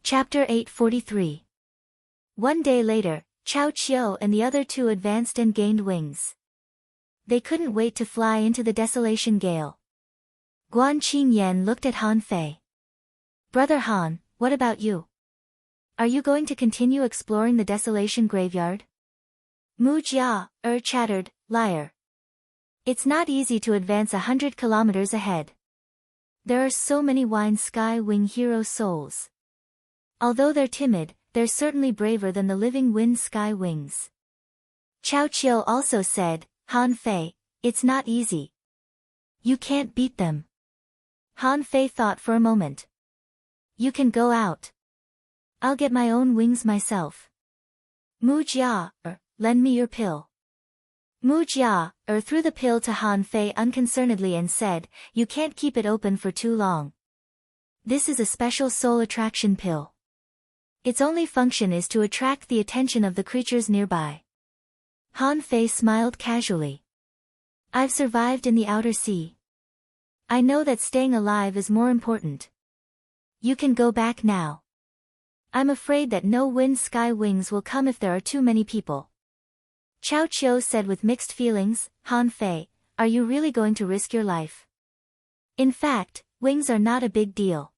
Chapter 843. One day later, Chao Qiu and the other two advanced and gained wings. They couldn't wait to fly into the desolation gale. Guan Qingyan looked at Han Fei. "Brother Han, what about you? Are you going to continue exploring the desolation graveyard?" Mu Jia chattered, "Liar. It's not easy to advance 100 kilometers ahead. There are so many Wind Sky Wing hero souls. Although they're timid, they're certainly braver than the living Wind Sky Wings." Chao Qiu also said, "Han Fei, it's not easy. You can't beat them." Han Fei thought for a moment. "You can go out. I'll get my own wings myself." Mu Jia, lend me your pill." Mu Jia, threw the pill to Han Fei unconcernedly and said, "You can't keep it open for too long. This is a special soul attraction pill. Its only function is to attract the attention of the creatures nearby." Han Fei smiled casually. "I've survived in the outer sea. I know that staying alive is more important. You can go back now. I'm afraid that no Wind Sky Wings will come if there are too many people." Chao Qiu said with mixed feelings, "Han Fei, are you really going to risk your life? In fact, wings are not a big deal.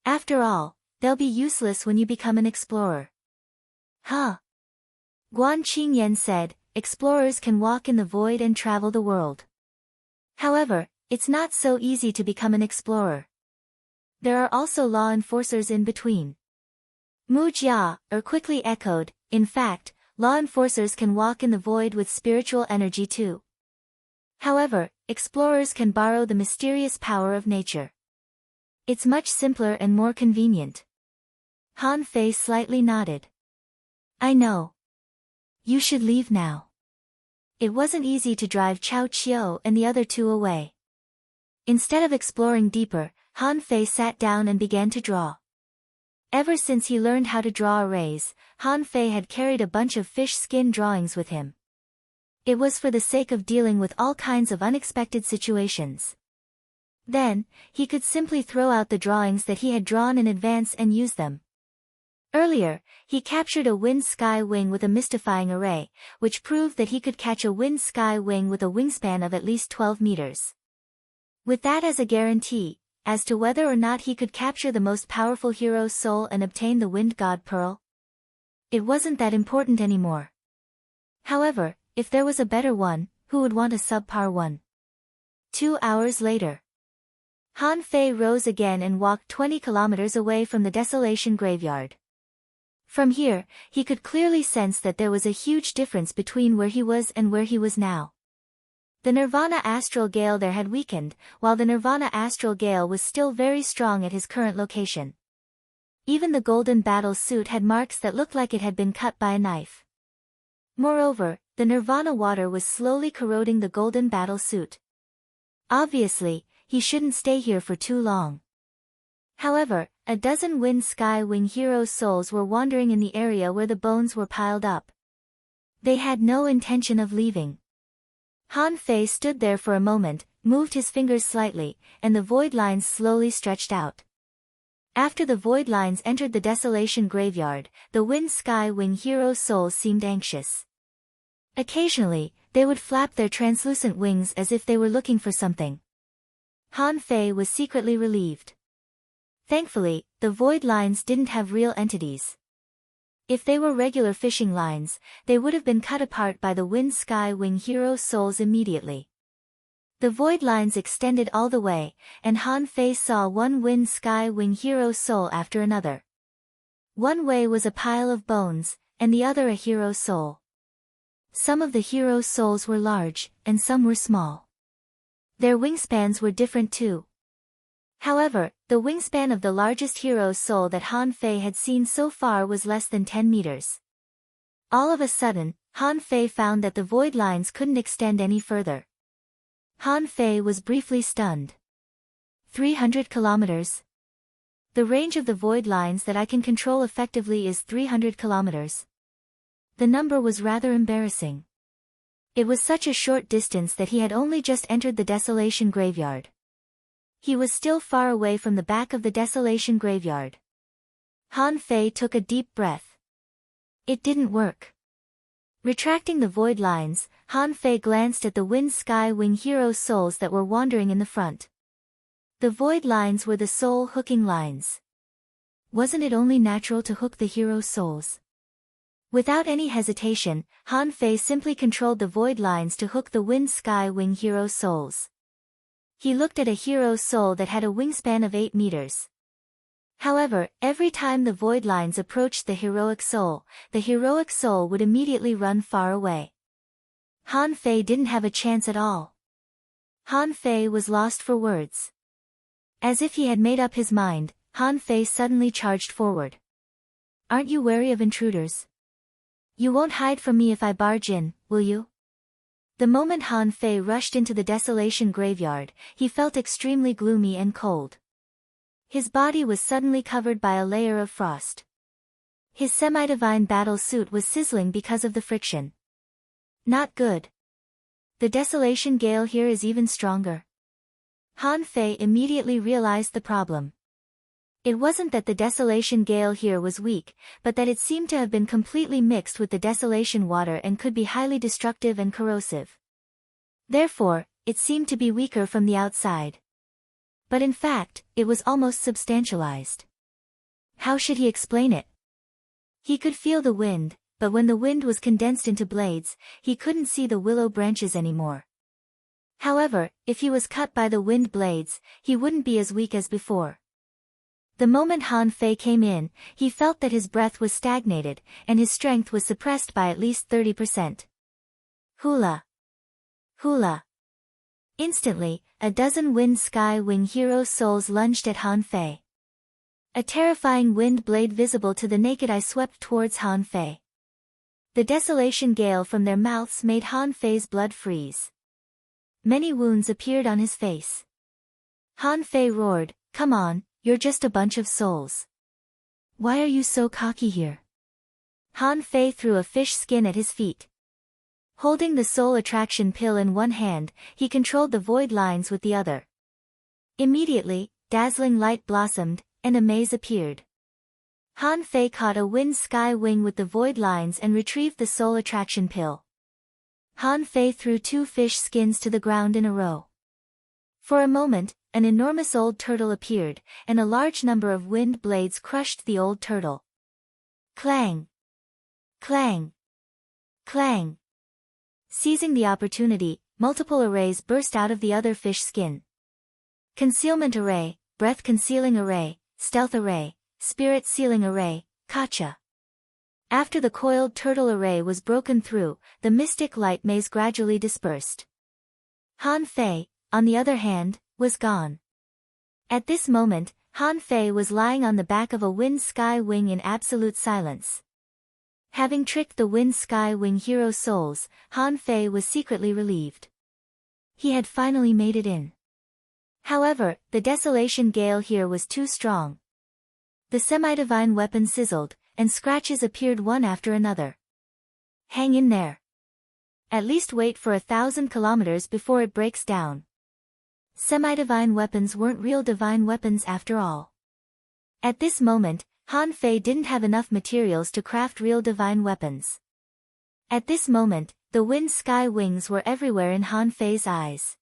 After all, they'll be useless when you become an explorer." "Huh?" Guan Qingyan said, "Explorers can walk in the void and travel the world. However, it's not so easy to become an explorer. There are also law enforcers in between." Mu Jia, quickly echoed, "In fact, law enforcers can walk in the void with spiritual energy too. However, explorers can borrow the mysterious power of nature. It's much simpler and more convenient." Han Fei slightly nodded. "I know. You should leave now." It wasn't easy to drive Chao Qiu and the other two away. Instead of exploring deeper, Han Fei sat down and began to draw. Ever since he learned how to draw arrays, Han Fei had carried a bunch of fish skin drawings with him. It was for the sake of dealing with all kinds of unexpected situations. Then, he could simply throw out the drawings that he had drawn in advance and use them. Earlier, he captured a Wind Sky Wing with a mystifying array, which proved that he could catch a Wind Sky Wing with a wingspan of at least 12 meters. With that as a guarantee, as to whether or not he could capture the most powerful hero's soul and obtain the Wind God Pearl, it wasn't that important anymore. However, if there was a better one, who would want a subpar one? 2 hours later, Han Fei rose again and walked 20 kilometers away from the desolation graveyard. From here, he could clearly sense that there was a huge difference between where he was and where he was now. The Nirvana astral gale there had weakened, while the Nirvana astral gale was still very strong at his current location. Even the golden battle suit had marks that looked like it had been cut by a knife. Moreover, the Nirvana water was slowly corroding the golden battle suit. Obviously, he shouldn't stay here for too long. However, a dozen Wind Sky Wing heroes' souls were wandering in the area where the bones were piled up. They had no intention of leaving. Han Fei stood there for a moment, moved his fingers slightly, and the void lines slowly stretched out. After the void lines entered the desolation graveyard, the Wind Sky Wing heroes' souls seemed anxious. Occasionally, they would flap their translucent wings as if they were looking for something. Han Fei was secretly relieved. Thankfully, the void lines didn't have real entities. If they were regular fishing lines, they would have been cut apart by the Wind Sky Wing heroes' souls immediately. The void lines extended all the way, and Han Fei saw one Wind Sky Wing hero soul after another. One way was a pile of bones, and the other a hero soul. Some of the hero souls were large, and some were small. Their wingspans were different too. However, the wingspan of the largest hero's soul that Han Fei had seen so far was less than 10 meters. All of a sudden, Han Fei found that the void lines couldn't extend any further. Han Fei was briefly stunned. 300 kilometers. The range of the void lines that I can control effectively is 300 kilometers. The number was rather embarrassing. It was such a short distance that he had only just entered the desolation graveyard. He was still far away from the back of the desolation graveyard. Han Fei took a deep breath. It didn't work. Retracting the void lines, Han Fei glanced at the Wind Sky Wing Hero's souls that were wandering in the front. The void lines were the soul hooking lines. Wasn't it only natural to hook the hero's souls? Without any hesitation, Han Fei simply controlled the void lines to hook the Wind Sky Wing Hero's souls. He looked at a hero's soul that had a wingspan of 8 meters. However, every time the void lines approached the heroic soul would immediately run far away. Han Fei didn't have a chance at all. Han Fei was lost for words. As if he had made up his mind, Han Fei suddenly charged forward. Aren't you wary of intruders? You won't hide from me if I barge in, will you? The moment Han Fei rushed into the desolation graveyard, he felt extremely gloomy and cold. His body was suddenly covered by a layer of frost. His semi-divine battle suit was sizzling because of the friction. Not good. The desolation gale here is even stronger. Han Fei immediately realized the problem. It wasn't that the desolation gale here was weak, but that it seemed to have been completely mixed with the desolation water and could be highly destructive and corrosive. Therefore, it seemed to be weaker from the outside. But in fact, it was almost substantialized. How should he explain it? He could feel the wind, but when the wind was condensed into blades, he couldn't see the willow branches anymore. However, if he was cut by the wind blades, he wouldn't be as weak as before. The moment Han Fei came in, he felt that his breath was stagnated, and his strength was suppressed by at least 30%. Hula! Hula! Instantly, a dozen Wind Sky Wing Hero souls lunged at Han Fei. A terrifying wind blade visible to the naked eye swept towards Han Fei. The desolation gale from their mouths made Han Fei's blood freeze. Many wounds appeared on his face. Han Fei roared, "Come on, you're just a bunch of souls. Why are you so cocky here?" Han Fei threw a fish skin at his feet. Holding the soul attraction pill in one hand, he controlled the void lines with the other. Immediately, dazzling light blossomed, and a maze appeared. Han Fei caught a Wind Sky Wing with the void lines and retrieved the soul attraction pill. Han Fei threw 2 fish skins to the ground in a row. For a moment, an enormous old turtle appeared, and a large number of wind blades crushed the old turtle. Clang! Clang! Clang! Seizing the opportunity, multiple arrays burst out of the other fish skin. Concealment array, breath concealing array, stealth array, spirit sealing array, kacha. After the coiled turtle array was broken through, the mystic light maze gradually dispersed. Han Fei, on the other hand, was gone. At this moment, Han Fei was lying on the back of a Wind Sky Wing in absolute silence. Having tricked the Wind Sky Wing Hero souls, Han Fei was secretly relieved. He had finally made it in. However, the desolation gale here was too strong. The semi-divine weapon sizzled, and scratches appeared one after another. Hang in there. At least wait for 1,000 kilometers before it breaks down. Semi-divine weapons weren't real divine weapons after all. At this moment, Han Fei didn't have enough materials to craft real divine weapons. At this moment, the Wind Sky Wings were everywhere in Han Fei's eyes.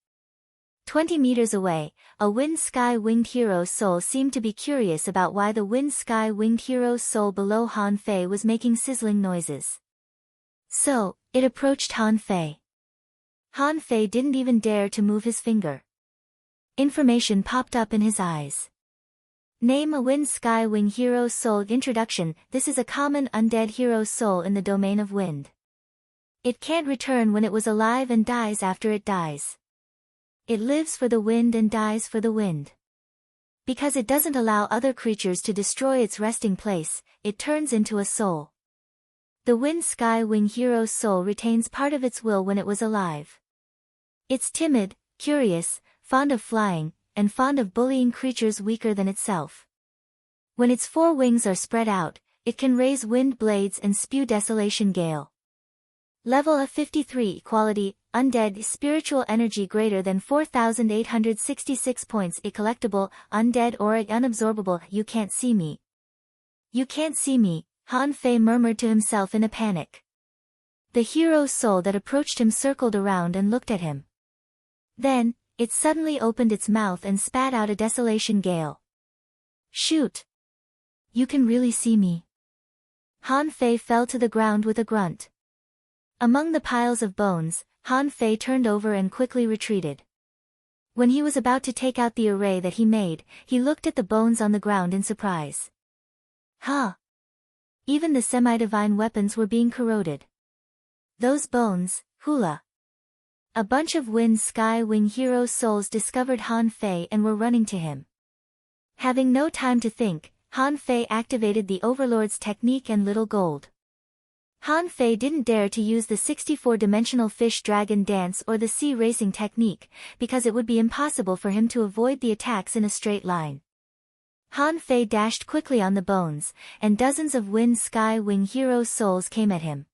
20 meters away, a Wind Sky Winged Hero's soul seemed to be curious about why the Wind Sky Winged Hero's soul below Han Fei was making sizzling noises. So, it approached Han Fei. Han Fei didn't even dare to move his finger. Information popped up in his eyes. Name a Wind Sky Wing Hero's soul. Introduction. This is a common undead hero's soul in the domain of wind. It can't return when it was alive and dies after it dies. It lives for the wind and dies for the wind. Because it doesn't allow other creatures to destroy its resting place, it turns into a soul. The Wind Sky Wing Hero's soul retains part of its will when it was alive. It's timid, curious, fond of flying, and fond of bullying creatures weaker than itself. When its 4 wings are spread out, it can raise wind blades and spew desolation gale. Level of 53. Quality, undead, spiritual energy greater than 4,866 points. A collectible, undead aura unabsorbable. You can't see me. You can't see me, Han Fei murmured to himself in a panic. The hero's soul that approached him circled around and looked at him. Then, it suddenly opened its mouth and spat out a desolation gale. Shoot! You can really see me. Han Fei fell to the ground with a grunt. Among the piles of bones, Han Fei turned over and quickly retreated. When he was about to take out the array that he made, he looked at the bones on the ground in surprise. Huh! Even the semi-divine weapons were being corroded. Those bones, hula. A bunch of Wind Sky Wing hero souls discovered Han Fei and were running to him. Having no time to think, Han Fei activated the Overlord's technique and Little Gold. Han Fei didn't dare to use the 64-dimensional fish dragon dance or the sea racing technique, because it would be impossible for him to avoid the attacks in a straight line. Han Fei dashed quickly on the bones, and dozens of Wind Sky Wing hero souls came at him.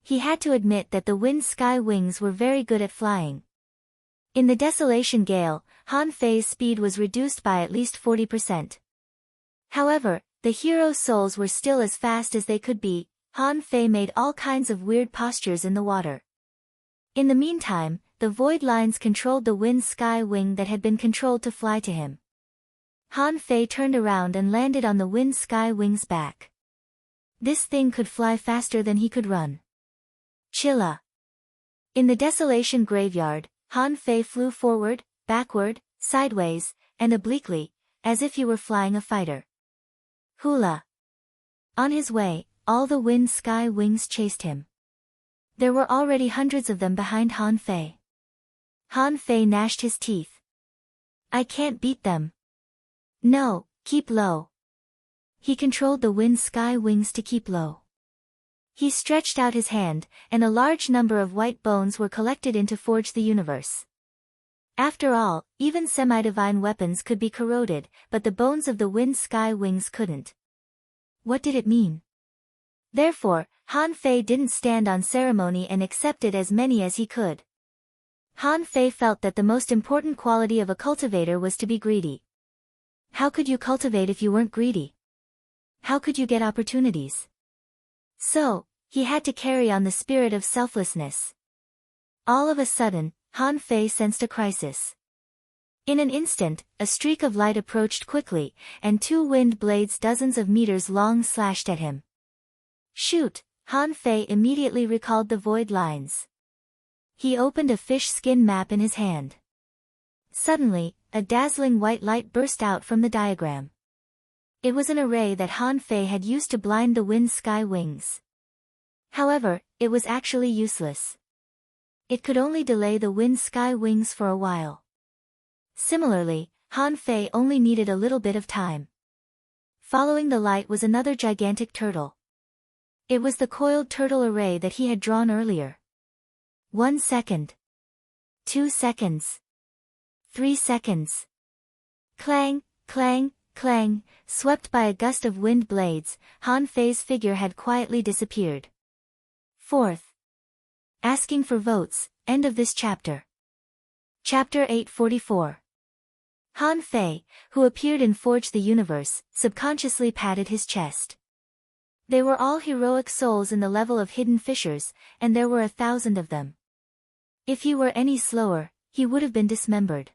He had to admit that the Wind Sky Wings were very good at flying. In the Desolation Gale, Han Fei's speed was reduced by at least 40%. However, the hero souls were still as fast as they could be. Han Fei made all kinds of weird postures in the water. In the meantime, the void lines controlled the Wind Sky Wing that had been controlled to fly to him. Han Fei turned around and landed on the Wind Sky Wing's back. This thing could fly faster than he could run. Chilla. In the Desolation Graveyard, Han Fei flew forward, backward, sideways, and obliquely, as if he were flying a fighter. Hula. On his way, all the Wind Sky Wings chased him. There were already hundreds of them behind Han Fei. Han Fei gnashed his teeth. I can't beat them. No, keep low. He controlled the Wind Sky Wings to keep low. He stretched out his hand, and a large number of white bones were collected in to forge the universe. After all, even semi-divine weapons could be corroded, but the bones of the Wind Sky Wings couldn't. What did it mean? Therefore, Han Fei didn't stand on ceremony and accepted as many as he could. Han Fei felt that the most important quality of a cultivator was to be greedy. How could you cultivate if you weren't greedy? How could you get opportunities? So, he had to carry on the spirit of selflessness. All of a sudden, Han Fei sensed a crisis. In an instant, a streak of light approached quickly, and two wind blades dozens of meters long slashed at him. Shoot! Han Fei immediately recalled the void lines. He opened a fish skin map in his hand. Suddenly, a dazzling white light burst out from the diagram. It was an array that Han Fei had used to blind the Wind Sky Wings. However, it was actually useless. It could only delay the Wind Sky Wings for a while. Similarly, Han Fei only needed a little bit of time. Following the light was another gigantic turtle. It was the coiled turtle array that he had drawn earlier. 1 second. 2 seconds. 3 seconds. Clang, clang, clang, swept by a gust of wind blades, Han Fei's figure had quietly disappeared. 4th. Asking for votes, end of this chapter. Chapter 844. Han Fei, who appeared in Forge the Universe, subconsciously patted his chest. They were all heroic souls in the level of hidden fissures, and there were 1,000 of them. If he were any slower, he would have been dismembered.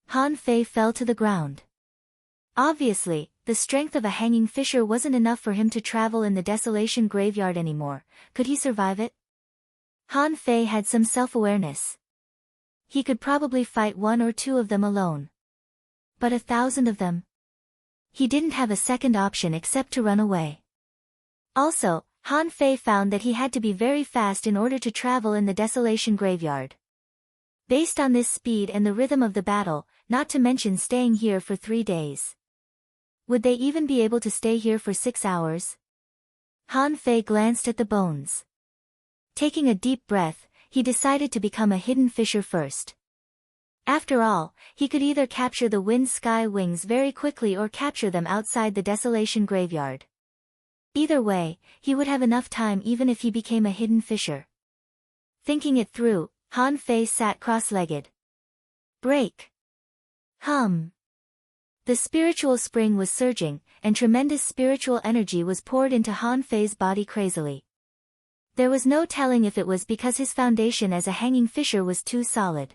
Han Fei fell to the ground. Obviously, the strength of a hanging fissure wasn't enough for him to travel in the Desolation Graveyard anymore. Could he survive it? Han Fei had some self-awareness. He could probably fight 1 or 2 of them alone. But 1,000 of them? He didn't have a second option except to run away. Also, Han Fei found that he had to be very fast in order to travel in the Desolation Graveyard. Based on this speed and the rhythm of the battle, not to mention staying here for 3 days. Would they even be able to stay here for 6 hours? Han Fei glanced at the bones. Taking a deep breath, he decided to become a hidden fissure first. After all, he could either capture the Wind Sky Wings very quickly or capture them outside the Desolation Graveyard. Either way, he would have enough time even if he became a hidden fissure. Thinking it through, Han Fei sat cross-legged. Break. Hum. The spiritual spring was surging, and tremendous spiritual energy was poured into Han Fei's body crazily. There was no telling if it was because his foundation as a hanging fisher was too solid.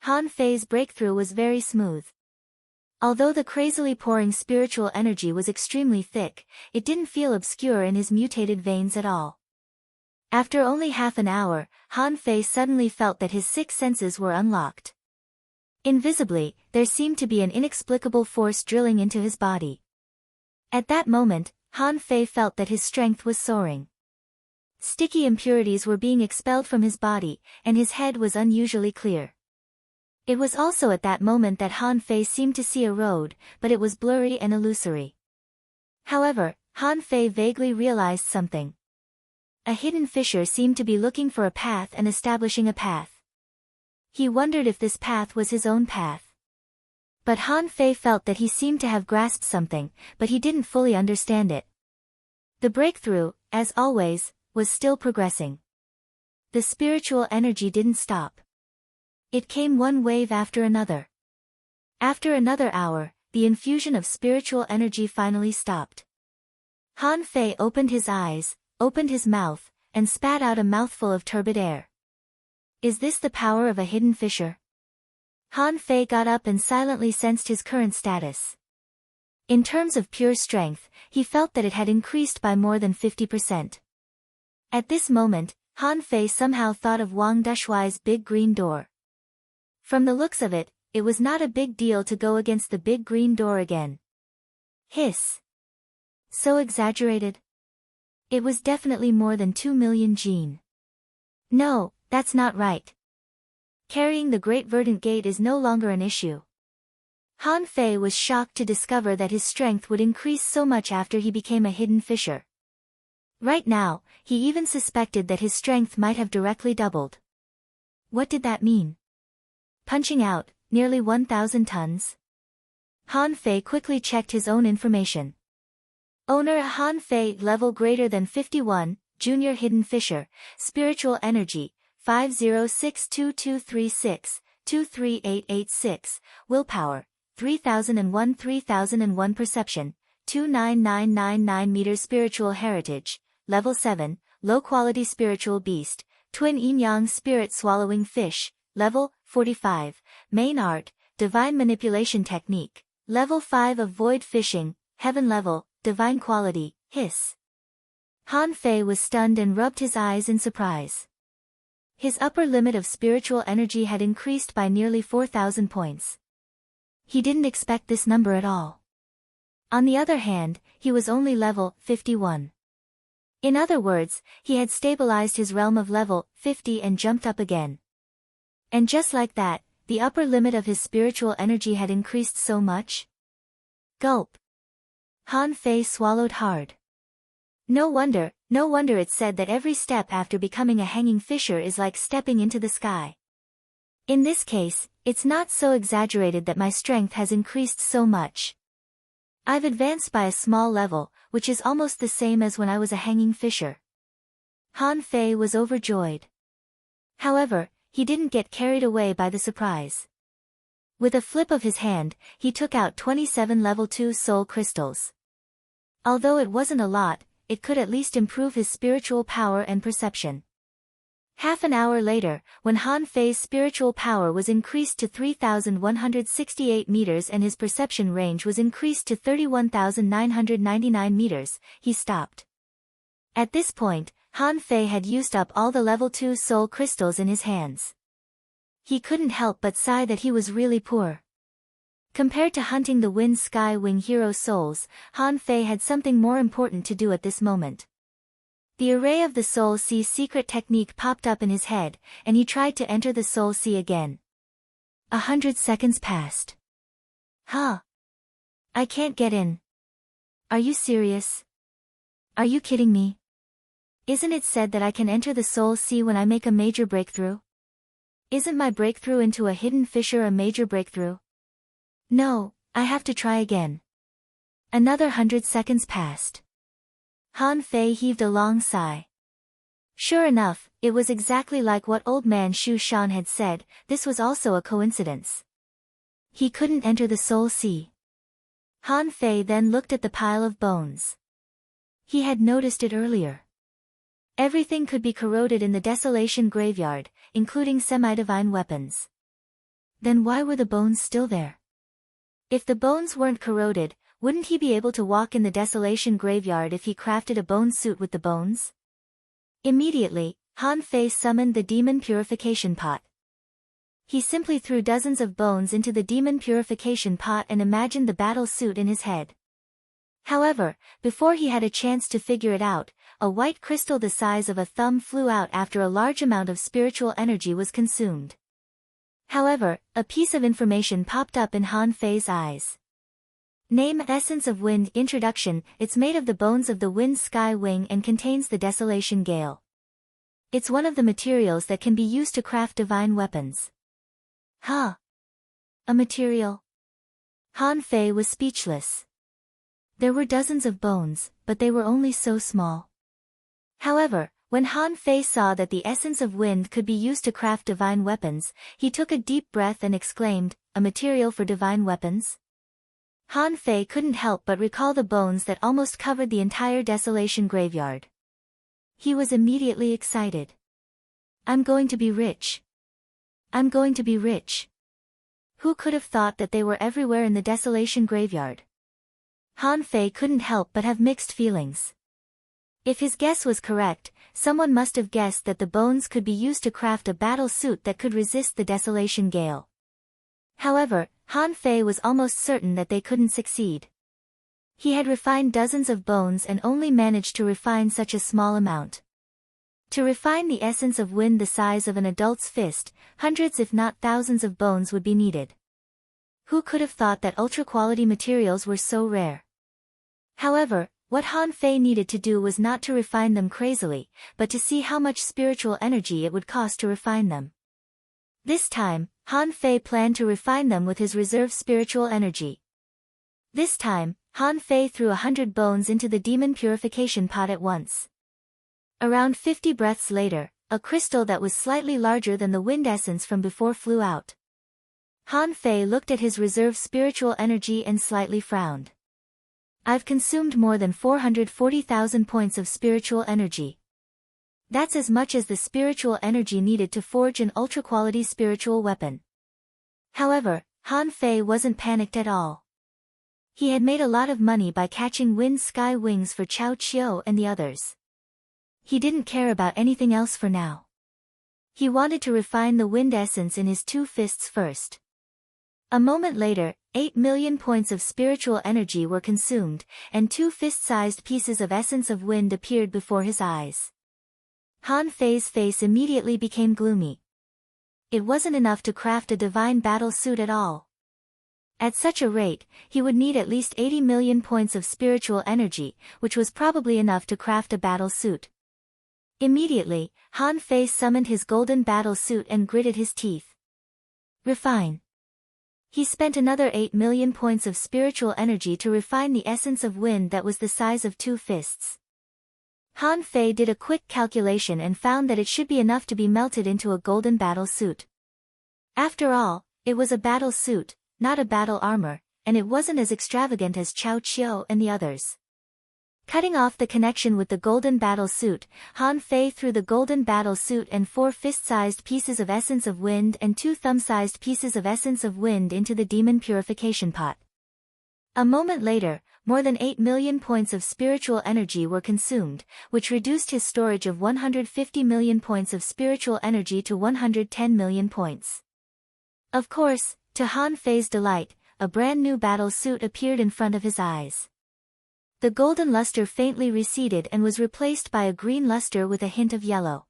Han Fei's breakthrough was very smooth. Although the crazily pouring spiritual energy was extremely thick, it didn't feel obscure in his mutated veins at all. After only half an hour, Han Fei suddenly felt that his six senses were unlocked. Invisibly, there seemed to be an inexplicable force drilling into his body. At that moment, Han Fei felt that his strength was soaring. Sticky impurities were being expelled from his body, and his head was unusually clear. It was also at that moment that Han Fei seemed to see a road, but it was blurry and illusory. However, Han Fei vaguely realized something. A hidden fissure seemed to be looking for a path and establishing a path. He wondered if this path was his own path. But Han Fei felt that he seemed to have grasped something, but he didn't fully understand it. The breakthrough, as always, was still progressing. The spiritual energy didn't stop. It came one wave after another. After another hour, the infusion of spiritual energy finally stopped. Han Fei opened his eyes, opened his mouth, and spat out a mouthful of turbid air. Is this the power of a hidden fissure? Han Fei got up and silently sensed his current status. In terms of pure strength, he felt that it had increased by more than 50%. At this moment, Han Fei somehow thought of Wang Dushuai's big green door. From the looks of it, it was not a big deal to go against the big green door again. Hiss. So exaggerated. It was definitely more than 2 million jin. No, that's not right. Carrying the Great Verdant Gate is no longer an issue. Han Fei was shocked to discover that his strength would increase so much after he became a hidden fissure. Right now, he even suspected that his strength might have directly doubled. What did that mean? Punching out, nearly 1,000 tons? Han Fei quickly checked his own information. Owner Han Fei, level greater than 51, junior hidden fissure, spiritual energy, 5062236, 23886, willpower, 3001 perception, 29999 meters spiritual heritage, level 7, low-quality spiritual beast, twin yin-yang spirit swallowing fish, level 45, main art, divine manipulation technique, level 5 of void fishing, heaven level, divine quality, hiss. Han Fei was stunned and rubbed his eyes in surprise. His upper limit of spiritual energy had increased by nearly 4,000 points. He didn't expect this number at all. On the other hand, he was only level 51. In other words, he had stabilized his realm of level 50 and jumped up again. And just like that, the upper limit of his spiritual energy had increased so much? Gulp. Han Fei swallowed hard. No wonder it's said that every step after becoming a hanging fissure is like stepping into the sky. In this case, it's not so exaggerated that my strength has increased so much. I've advanced by a small level, which is almost the same as when I was a hanging fissure. Han Fei was overjoyed. However, he didn't get carried away by the surprise. With a flip of his hand, he took out 27 level 2 soul crystals. Although it wasn't a lot, it could at least improve his spiritual power and perception. Half an hour later, when Han Fei's spiritual power was increased to 3,168 meters and his perception range was increased to 31,999 meters, he stopped. At this point, Han Fei had used up all the level 2 soul crystals in his hands. He couldn't help but sigh that he was really poor. Compared to hunting the Wind Sky Wing hero souls, Han Fei had something more important to do at this moment. The array of the Soul Sea secret technique popped up in his head, and he tried to enter the Soul Sea again. 100 seconds passed. Huh? I can't get in. Are you serious? Are you kidding me? Isn't it said that I can enter the Soul Sea when I make a major breakthrough? Isn't my breakthrough into a hidden fissure a major breakthrough? No, I have to try again. Another 100 seconds passed. Han Fei heaved a long sigh. Sure enough, it was exactly like what old man Shu Shan had said, this was also a coincidence. He couldn't enter the Soul Sea. Han Fei then looked at the pile of bones. He had noticed it earlier. Everything could be corroded in the desolation graveyard, including semi-divine weapons. Then why were the bones still there? If the bones weren't corroded, wouldn't he be able to walk in the desolation graveyard if he crafted a bone suit with the bones? Immediately, Han Fei summoned the demon purification pot. He simply threw dozens of bones into the demon purification pot and imagined the battle suit in his head. However, before he had a chance to figure it out, a white crystal the size of a thumb flew out after a large amount of spiritual energy was consumed. However, a piece of information popped up in Han Fei's eyes. Name Essence of Wind. Introduction. It's made of the bones of the wind sky wing and contains the desolation gale. It's one of the materials that can be used to craft divine weapons. Huh? A material? Han Fei was speechless. There were dozens of bones, but they were only so small. However, when Han Fei saw that the essence of wind could be used to craft divine weapons, he took a deep breath and exclaimed, "A material for divine weapons?" Han Fei couldn't help but recall the bones that almost covered the entire desolation graveyard. He was immediately excited. "I'm going to be rich. I'm going to be rich." Who could have thought that they were everywhere in the desolation graveyard? Han Fei couldn't help but have mixed feelings. If his guess was correct, someone must have guessed that the bones could be used to craft a battle suit that could resist the desolation gale. However, Han Fei was almost certain that they couldn't succeed. He had refined dozens of bones and only managed to refine such a small amount. To refine the essence of wind the size of an adult's fist, hundreds if not thousands of bones would be needed. Who could have thought that ultra-quality materials were so rare? However, what Han Fei needed to do was not to refine them crazily, but to see how much spiritual energy it would cost to refine them. This time, Han Fei planned to refine them with his reserve spiritual energy. This time, Han Fei threw 100 bones into the demon purification pot at once. Around 50 breaths later, a crystal that was slightly larger than the wind essence from before flew out. Han Fei looked at his reserve spiritual energy and slightly frowned. "I've consumed more than 440,000 points of spiritual energy. That's as much as the spiritual energy needed to forge an ultra-quality spiritual weapon." However, Han Fei wasn't panicked at all. He had made a lot of money by catching wind sky wings for Cao Qiu and the others. He didn't care about anything else for now. He wanted to refine the wind essence in his two fists first. A moment later, 8 million points of spiritual energy were consumed, and two fist-sized pieces of essence of wind appeared before his eyes. Han Fei's face immediately became gloomy. It wasn't enough to craft a divine battle suit at all. At such a rate, he would need at least 80 million points of spiritual energy, which was probably enough to craft a battle suit. Immediately, Han Fei summoned his golden battle suit and gritted his teeth. Refine. He spent another 8 million points of spiritual energy to refine the essence of wind that was the size of two fists. Han Fei did a quick calculation and found that it should be enough to be melted into a golden battle suit. After all, it was a battle suit, not a battle armor, and it wasn't as extravagant as Cao Qiu and the others. Cutting off the connection with the golden battle suit, Han Fei threw the golden battle suit and 4 fist-sized pieces of essence of wind and 2 thumb-sized pieces of essence of wind into the demon purification pot. A moment later, more than 8 million points of spiritual energy were consumed, which reduced his storage of 150 million points of spiritual energy to 110 million points. Of course, to Han Fei's delight, a brand new battle suit appeared in front of his eyes. The golden luster faintly receded and was replaced by a green luster with a hint of yellow.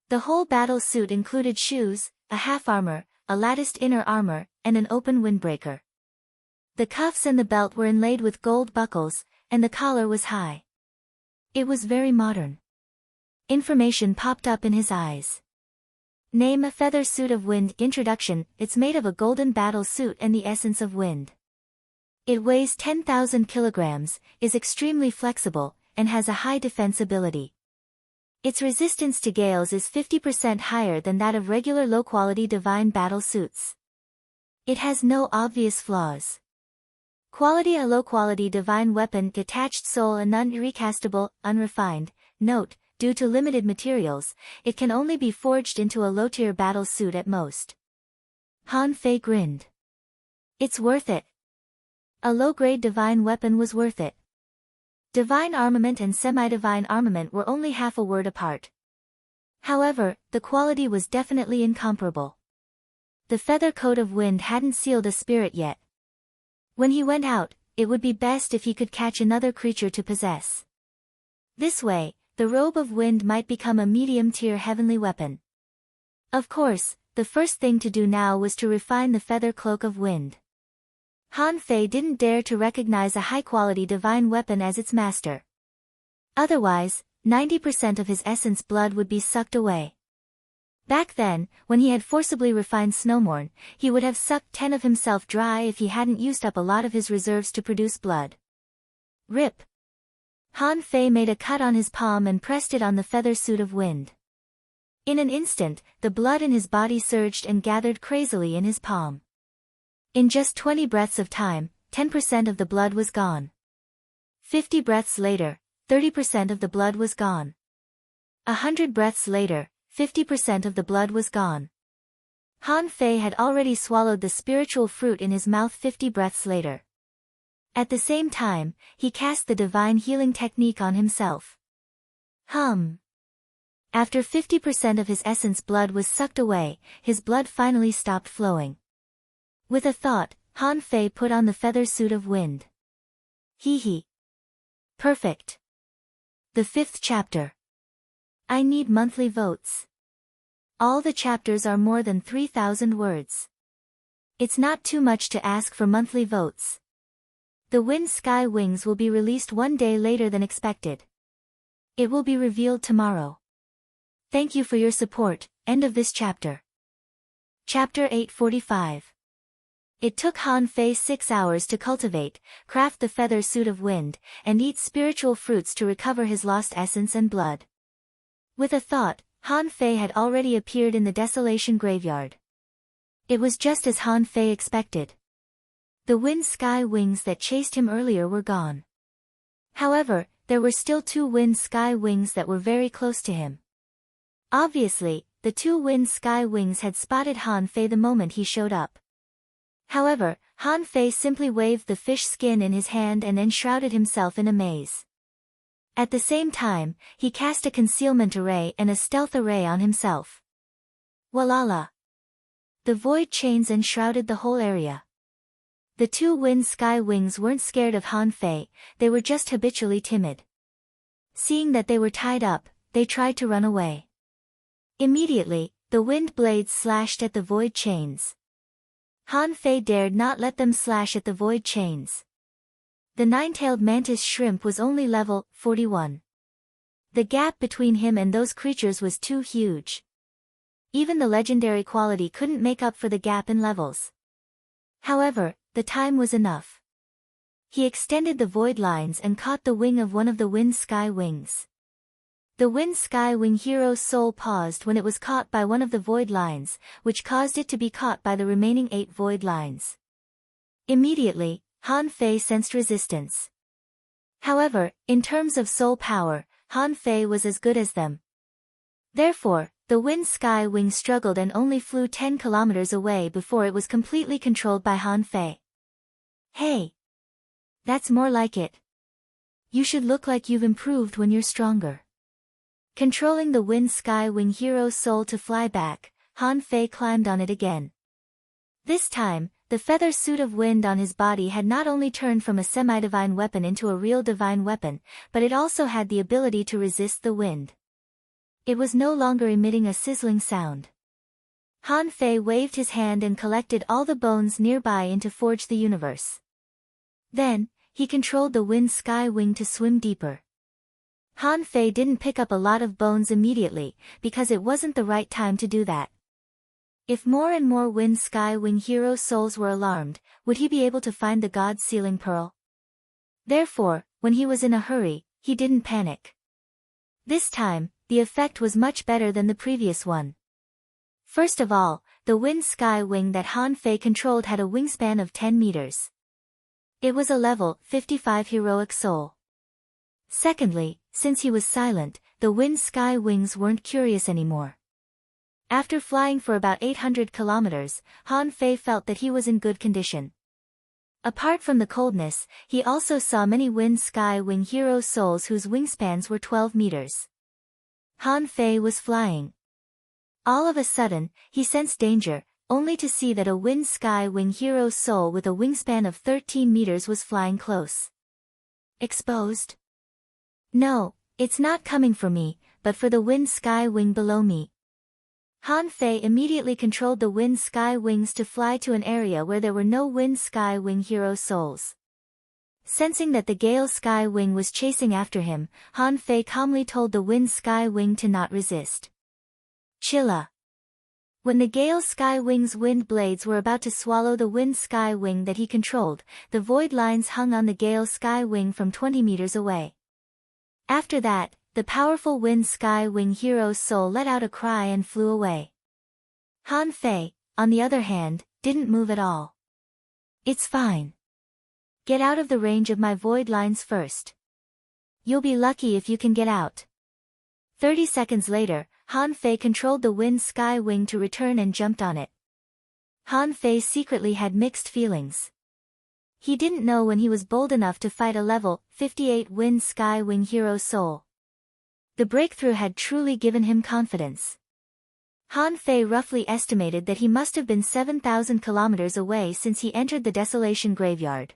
The whole battle suit included shoes, a half armor, a latticed inner armor, and an open windbreaker. The cuffs and the belt were inlaid with gold buckles, and the collar was high. It was very modern. Information popped up in his eyes. Name a feather suit of wind. Introduction. It's made of a golden battle suit and the essence of wind. It weighs 10,000 kilograms, is extremely flexible, and has a high defensibility. Its resistance to gales is 50% higher than that of regular low-quality divine battle suits. It has no obvious flaws. Quality: a low-quality divine weapon, detached soul and non-recastable, unrefined. Note: due to limited materials, it can only be forged into a low-tier battle suit at most. Han Fei grinned. It's worth it. A low-grade divine weapon was worth it. Divine armament and semi-divine armament were only half a word apart. However, the quality was definitely incomparable. The feather coat of wind hadn't sealed a spirit yet. When he went out, it would be best if he could catch another creature to possess. This way, the robe of wind might become a medium-tier heavenly weapon. Of course, the first thing to do now was to refine the feather cloak of wind. Han Fei didn't dare to recognize a high-quality divine weapon as its master. Otherwise, 90% of his essence blood would be sucked away. Back then, when he had forcibly refined Snowmorn, he would have sucked 10 of himself dry if he hadn't used up a lot of his reserves to produce blood. Rip. Han Fei made a cut on his palm and pressed it on the feather suit of wind. In an instant, the blood in his body surged and gathered crazily in his palm. In just 20 breaths of time, 10% of the blood was gone. 50 breaths later, 30% of the blood was gone. 100 breaths later, 50% of the blood was gone. Han Fei had already swallowed the spiritual fruit in his mouth 50 breaths later. At the same time, he cast the divine healing technique on himself. After 50% of his essence blood was sucked away, his blood finally stopped flowing. With a thought, Han Fei put on the feather suit of wind. Hee. Perfect. The 5th chapter. I need monthly votes. All the chapters are more than 3,000 words. It's not too much to ask for monthly votes. The Wind Sky Wings will be released one day later than expected. It will be revealed tomorrow. Thank you for your support. End of this chapter. Chapter 845. It took Han Fei 6 hours to cultivate, craft the feather suit of wind, and eat spiritual fruits to recover his lost essence and blood. With a thought, Han Fei had already appeared in the Desolation Graveyard. It was just as Han Fei expected. The Wind Sky Wings that chased him earlier were gone. However, there were still 2 Wind Sky Wings that were very close to him. Obviously, the 2 Wind Sky Wings had spotted Han Fei the moment he showed up. However, Han Fei simply waved the fish skin in his hand and then shrouded himself in a maze. At the same time, he cast a concealment array and a stealth array on himself. Walala! The void chains enshrouded the whole area. The 2 Wind Sky Wings weren't scared of Han Fei, they were just habitually timid. Seeing that they were tied up, they tried to run away. Immediately, the wind blades slashed at the void chains. Han Fei dared not let them slash at the void chains. The 9-tailed mantis shrimp was only level 41. The gap between him and those creatures was too huge. Even the legendary quality couldn't make up for the gap in levels. However, the time was enough. He extended the void lines and caught the wing of one of the Wind Sky Wings. The Wind Sky Wing hero's soul paused when it was caught by one of the void lines, which caused it to be caught by the remaining 8 void lines. Immediately, Han Fei sensed resistance. However, in terms of soul power, Han Fei was as good as them. Therefore, the Wind Sky Wing struggled and only flew 10 kilometers away before it was completely controlled by Han Fei. Hey! That's more like it. You should look like you've improved when you're stronger. Controlling the Wind Sky Wing hero's soul to fly back, Han Fei climbed on it again. This time, the feather suit of wind on his body had not only turned from a semi-divine weapon into a real divine weapon, but it also had the ability to resist the wind. It was no longer emitting a sizzling sound. Han Fei waved his hand and collected all the bones nearby into Forge the Universe. Then, he controlled the Wind Sky Wing to swim deeper. Han Fei didn't pick up a lot of bones immediately, because it wasn't the right time to do that. If more and more Wind Sky Wing hero souls were alarmed, would he be able to find the God's Sealing Pearl? Therefore, when he was in a hurry, he didn't panic. This time, the effect was much better than the previous one. First of all, the Wind Sky Wing that Han Fei controlled had a wingspan of 10 meters. It was a level 55 heroic soul. Secondly, since he was silent, the wind sky wings weren't curious anymore. After flying for about 800 kilometers, Han Fei felt that he was in good condition. Apart from the coldness, he also saw many wind sky wing hero souls whose wingspans were 12 meters. Han Fei was flying. All of a sudden, he sensed danger, only to see that a wind sky wing hero soul with a wingspan of 13 meters was flying close. Exposed? No, it's not coming for me, but for the wind sky wing below me. Han Fei immediately controlled the wind sky wings to fly to an area where there were no wind sky wing hero souls. Sensing that the gale sky wing was chasing after him, Han Fei calmly told the wind sky wing to not resist. Chilla. When the gale sky wing's wind blades were about to swallow the wind sky wing that he controlled, the void lines hung on the gale sky wing from 20 meters away. After that, the powerful wind sky wing hero's soul let out a cry and flew away. Han Fei, on the other hand, didn't move at all. It's fine. Get out of the range of my void lines first. You'll be lucky if you can get out. 30 seconds later, Han Fei controlled the wind sky wing to return and jumped on it. Han Fei secretly had mixed feelings. He didn't know when he was bold enough to fight a level 58 wind sky wing hero soul. The breakthrough had truly given him confidence. Han Fei roughly estimated that he must have been 7,000 kilometers away since he entered the Desolation Graveyard.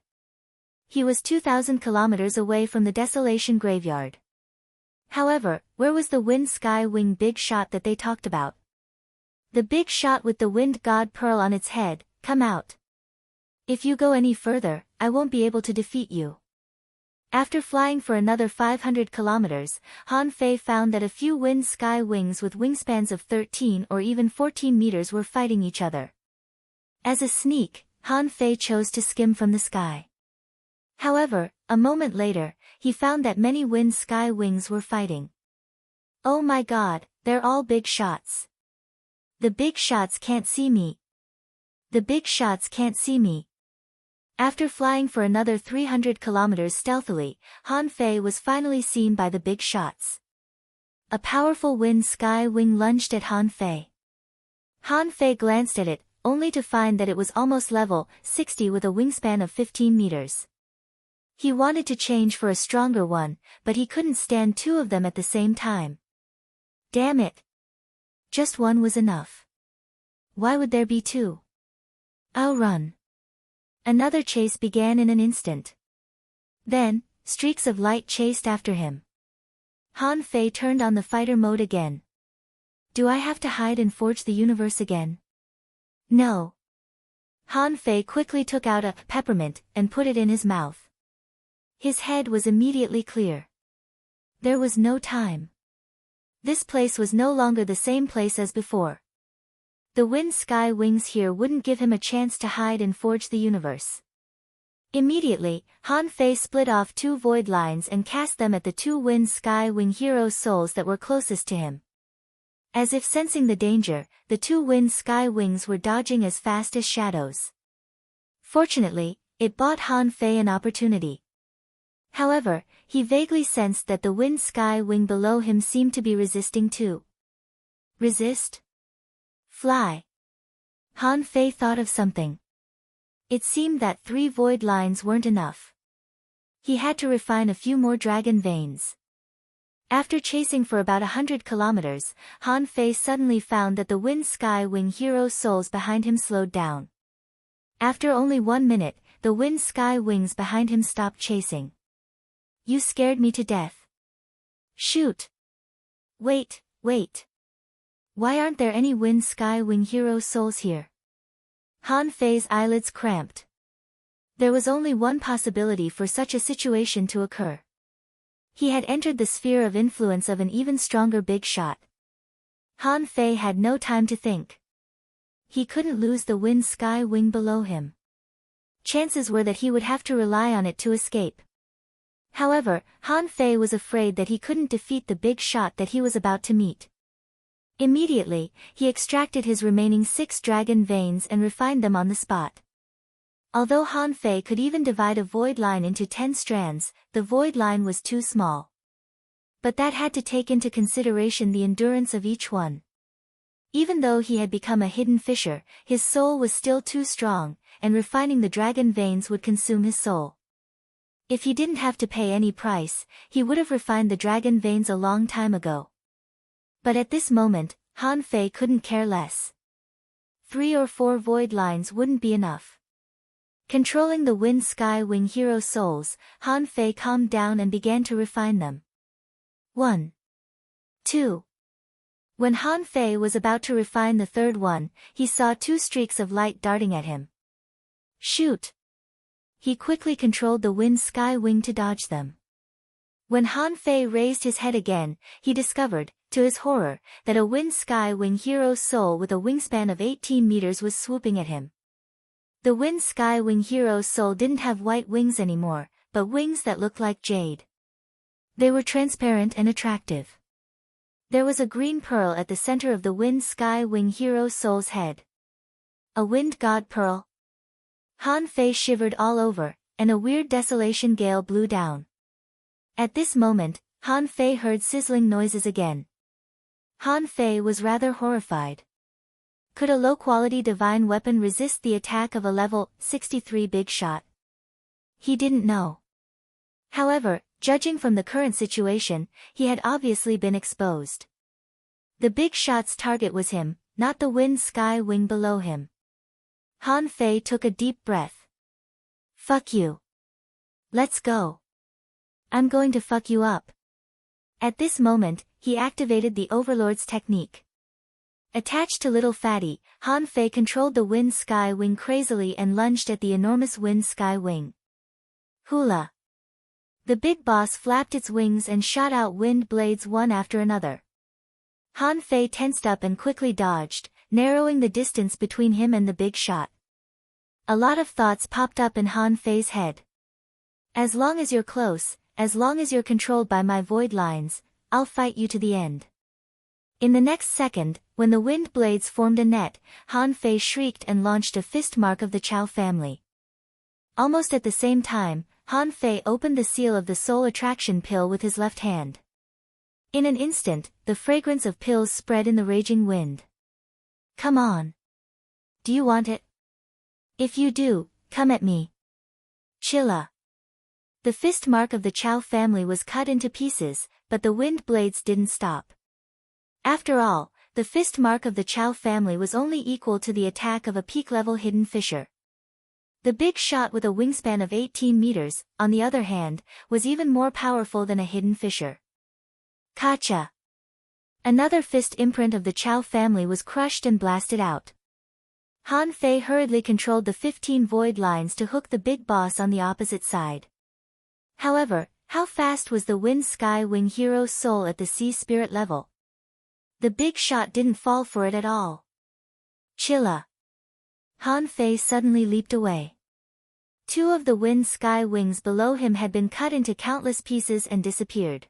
He was 2,000 kilometers away from the Desolation Graveyard. However, where was the wind sky wing big shot that they talked about? The big shot with the wind god pearl on its head, come out. If you go any further, I won't be able to defeat you. After flying for another 500 kilometers, Han Fei found that a few wind sky wings with wingspans of 13 or even 14 meters were fighting each other. As a sneak, Han Fei chose to skim from the sky. However, a moment later, he found that many wind sky wings were fighting. Oh my god, they're all big shots. The big shots can't see me. The big shots can't see me. After flying for another 300 kilometers stealthily, Han Fei was finally seen by the big shots. A powerful wind sky wing lunged at Han Fei. Han Fei glanced at it, only to find that it was almost level 60 with a wingspan of 15 meters. He wanted to change for a stronger one, but he couldn't stand two of them at the same time. Damn it! Just one was enough. Why would there be two? I'll run. Another chase began in an instant. Then, streaks of light chased after him. Han Fei turned on the fighter mode again. Do I have to hide and forge the universe again? No. Han Fei quickly took out a peppermint and put it in his mouth. His head was immediately clear. There was no time. This place was no longer the same place as before. The wind sky wings here wouldn't give him a chance to hide and forge the universe. Immediately, Han Fei split off two void lines and cast them at the two wind sky wing hero souls that were closest to him. As if sensing the danger, the two wind sky wings were dodging as fast as shadows. Fortunately, it bought Han Fei an opportunity. However, he vaguely sensed that the wind sky wing below him seemed to be resisting too. Resist? Fly. Han Fei thought of something. It seemed that 3 void lines weren't enough. He had to refine a few more dragon veins. After chasing for about 100 kilometers, Han Fei suddenly found that the wind sky wing hero souls behind him slowed down. After only 1 minute, the wind sky wings behind him stopped chasing. You scared me to death. Shoot. Wait. Why aren't there any wind sky wing hero souls here? Han Fei's eyelids cramped. There was only one possibility for such a situation to occur. He had entered the sphere of influence of an even stronger big shot. Han Fei had no time to think. He couldn't lose the wind sky wing below him. Chances were that he would have to rely on it to escape. However, Han Fei was afraid that he couldn't defeat the big shot that he was about to meet. Immediately, he extracted his remaining 6 dragon veins and refined them on the spot. Although Han Fei could even divide a void line into 10 strands, the void line was too small. But that had to take into consideration the endurance of each one. Even though he had become a hidden fisher, his soul was still too strong, and refining the dragon veins would consume his soul. If he didn't have to pay any price, he would have refined the dragon veins a long time ago. But at this moment, Han Fei couldn't care less. 3 or 4 void lines wouldn't be enough. Controlling the Wind Sky Wing hero souls, Han Fei calmed down and began to refine them. 1. 2. When Han Fei was about to refine the third one, he saw 2 streaks of light darting at him. Shoot! He quickly controlled the Wind Sky Wing to dodge them. When Han Fei raised his head again, he discovered, to his horror, that a Wind Sky Wing hero's soul with a wingspan of 18 meters was swooping at him. The Wind Sky Wing hero's soul didn't have white wings anymore, but wings that looked like jade. They were transparent and attractive. There was a green pearl at the center of the Wind Sky Wing hero's soul's head. A wind god pearl? Han Fei shivered all over, and a weird desolation gale blew down. At this moment, Han Fei heard sizzling noises again. Han Fei was rather horrified. Could a low-quality divine weapon resist the attack of a level 63 big shot? He didn't know. However, judging from the current situation, he had obviously been exposed. The big shot's target was him, not the Wind Sky Wing below him. Han Fei took a deep breath. Fuck you. Let's go. I'm going to fuck you up. At this moment, he activated the Overlord's technique. Attached to Little Fatty, Han Fei controlled the Wind Sky Wing crazily and lunged at the enormous Wind Sky Wing. Hula. The big boss flapped its wings and shot out wind blades one after another. Han Fei tensed up and quickly dodged, narrowing the distance between him and the big shot. A lot of thoughts popped up in Han Fei's head. As long as you're close, as long as you're controlled by my void lines, I'll fight you to the end. In the next second, when the wind blades formed a net, Han Fei shrieked and launched a fist mark of the Chow family. Almost at the same time, Han Fei opened the seal of the soul attraction pill with his left hand. In an instant, the fragrance of pills spread in the raging wind. Come on. Do you want it? If you do, come at me. Chilla. The fist mark of the Chow family was cut into pieces, but the wind blades didn't stop. After all, the fist mark of the Chow family was only equal to the attack of a peak-level hidden fisher. The big shot with a wingspan of 18 meters, on the other hand, was even more powerful than a hidden fisher. Kacha! Another fist imprint of the Chow family was crushed and blasted out. Han Fei hurriedly controlled the 15 void lines to hook the big boss on the opposite side. However, how fast was the Wind Sky Wing hero's soul at the sea spirit level? The big shot didn't fall for it at all. Chilla! Han Fei suddenly leaped away. 2 of the Wind Sky Wings below him had been cut into countless pieces and disappeared.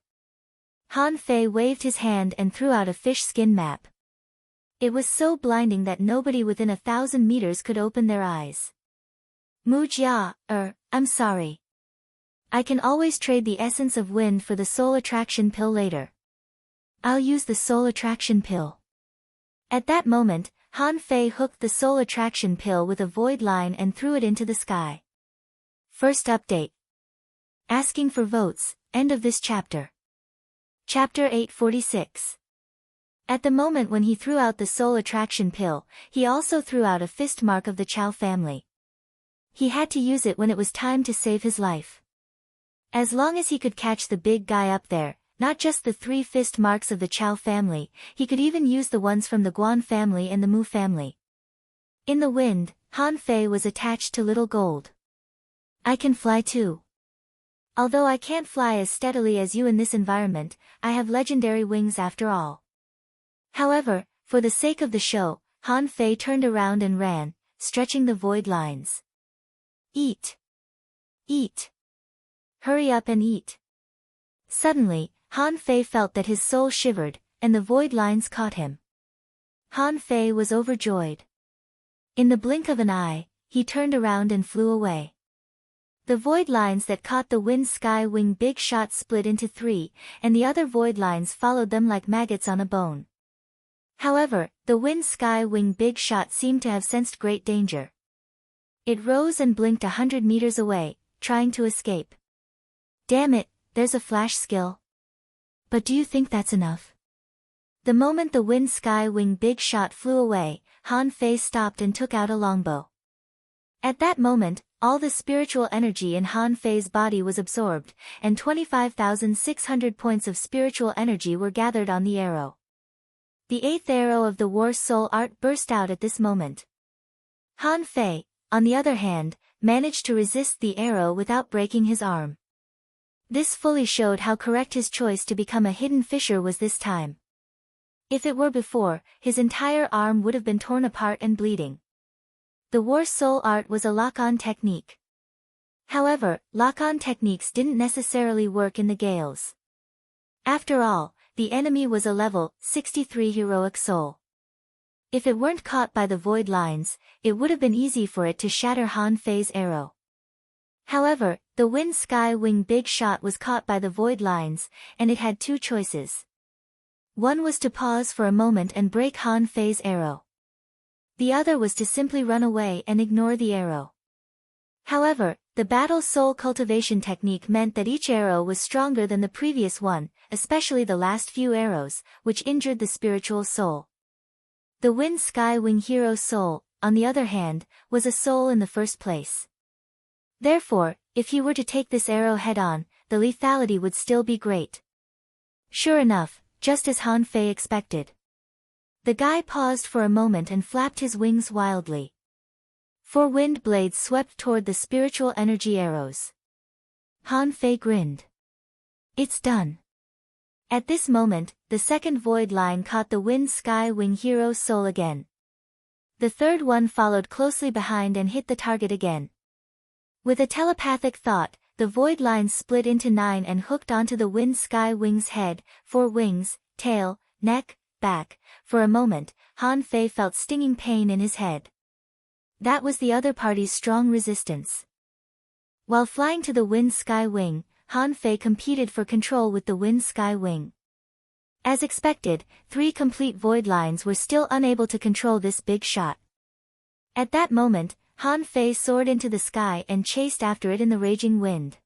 Han Fei waved his hand and threw out a fish skin map. It was so blinding that nobody within 1,000 meters could open their eyes. Mujia, I'm sorry. I can always trade the essence of wind for the soul attraction pill later. I'll use the soul attraction pill. At that moment, Han Fei hooked the soul attraction pill with a void line and threw it into the sky. First update. Asking for votes, end of this chapter. Chapter 846. At the moment when he threw out the soul attraction pill, he also threw out a fist mark of the Chow family. He had to use it when it was time to save his life. As long as he could catch the big guy up there, not just the 3 fist marks of the Chow family, he could even use the ones from the Guan family and the Mu family. In the wind, Han Fei was attached to Little Gold. I can fly too. Although I can't fly as steadily as you in this environment, I have legendary wings after all. However, for the sake of the show, Han Fei turned around and ran, stretching the void lines. Eat. Eat. Hurry up and eat. Suddenly, Han Fei felt that his soul shivered, and the void lines caught him. Han Fei was overjoyed. In the blink of an eye, he turned around and flew away. The void lines that caught the wind sky wing big shot split into three, and the other void lines followed them like maggots on a bone. However, the wind sky wing big shot seemed to have sensed great danger. It rose and blinked 100 meters away, trying to escape. Damn it, there's a flash skill. But do you think that's enough? The moment the wind sky wing big shot flew away, Han Fei stopped and took out a longbow. At that moment, all the spiritual energy in Han Fei's body was absorbed, and 25,600 points of spiritual energy were gathered on the arrow. The eighth arrow of the War Soul art burst out at this moment. Han Fei, on the other hand, managed to resist the arrow without breaking his arm. This fully showed how correct his choice to become a hidden fisher was this time. If it were before, his entire arm would have been torn apart and bleeding. The War Soul art was a lock-on technique. However, lock-on techniques didn't necessarily work in the Gales. After all, the enemy was a level 63 heroic soul. If it weren't caught by the void lines, it would have been easy for it to shatter Han Fei's arrow. However, the wind sky wing big shot was caught by the void lines, and it had two choices. One was to pause for a moment and break Han Fei's arrow. The other was to simply run away and ignore the arrow. However, the battle soul cultivation technique meant that each arrow was stronger than the previous one, especially the last few arrows, which injured the spiritual soul. The wind sky wing hero soul, on the other hand, was a soul in the first place. Therefore, if he were to take this arrow head-on, the lethality would still be great. Sure enough, just as Han Fei expected. The guy paused for a moment and flapped his wings wildly. 4 wind blades swept toward the spiritual energy arrows. Han Fei grinned. It's done. At this moment, the second void line caught the wind sky wing hero soul again. The third one followed closely behind and hit the target again. With a telepathic thought, the void lines split into 9 and hooked onto the wind sky wing's head, 4 wings, tail, neck, back. For a moment, Han Fei felt stinging pain in his head. That was the other party's strong resistance. While flying to the wind sky wing, Han Fei competed for control with the wind sky wing. As expected, 3 complete void lines were still unable to control this big shot. At that moment, Han Fei soared into the sky and chased after it in the raging wind.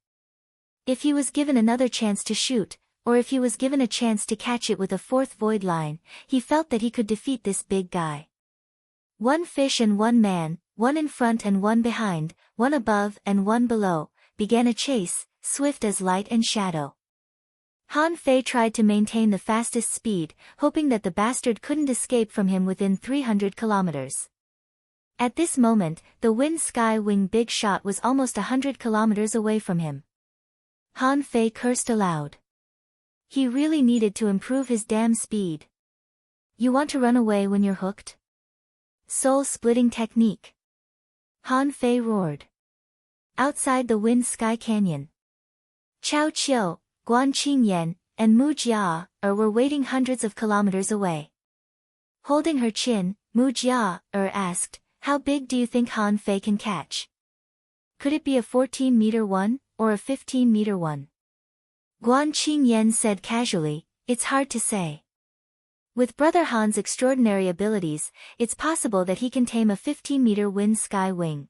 If he was given another chance to shoot, or if he was given a chance to catch it with a 4th void line, he felt that he could defeat this big guy. 1 fish and 1 man, 1 in front and 1 behind, 1 above and 1 below, began a chase, swift as light and shadow. Han Fei tried to maintain the fastest speed, hoping that the bastard couldn't escape from him within 300 kilometers. At this moment, the wind sky wing big shot was almost 100 kilometers away from him. Han Fei cursed aloud. He really needed to improve his damn speed. You want to run away when you're hooked? Soul-splitting technique. Han Fei roared. Outside the wind sky canyon, Chao Qiu, Guan Qingyan, and Mu Jia were waiting hundreds of kilometers away. Holding her chin, Mu Jia asked, "How big do you think Han Fei can catch? Could it be a 14-meter one, or a 15-meter one?" Guan Qingyan said casually, "It's hard to say. With Brother Han's extraordinary abilities, it's possible that he can tame a 15-meter wind sky wing."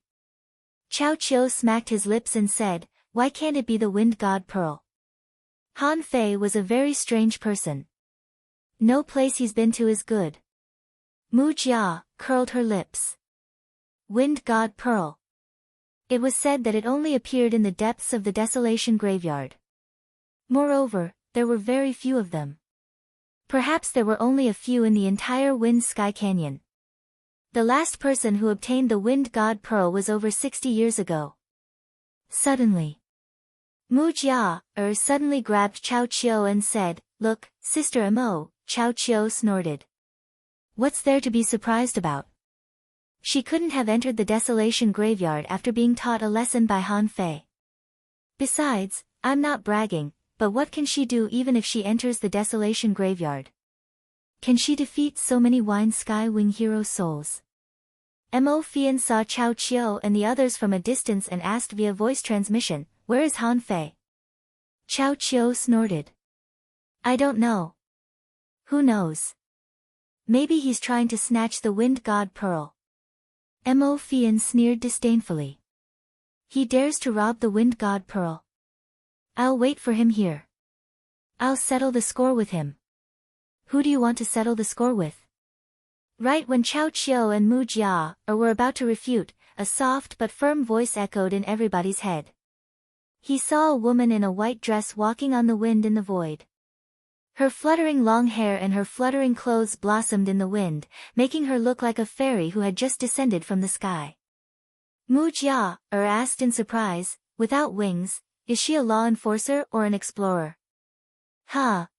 Chao Qiu smacked his lips and said, "Why can't it be the wind god Pearl? Han Fei was a very strange person. No place he's been to is good." Mu Jia curled her lips. Wind god Pearl. It was said that it only appeared in the depths of the Desolation Graveyard. Moreover, there were very few of them. Perhaps there were only a few in the entire Wind Sky Canyon. The last person who obtained the Wind God Pearl was over 60 years ago. Suddenly, Mu Jia suddenly grabbed Chao Qiu and said, "Look, Sister Mo." Chao Qiu snorted. "What's there to be surprised about? She couldn't have entered the Desolation Graveyard after being taught a lesson by Han Fei. Besides, I'm not bragging, but what can she do even if she enters the Desolation Graveyard? Can she defeat so many Wind Sky Wing hero souls? Mo Fian saw Chao Qiu and the others from a distance and asked via voice transmission, "Where is Han Fei?" Chao Qiu snorted. "I don't know." "Who knows? Maybe he's trying to snatch the wind god pearl." Mo Fian sneered disdainfully. "He dares to rob the wind god pearl. I'll wait for him here. I'll settle the score with him." "Who do you want to settle the score with?" Right when Chao Qiu and Mu Jia were about to refute, a soft but firm voice echoed in everybody's head. He saw a woman in a white dress walking on the wind in the void. Her fluttering long hair and her fluttering clothes blossomed in the wind, making her look like a fairy who had just descended from the sky. Mu Jia asked in surprise, "Without wings, is she a law enforcer or an explorer?" "Ha!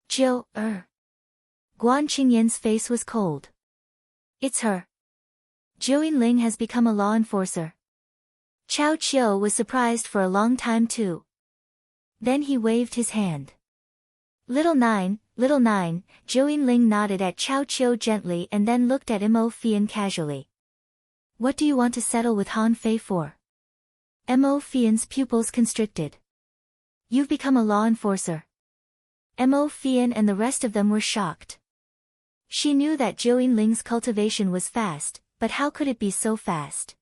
Jiu, Guan Qingyan's face was cold. "It's her. Zhou Yinling has become a law enforcer." Chao Qiu was surprised for a long time too. Then he waved his hand. Little nine, Zhou Yinling nodded at Chao Qiu gently and then looked at Mo Fian casually. "What do you want to settle with Han Fei for?" Mo Fian's pupils constricted. "You've become a law enforcer." Mo Fian and the rest of them were shocked. She knew that Zhou Yinling's cultivation was fast, but how could it be so fast?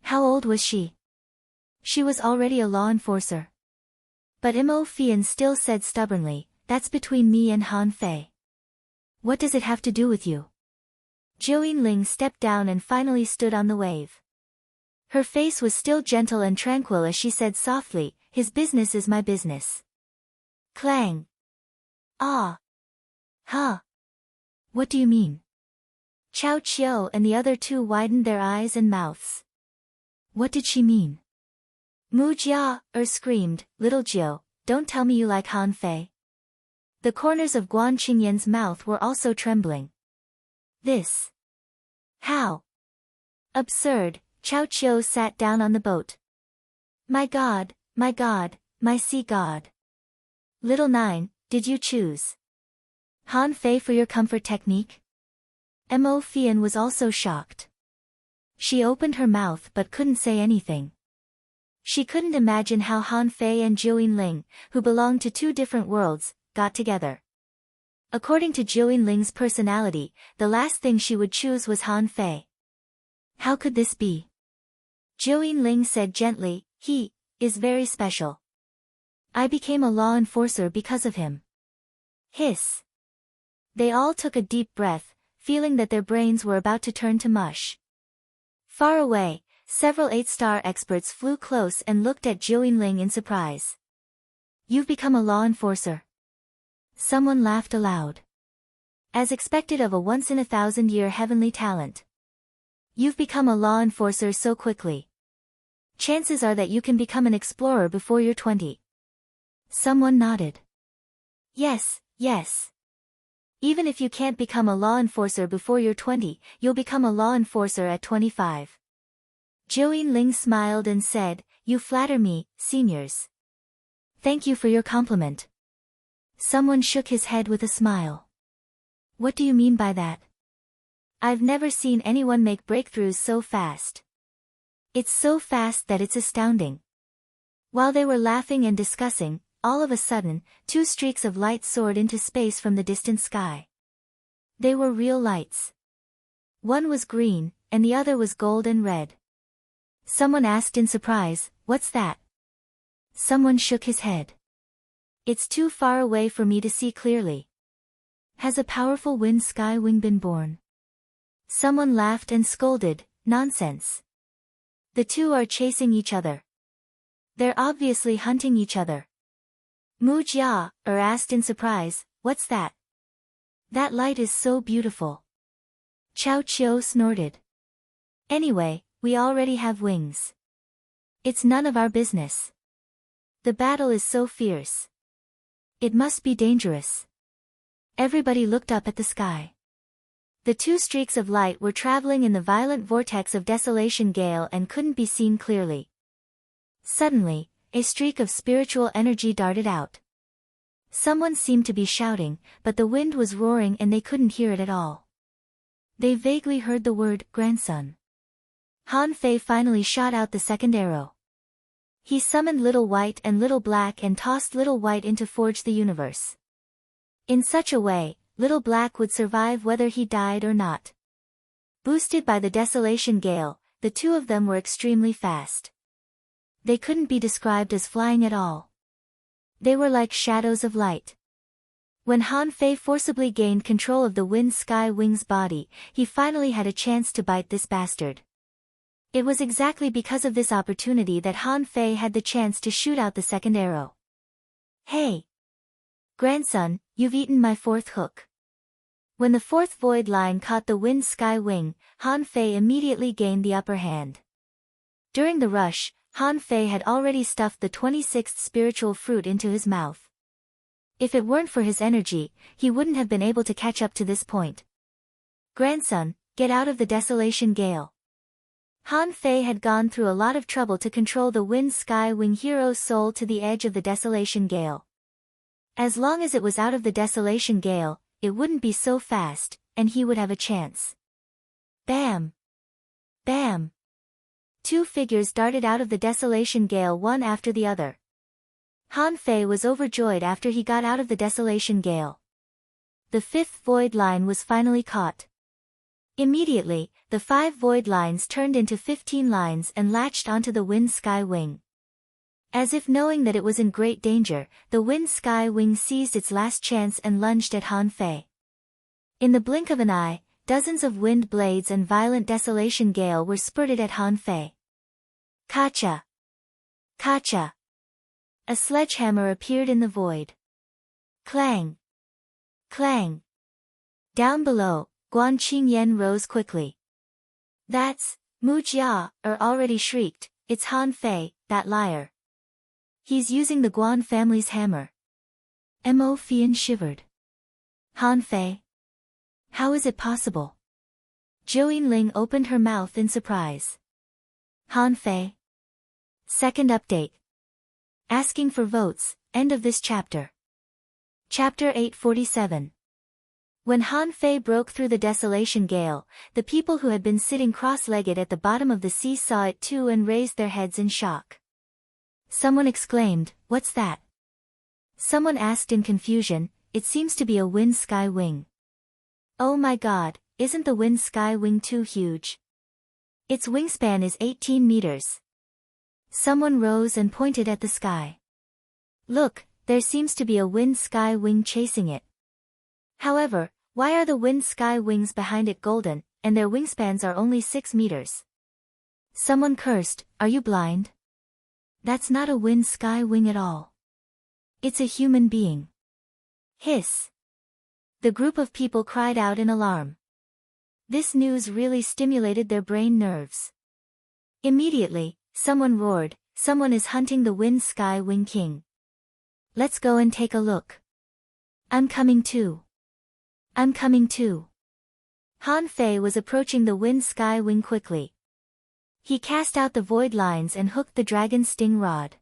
How old was she? She was already a law enforcer. But Mo Fian still said stubbornly, "That's between me and Han Fei. What does it have to do with you?" Zhou Yinling stepped down and finally stood on the wave. Her face was still gentle and tranquil as she said softly, "His business is my business." Clang. Ah. Ha. What do you mean? Chao Qiu and the other two widened their eyes and mouths. What did she mean? Mu Jia screamed, "Little Jiu, don't tell me you like Han Fei." The corners of Guan Qingyan's mouth were also trembling. This. How? Absurd. Chao Qiu sat down on the boat. My god, my sea god. Little nine, did you choose Han Fei for your comfort technique? Mo Fian was also shocked. She opened her mouth but couldn't say anything. She couldn't imagine how Han Fei and Zhou Yinling, who belonged to two different worlds, got together. According to Zhou Yinling's personality, the last thing she would choose was Han Fei. How could this be? Zhou Yinling said gently, "He is very special. I became a law enforcer because of him." Hiss. They all took a deep breath, feeling that their brains were about to turn to mush. Far away, several 8-star experts flew close and looked at Zhou Yinling in surprise. "You've become a law enforcer." Someone laughed aloud. As expected of a once-in-a-thousand-year heavenly talent. "You've become a law enforcer so quickly. Chances are that you can become an explorer before you're 20. Someone nodded. Yes. Even if you can't become a law enforcer before you're 20, you'll become a law enforcer at 25. Zhou Yinling smiled and said, "You flatter me, seniors. Thank you for your compliment." Someone shook his head with a smile. "What do you mean by that?" "I've never seen anyone make breakthroughs so fast. It's so fast that it's astounding." While they were laughing and discussing, all of a sudden, 2 streaks of light soared into space from the distant sky. They were real lights. One was green, and the other was gold and red. Someone asked in surprise, "What's that?" Someone shook his head. "It's too far away for me to see clearly." Has a powerful wind sky wing been born? Someone laughed and scolded, "Nonsense. The two are chasing each other. They're obviously hunting each other." Mu Jia asked in surprise, "What's that?" "That light is so beautiful." Chao Qiu snorted. "Anyway, we already have wings. It's none of our business. The battle is so fierce. It must be dangerous." Everybody looked up at the sky. The 2 streaks of light were traveling in the violent vortex of desolation gale and couldn't be seen clearly. Suddenly, a streak of spiritual energy darted out. Someone seemed to be shouting, but the wind was roaring and they couldn't hear it at all. They vaguely heard the word, grandson. Han Fei finally shot out the second arrow. He summoned Little White and Little Black and tossed Little White into Forge the Universe. In such a way, Little Black would survive whether he died or not. Boosted by the Desolation Gale, the two of them were extremely fast. They couldn't be described as flying at all. They were like shadows of light. When Han Fei forcibly gained control of the Wind Sky Wing's body, he finally had a chance to bite this bastard. It was exactly because of this opportunity that Han Fei had the chance to shoot out the second arrow. Hey! Grandson, you've eaten my fourth hook. When the fourth void line caught the Wind Sky Wing, Han Fei immediately gained the upper hand. During the rush, Han Fei had already stuffed the 26th spiritual fruit into his mouth. If it weren't for his energy, he wouldn't have been able to catch up to this point. Grandson, get out of the Desolation Gale. Han Fei had gone through a lot of trouble to control the Wind Sky Wing hero's soul to the edge of the Desolation Gale. As long as it was out of the Desolation Gale, it wouldn't be so fast, and he would have a chance. Bam! Bam! Two figures darted out of the Desolation Gale one after the other. Han Fei was overjoyed after he got out of the Desolation Gale. The fifth void line was finally caught. Immediately, the 5 void lines turned into 15 lines and latched onto the Wind Sky Wing. As if knowing that it was in great danger, the Wind Sky Wing seized its last chance and lunged at Han Fei. In the blink of an eye, dozens of wind blades and violent Desolation Gale were spurted at Han Fei. Kacha! Kacha! A sledgehammer appeared in the void. Clang! Clang! Down below, Guan Qingyan rose quickly. That's, Mu Jia, already shrieked, it's Han Fei, that liar. He's using the Guan family's hammer. Mo Fian shivered. Han Fei? How is it possible? Zhou Yinling opened her mouth in surprise. Han Fei? Second update. Asking for votes, end of this chapter. Chapter 847. When Han Fei broke through the Desolation Gale, the people who had been sitting cross-legged at the bottom of the sea saw it too and raised their heads in shock. Someone exclaimed, "What's that?" Someone asked in confusion, "It seems to be a Wind Sky Wing." Oh my god, isn't the Wind Sky Wing too huge? Its wingspan is 18 meters. Someone rose and pointed at the sky. Look, there seems to be a Wind Sky Wing chasing it. However, why are the Wind Sky Wings behind it golden, and their wingspans are only 6 meters? Someone cursed, "Are you blind? That's not a Wind Sky Wing at all. It's a human being." Hiss. The group of people cried out in alarm. This news really stimulated their brain nerves. Immediately, someone roared, "Someone is hunting the Wind Sky Wing King. Let's go and take a look." "I'm coming too. I'm coming too." Han Fei was approaching the Wind Sky Wing quickly. He cast out the void lines and hooked the dragon sting rod.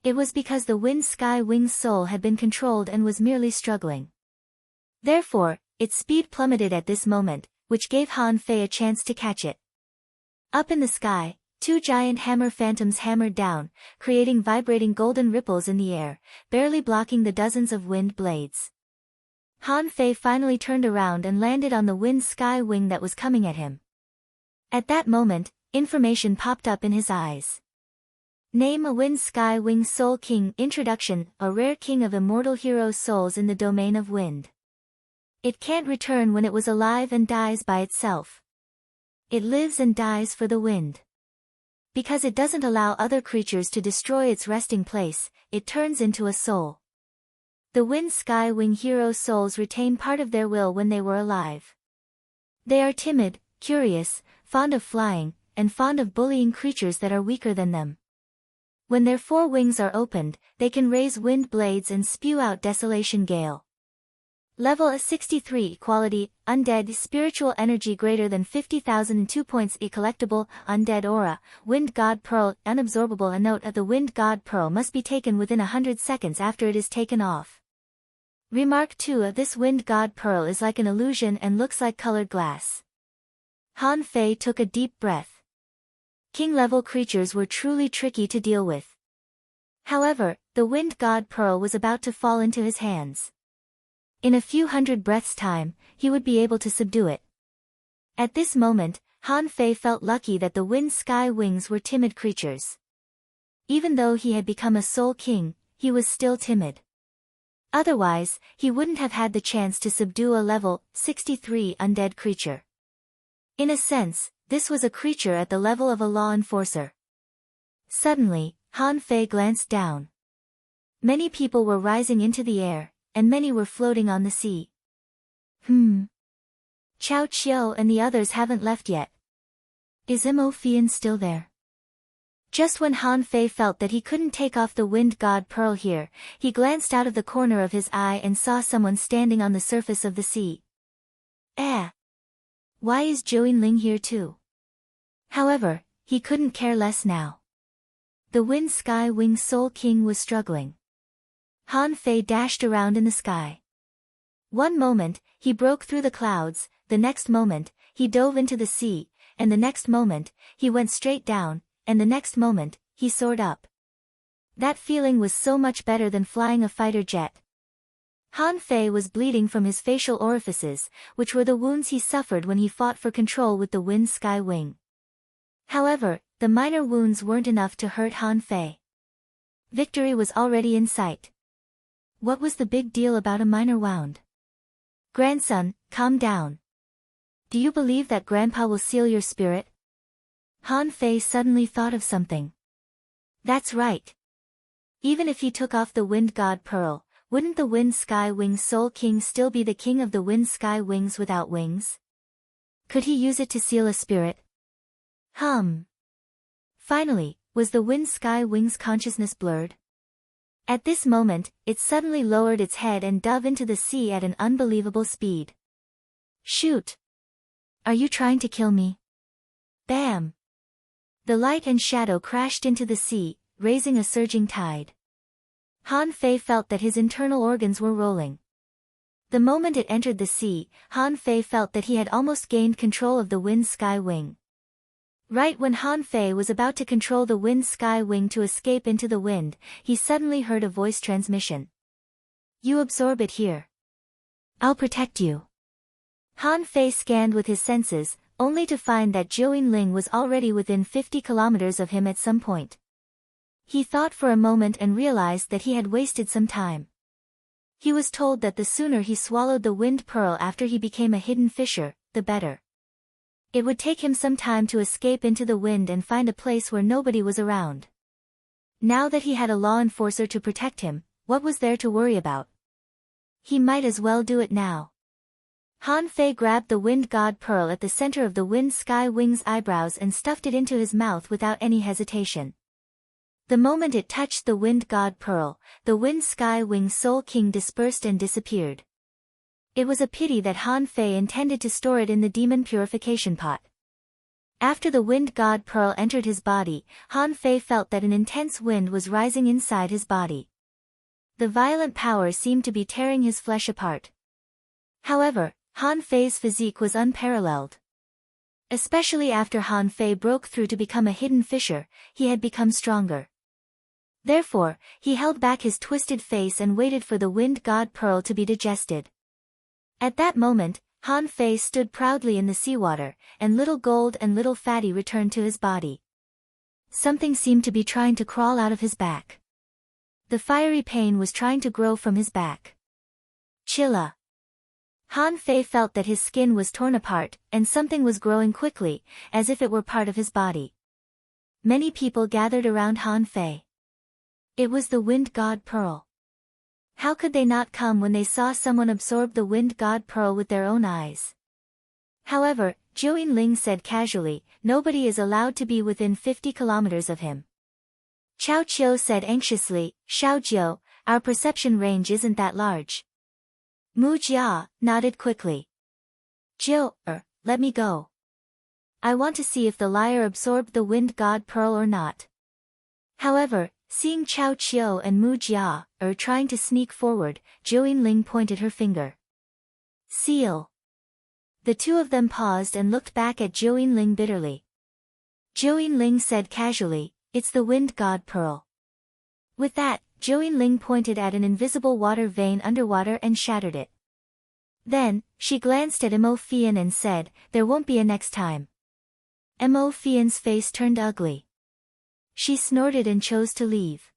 It was because the Wind Sky Wing's soul had been controlled and was merely struggling. Therefore, its speed plummeted at this moment, which gave Han Fei a chance to catch it. Up in the sky, 2 giant hammer phantoms hammered down, creating vibrating golden ripples in the air, barely blocking the dozens of wind blades. Han Fei finally turned around and landed on the Wind Sky Wing that was coming at him. At that moment, information popped up in his eyes. Name a Wind Sky Wing Soul King. Introduction: a rare king of immortal hero souls in the domain of wind. It can't return when it was alive and dies by itself. It lives and dies for the wind. Because it doesn't allow other creatures to destroy its resting place, it turns into a soul. The Wind Sky Wing hero souls retain part of their will when they were alive. They are timid, curious, fond of flying, and fond of bullying creatures that are weaker than them. When their 4 wings are opened, they can raise wind blades and spew out Desolation Gale. Level a 63 Quality, Undead Spiritual Energy greater than 50,002 points. Collectible, Undead Aura, Wind God Pearl, Unabsorbable. A note of the Wind God Pearl must be taken within 100 seconds after it is taken off. Remark 2. This wind god pearl is like an illusion and looks like colored glass. Han Fei took a deep breath. King-level creatures were truly tricky to deal with. However, the wind god pearl was about to fall into his hands. In a few hundred breaths' time, he would be able to subdue it. At this moment, Han Fei felt lucky that the wind sky wings were timid creatures. Even though he had become a soul king, he was still timid. Otherwise, he wouldn't have had the chance to subdue a level 63 undead creature. In a sense, this was a creature at the level of a law enforcer. Suddenly, Han Fei glanced down. Many people were rising into the air, and many were floating on the sea. Chao Qiu and the others haven't left yet. Is Mo Fian still there? Just when Han Fei felt that he couldn't take off the wind god pearl here, he glanced out of the corner of his eye and saw someone standing on the surface of the sea. Why is Zhou Ling here too? However, he couldn't care less now. The wind sky wing soul king was struggling. Han Fei dashed around in the sky. One moment, he broke through the clouds, the next moment, he dove into the sea, and the next moment, he went straight down, and the next moment, he soared up. That feeling was so much better than flying a fighter jet. Han Fei was bleeding from his facial orifices, which were the wounds he suffered when he fought for control with the wind sky wing. However, the minor wounds weren't enough to hurt Han Fei. Victory was already in sight. What was the big deal about a minor wound? Grandson, calm down. Do you believe that Grandpa will seal your spirit? Han Fei suddenly thought of something. That's right. Even if he took off the wind god pearl, wouldn't the wind sky wing soul king still be the king of the wind sky wings without wings? Could he use it to seal a spirit? Finally, was the wind sky wing's consciousness blurred? At this moment, it suddenly lowered its head and dove into the sea at an unbelievable speed. Shoot! Are you trying to kill me? Bam! The light and shadow crashed into the sea, raising a surging tide. Han Fei felt that his internal organs were rolling. The moment it entered the sea, Han Fei felt that he had almost gained control of the wind sky wing. Right when Han Fei was about to control the wind sky wing to escape into the wind, he suddenly heard a voice transmission. You absorb it here. I'll protect you. Han Fei scanned with his senses, only to find that Zhou Ling was already within 50 kilometers of him at some point. He thought for a moment and realized that he had wasted some time. He was told that the sooner he swallowed the wind pearl after he became a hidden fisher, the better. It would take him some time to escape into the wind and find a place where nobody was around. Now that he had a law enforcer to protect him, what was there to worry about? He might as well do it now. Han Fei grabbed the wind god pearl at the center of the wind sky wing's eyebrows and stuffed it into his mouth without any hesitation. The moment it touched the wind god pearl, the wind sky wing soul king dispersed and disappeared. It was a pity that Han Fei intended to store it in the demon purification pot. After the wind god pearl entered his body, Han Fei felt that an intense wind was rising inside his body. The violent power seemed to be tearing his flesh apart. However, Han Fei's physique was unparalleled. Especially after Han Fei broke through to become a hidden fisher, he had become stronger. Therefore, he held back his twisted face and waited for the wind god pearl to be digested. At that moment, Han Fei stood proudly in the seawater, and little Gold and little Fatty returned to his body. Something seemed to be trying to crawl out of his back. The fiery pain was trying to grow from his back. Chilla. Han Fei felt that his skin was torn apart, and something was growing quickly, as if it were part of his body. Many people gathered around Han Fei. It was the wind god pearl. How could they not come when they saw someone absorb the wind god pearl with their own eyes? However, Zhou Ling said casually, nobody is allowed to be within 50 kilometers of him. Chao Qiu said anxiously, Xiaojiu, our perception range isn't that large. Mu Jia nodded quickly. Jiu, let me go. I want to see if the liar absorbed the wind god pearl or not. However, Seeing Chao Qiu and Mu Jia trying to sneak forward, Zhou Yinling pointed her finger. Seal. The two of them paused and looked back at Zhou Yinling bitterly. Zhou Yinling said casually, "It's the wind god pearl." With that, Zhou Yinling pointed at an invisible water vein underwater and shattered it. Then, she glanced at Mo Fian and said, "There won't be a next time." Mo Fian's face turned ugly. She snorted and chose to leave.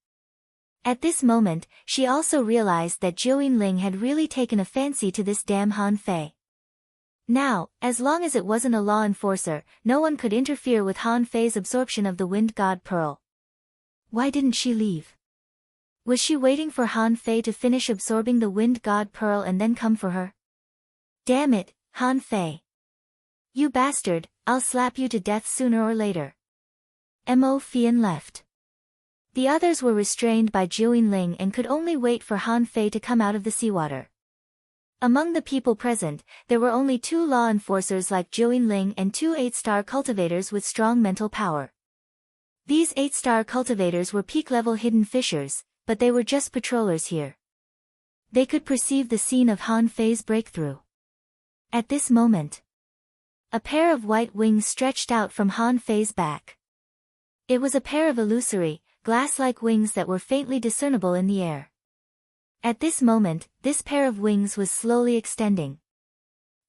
At this moment, she also realized that Zhou Yinling had really taken a fancy to this damn Han Fei. Now, as long as it wasn't a law enforcer, no one could interfere with Han Fei's absorption of the wind god pearl. Why didn't she leave? Was she waiting for Han Fei to finish absorbing the wind god pearl and then come for her? Damn it, Han Fei. You bastard, I'll slap you to death sooner or later. Mo Fian left. The others were restrained by Zhou Yinling and could only wait for Han Fei to come out of the seawater. Among the people present, there were only 2 law enforcers like Zhou Yinling and 2 8-star cultivators with strong mental power. These 8-star cultivators were peak-level hidden fishers, but they were just patrollers here. They could perceive the scene of Han Fei's breakthrough. At this moment, a pair of white wings stretched out from Han Fei's back. It was a pair of illusory, glass-like wings that were faintly discernible in the air. At this moment, this pair of wings was slowly extending.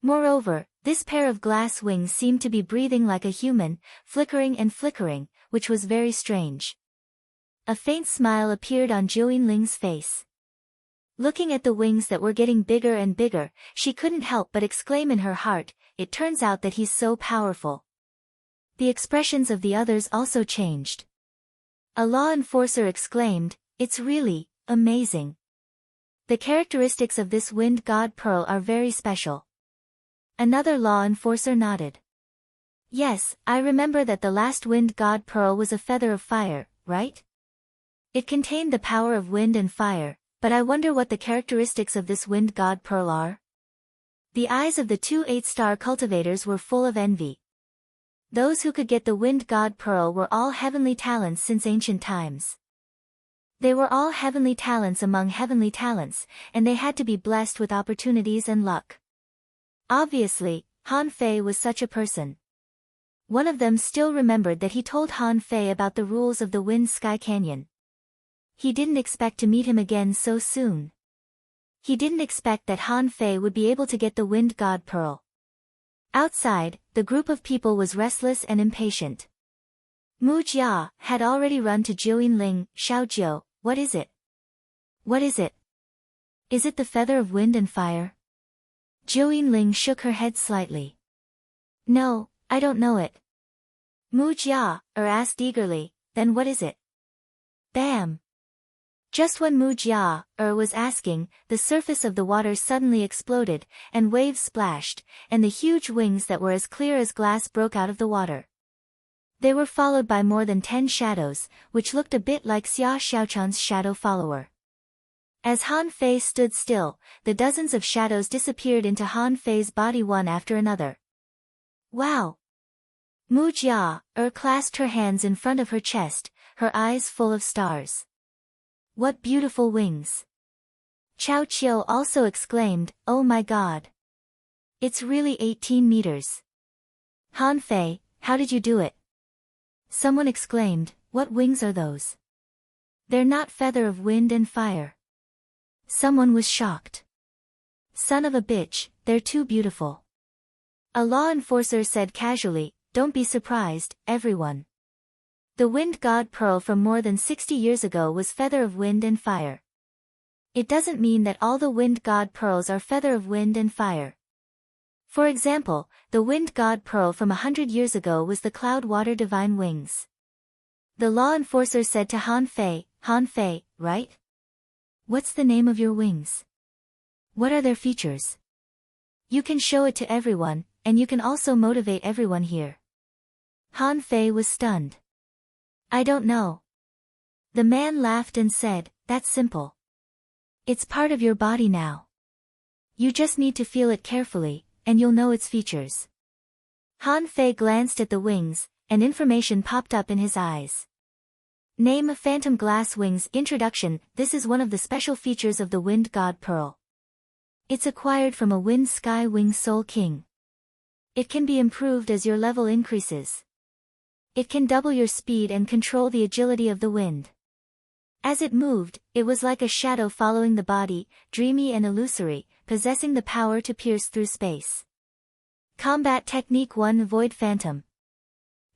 Moreover, this pair of glass wings seemed to be breathing like a human, flickering and flickering, which was very strange. A faint smile appeared on Zhou Yinling's face. Looking at the wings that were getting bigger and bigger, she couldn't help but exclaim in her heart, "It turns out that he's so powerful." The expressions of the others also changed. A law enforcer exclaimed, "It's really amazing. The characteristics of this wind god pearl are very special." Another law enforcer nodded. "Yes, I remember that the last wind god pearl was a feather of fire, right? It contained the power of wind and fire, but I wonder what the characteristics of this wind god pearl are?" The eyes of the 2 8-star cultivators were full of envy. Those who could get the wind god pearl were all heavenly talents since ancient times. They were all heavenly talents among heavenly talents, and they had to be blessed with opportunities and luck. Obviously, Han Fei was such a person. One of them still remembered that he told Han Fei about the rules of the Wind Sky Canyon. He didn't expect to meet him again so soon. He didn't expect that Han Fei would be able to get the wind god pearl. Outside, the group of people was restless and impatient. Mu Jia had already run to Zhou Yinling. "Xiaojiu, what is it? What is it? Is it the feather of wind and fire?" Zhou Yinling shook her head slightly. "No, I don't know it." Mu Jia asked eagerly, "Then what is it?" Bam! Just when Mu Jia was asking, the surface of the water suddenly exploded, and waves splashed, and the huge wings that were as clear as glass broke out of the water. They were followed by more than 10 shadows, which looked a bit like Xia Xiaochan's shadow follower. As Han Fei stood still, the dozens of shadows disappeared into Han Fei's body one after another. Wow! Mu Jia clasped her hands in front of her chest, her eyes full of stars. What beautiful wings! Chao Qiu also exclaimed, "Oh my god! It's really 18 meters. Han Fei, how did you do it?" Someone exclaimed, "What wings are those? They're not feather of wind and fire." Someone was shocked. "Son of a bitch, they're too beautiful." A law enforcer said casually, "Don't be surprised, everyone. The wind god pearl from more than 60 years ago was feather of wind and fire. It doesn't mean that all the wind god pearls are feather of wind and fire. For example, the wind god pearl from 100 years ago was the cloud water divine wings." The law enforcer said to Han Fei, "Han Fei, right? What's the name of your wings? What are their features? You can show it to everyone, and you can also motivate everyone here." Han Fei was stunned. "I don't know." The man laughed and said, "That's simple. It's part of your body now. You just need to feel it carefully, and you'll know its features." Han Fei glanced at the wings, and information popped up in his eyes. Name of Phantom Glass Wings. Introduction. This is one of the special features of the Wind God Pearl. It's acquired from a Wind Sky Wing Soul King. It can be improved as your level increases. It can double your speed and control the agility of the wind. As it moved, it was like a shadow following the body, dreamy and illusory, possessing the power to pierce through space. Combat Technique 1. Void Phantom.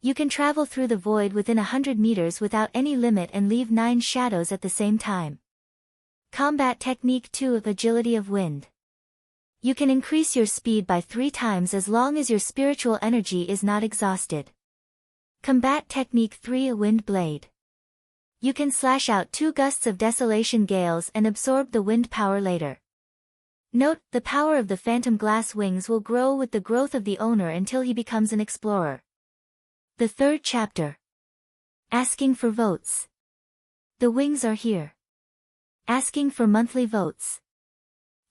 You can travel through the void within 100 meters without any limit and leave 9 shadows at the same time. Combat Technique 2. Agility of Wind. You can increase your speed by 3 times as long as your spiritual energy is not exhausted. Combat Technique 3. Wind Blade. You can slash out 2 gusts of desolation gales and absorb the wind power later. Note, the power of the Phantom Glass Wings will grow with the growth of the owner until he becomes an explorer. The third chapter. Asking for votes. The wings are here. Asking for monthly votes.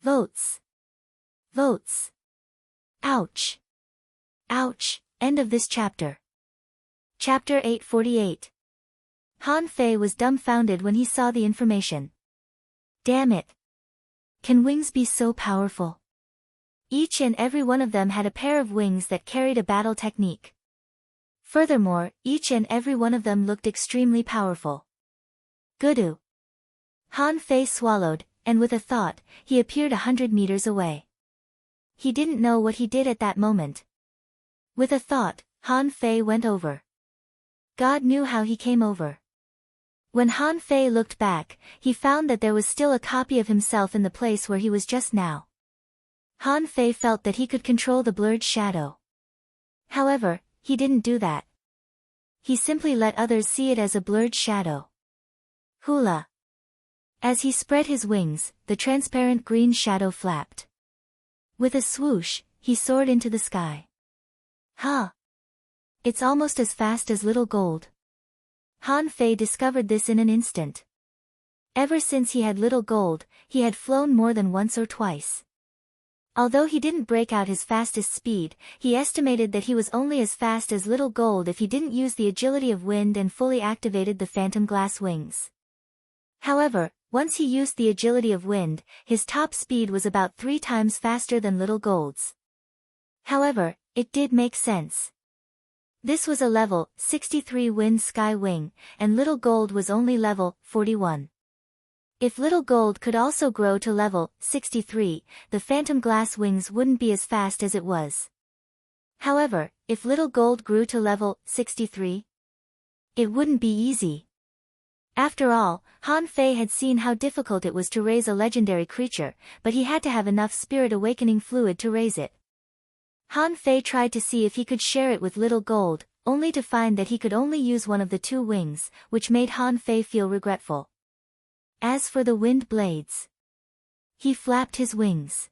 Votes. Votes. Ouch. Ouch. End of this chapter. Chapter 848. Han Fei was dumbfounded when he saw the information. Damn it. Can wings be so powerful? Each and every one of them had a pair of wings that carried a battle technique. Furthermore, each and every one of them looked extremely powerful. Gudu. Han Fei swallowed, and with a thought, he appeared 100 meters away. He didn't know what he did at that moment. With a thought, Han Fei went over. God knew how he came over. When Han Fei looked back, he found that there was still a copy of himself in the place where he was just now. Han Fei felt that he could control the blurred shadow. However, he didn't do that. He simply let others see it as a blurred shadow. Hula. As he spread his wings, the transparent green shadow flapped. With a swoosh, he soared into the sky. Huh. It's almost as fast as Little Gold. Han Fei discovered this in an instant. Ever since he had Little Gold, he had flown more than once or twice. Although he didn't break out his fastest speed, he estimated that he was only as fast as Little Gold if he didn't use the agility of wind and fully activated the Phantom Glass Wings. However, once he used the agility of wind, his top speed was about 3 times faster than Little Gold's. However, it did make sense. This was a level 63 Wind Sky Wing, and Little Gold was only level 41. If Little Gold could also grow to level 63, the Phantom Glass Wings wouldn't be as fast as it was. However, if Little Gold grew to level 63, it wouldn't be easy. After all, Han Fei had seen how difficult it was to raise a legendary creature, but he had to have enough spirit awakening fluid to raise it. Han Fei tried to see if he could share it with Little Gold, only to find that he could only use one of the 2 wings, which made Han Fei feel regretful. As for the wind blades, he flapped his wings.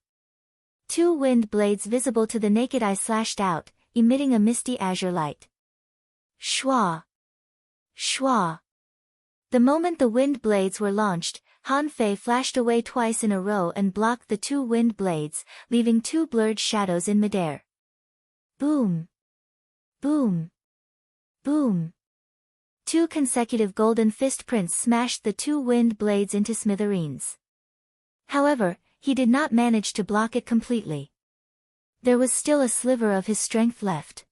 2 wind blades visible to the naked eye slashed out, emitting a misty azure light. Shwa! Shwa! The moment the wind blades were launched, Han Fei flashed away twice in a row and blocked the 2 wind blades, leaving 2 blurred shadows in midair. Boom! Boom! Boom! 2 consecutive golden fist prints smashed the 2 wind blades into smithereens. However, he did not manage to block it completely. There was still a sliver of his strength left.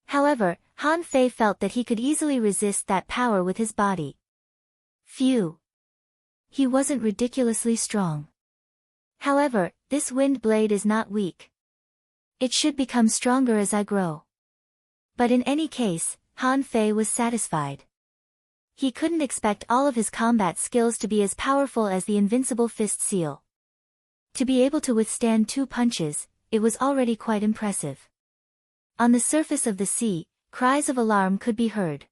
However, Han Fei felt that he could easily resist that power with his body. Phew! He wasn't ridiculously strong. However, this wind blade is not weak. It should become stronger as I grow. But in any case, Han Fei was satisfied. He couldn't expect all of his combat skills to be as powerful as the invincible fist seal. To be able to withstand 2 punches, it was already quite impressive. On the surface of the sea, cries of alarm could be heard.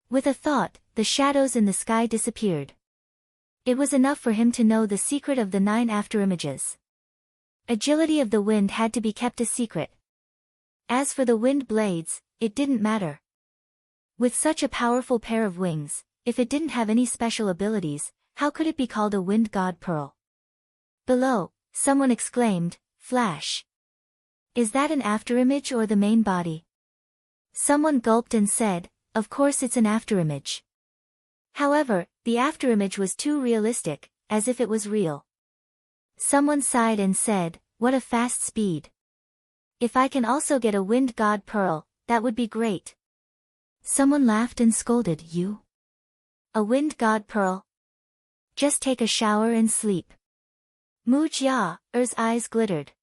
With a thought, the shadows in the sky disappeared. It was enough for him to know the secret of the 9 afterimages. Agility of the wind had to be kept a secret. As for the wind blades, it didn't matter. With such a powerful pair of wings, if it didn't have any special abilities, how could it be called a Wind God Pearl? Below, someone exclaimed, "Flash! Is that an afterimage or the main body?" Someone gulped and said, "Of course it's an afterimage." However, the afterimage was too realistic, as if it was real. Someone sighed and said, "What a fast speed. If I can also get a wind god pearl, that would be great." Someone laughed and scolded, "You? A wind god pearl? Just take a shower and sleep." Mu Jia's eyes glittered.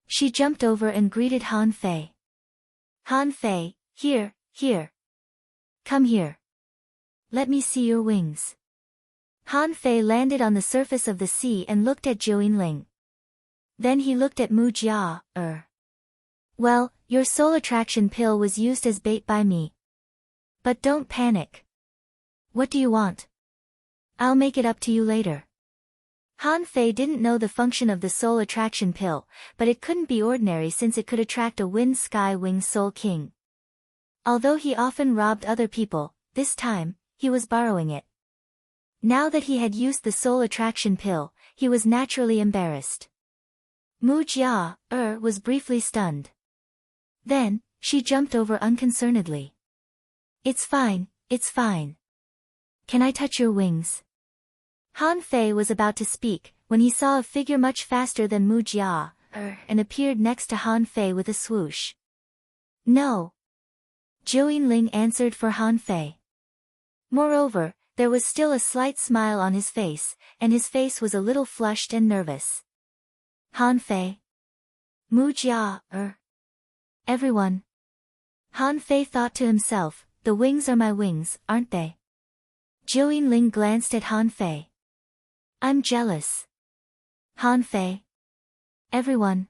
She jumped over and greeted Han Fei. "Han Fei, here. Come here. Let me see your wings." Han Fei landed on the surface of the sea and looked at Zhou Yinling. Then he looked at Mu Jia. Well, your soul attraction pill was used as bait by me. But don't panic. What do you want? I'll make it up to you later." Han Fei didn't know the function of the soul attraction pill, but it couldn't be ordinary since it could attract a wind sky wing soul king. Although he often robbed other people, this time, he was borrowing it. Now that he had used the soul attraction pill, he was naturally embarrassed. Mu Jia was briefly stunned. Then, she jumped over unconcernedly. It's fine. Can I touch your wings?" Han Fei was about to speak, when he saw a figure much faster than Mu Jia and appeared next to Han Fei with a swoosh. "No." Zhou Yinling answered for Han Fei. Moreover, there was still a slight smile on his face, and his face was a little flushed and nervous. "Han Fei? Mu Jia, everyone." Han Fei thought to himself, "The wings are my wings, aren't they?" Zhou Yinling glanced at Han Fei. "I'm jealous." "Han Fei? Everyone?"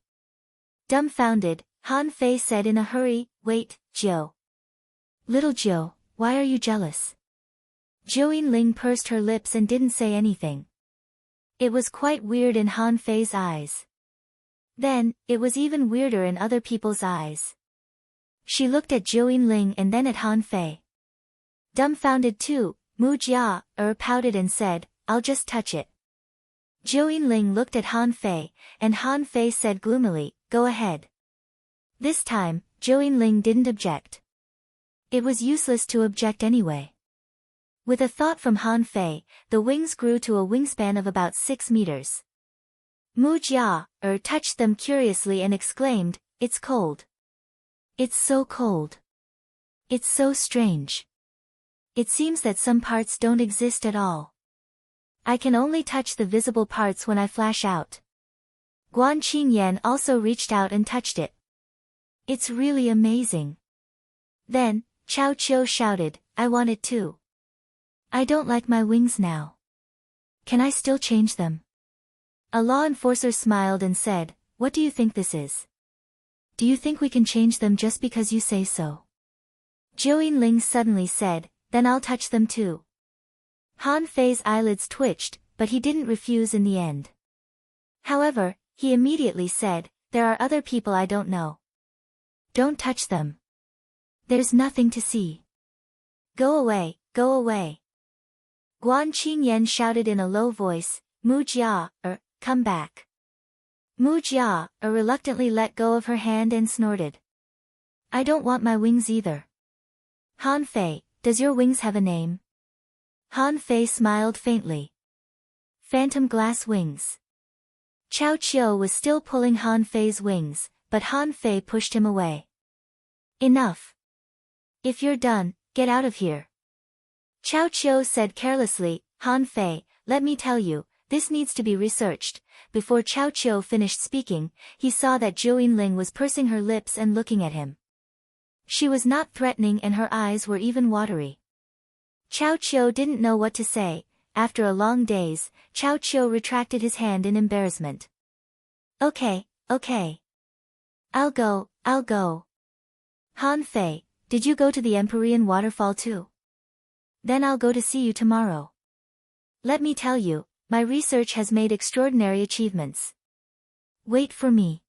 Dumbfounded, Han Fei said in a hurry, "Wait, Zhou. Little Zhou, why are you jealous?" Zhou Yinling pursed her lips and didn't say anything. It was quite weird in Han Fei's eyes. Then, it was even weirder in other people's eyes. She looked at Zhou Yinling and then at Han Fei. Dumbfounded too, Mu Jia pouted and said, "I'll just touch it." Zhou Yinling looked at Han Fei, and Han Fei said gloomily, "Go ahead." This time, Zhou Yinling didn't object. It was useless to object anyway. With a thought from Han Fei, the wings grew to a wingspan of about 6 meters. Mu Jia touched them curiously and exclaimed, "It's cold. It's so cold. It's so strange. It seems that some parts don't exist at all. I can only touch the visible parts when I flash out." Guan Qingyan also reached out and touched it. "It's really amazing." Then, Chao Qiu shouted, "I want it too. I don't like my wings now. Can I still change them?" A law enforcer smiled and said, "What do you think this is? Do you think we can change them just because you say so?" Zhou Yinling suddenly said, "Then I'll touch them too." Han Fei's eyelids twitched, but he didn't refuse in the end. However, he immediately said, "There are other people I don't know. Don't touch them. There's nothing to see. Go away, go away." Guan Qingyan shouted in a low voice, "Mu Jia, come back." Mu Jia reluctantly let go of her hand and snorted. "I don't want my wings either." "Han Fei, does your wings have a name?" Han Fei smiled faintly. "Phantom glass wings." Chao Qiu was still pulling Han Fei's wings, but Han Fei pushed him away. "Enough. If you're done, get out of here." Chao Qiu said carelessly, "Han Fei, let me tell you, this needs to be researched." Before Chao Qiu finished speaking, he saw that Zhou Yinling was pursing her lips and looking at him. She was not threatening and her eyes were even watery. Chao Qiu didn't know what to say. After a long daze, Chao Qiu retracted his hand in embarrassment. Okay. I'll go. Han Fei, did you go to the Empyrean waterfall too? Then I'll go to see you tomorrow. Let me tell you, my research has made extraordinary achievements. Wait for me."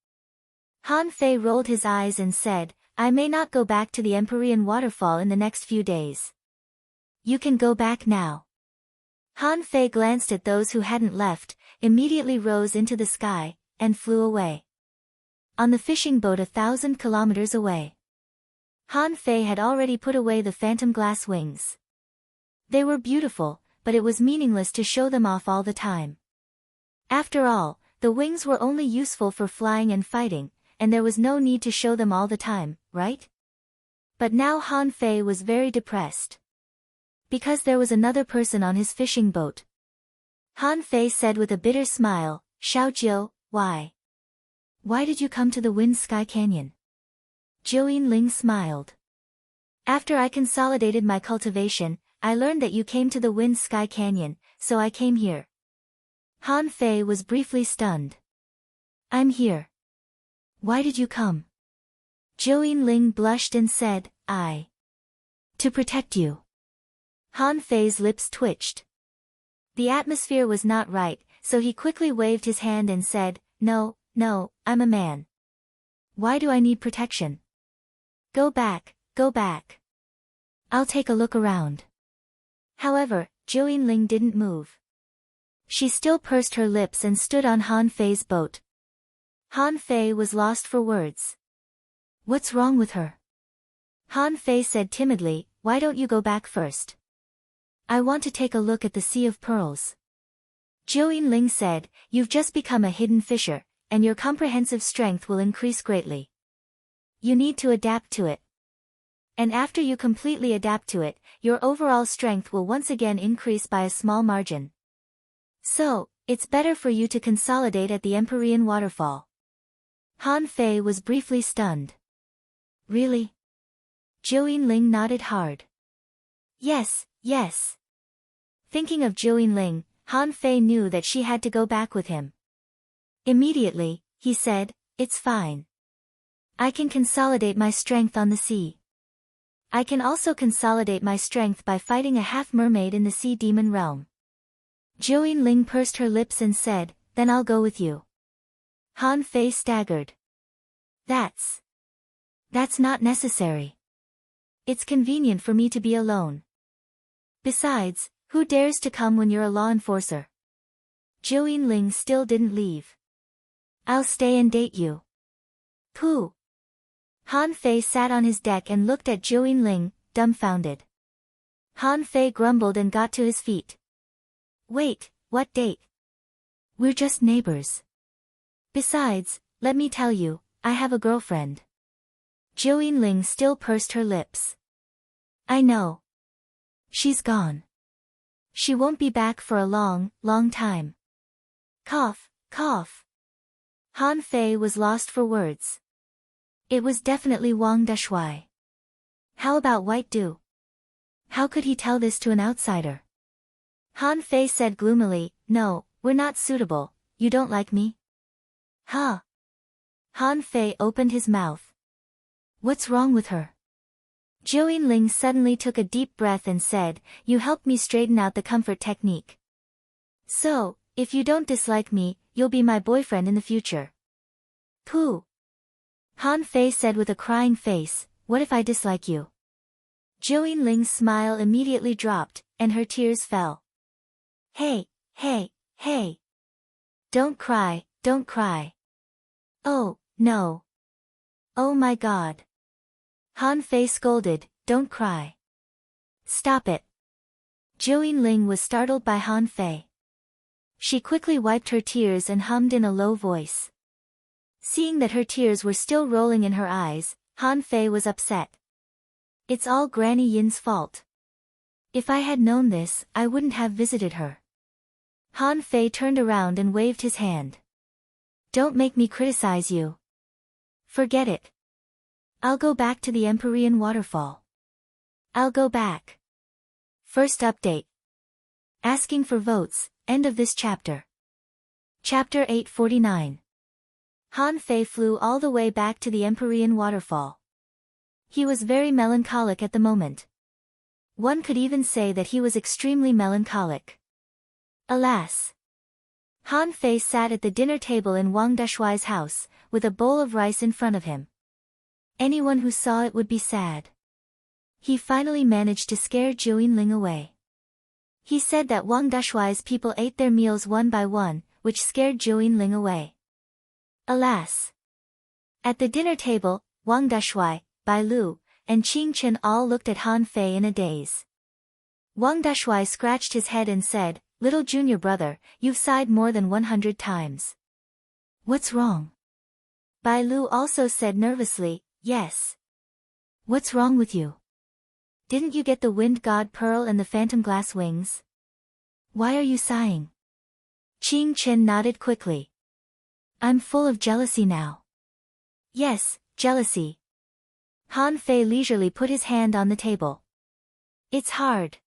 Han Fei rolled his eyes and said, "I may not go back to the Empyrean waterfall in the next few days. You can go back now." Han Fei glanced at those who hadn't left, immediately rose into the sky, and flew away. On the fishing boat 1,000 kilometers away. Han Fei had already put away the phantom glass wings. They were beautiful, but it was meaningless to show them off all the time. After all, the wings were only useful for flying and fighting, and there was no need to show them all the time, right? But now Han Fei was very depressed. Because there was another person on his fishing boat. Han Fei said with a bitter smile, Xiaojiu, why? Why did you come to the Wind Sky Canyon? Zhou Yinling smiled. After I consolidated my cultivation, I learned that you came to the Wind Sky Canyon, so I came here. Han Fei was briefly stunned. I'm here. Why did you come? Zhou Yinling blushed and said, To protect you. Han Fei's lips twitched. The atmosphere was not right, so he quickly waved his hand and said, No, I'm a man. Why do I need protection? Go back. I'll take a look around. However, Zhou Yinling didn't move. She still pursed her lips and stood on Han Fei's boat. Han Fei was lost for words. What's wrong with her? Han Fei said timidly, Why don't you go back first? I want to take a look at the Sea of Pearls. Zhou Yinling said, You've just become a hidden fisher, and your comprehensive strength will increase greatly. You need to adapt to it. And after you completely adapt to it, your overall strength will once again increase by a small margin. So, it's better for you to consolidate at the Empyrean waterfall. Han Fei was briefly stunned. Really? Zhou Yinling nodded hard. Yes. Thinking of Zhou Yinling, Han Fei knew that she had to go back with him. Immediately, he said, It's fine. I can consolidate my strength on the sea. I can also consolidate my strength by fighting a half-mermaid in the sea demon realm. Zhou Yinling pursed her lips and said, Then I'll go with you. Han Fei staggered. That's not necessary. It's convenient for me to be alone. Besides, who dares to come when you're a law enforcer? Zhou Yinling still didn't leave. I'll stay and date you. Pooh. Han Fei sat on his deck and looked at Zhou Yinling, dumbfounded. Han Fei grumbled and got to his feet. Wait, what date? We're just neighbors. Besides, let me tell you, I have a girlfriend. Zhou Yinling still pursed her lips. I know. She's gone. She won't be back for a long time. Cough. Han Fei was lost for words. It was definitely Wang Deshuai. How about White Dew? How could he tell this to an outsider? Han Fei said gloomily, No, we're not suitable, you don't like me? Huh? Han Fei opened his mouth. What's wrong with her? Zhou Yinling suddenly took a deep breath and said, You helped me straighten out the comfort technique. So, if you don't dislike me, you'll be my boyfriend in the future. Pooh. Han Fei said with a crying face, What if I dislike you? Zhou Yinling's smile immediately dropped, and her tears fell. Hey. Don't cry. Oh, no. Oh my God. Han Fei scolded, Don't cry. Stop it. Zhou Yinling was startled by Han Fei. She quickly wiped her tears and hummed in a low voice. Seeing that her tears were still rolling in her eyes, Han Fei was upset. It's all Granny Yin's fault. If I had known this, I wouldn't have visited her. Han Fei turned around and waved his hand. Don't make me criticize you. Forget it. I'll go back to the Empyrean waterfall. I'll go back. First update. Asking for votes, end of this chapter. Chapter 849. Han Fei flew all the way back to the Empyrean waterfall. He was very melancholic at the moment. One could even say that he was extremely melancholic. Alas! Han Fei sat at the dinner table in Wang Deshuai's house, with a bowl of rice in front of him. Anyone who saw it would be sad. He finally managed to scare Zhou Yinling away. He said that Wang Deshuai's people ate their meals one by one, which scared Zhou Yinling away. Alas! At the dinner table, Wang Deshuai, Bai Lu, and Qing Chen all looked at Han Fei in a daze. Wang Dashui scratched his head and said, "Little junior brother, you've sighed more than 100 times. What's wrong?" Bai Lu also said nervously, "Yes. What's wrong with you? Didn't you get the wind god pearl and the phantom glass wings? Why are you sighing?" Qing Chen nodded quickly. "I'm full of jealousy now." "Yes, jealousy." Han Fei leisurely put his hand on the table. "It's hard.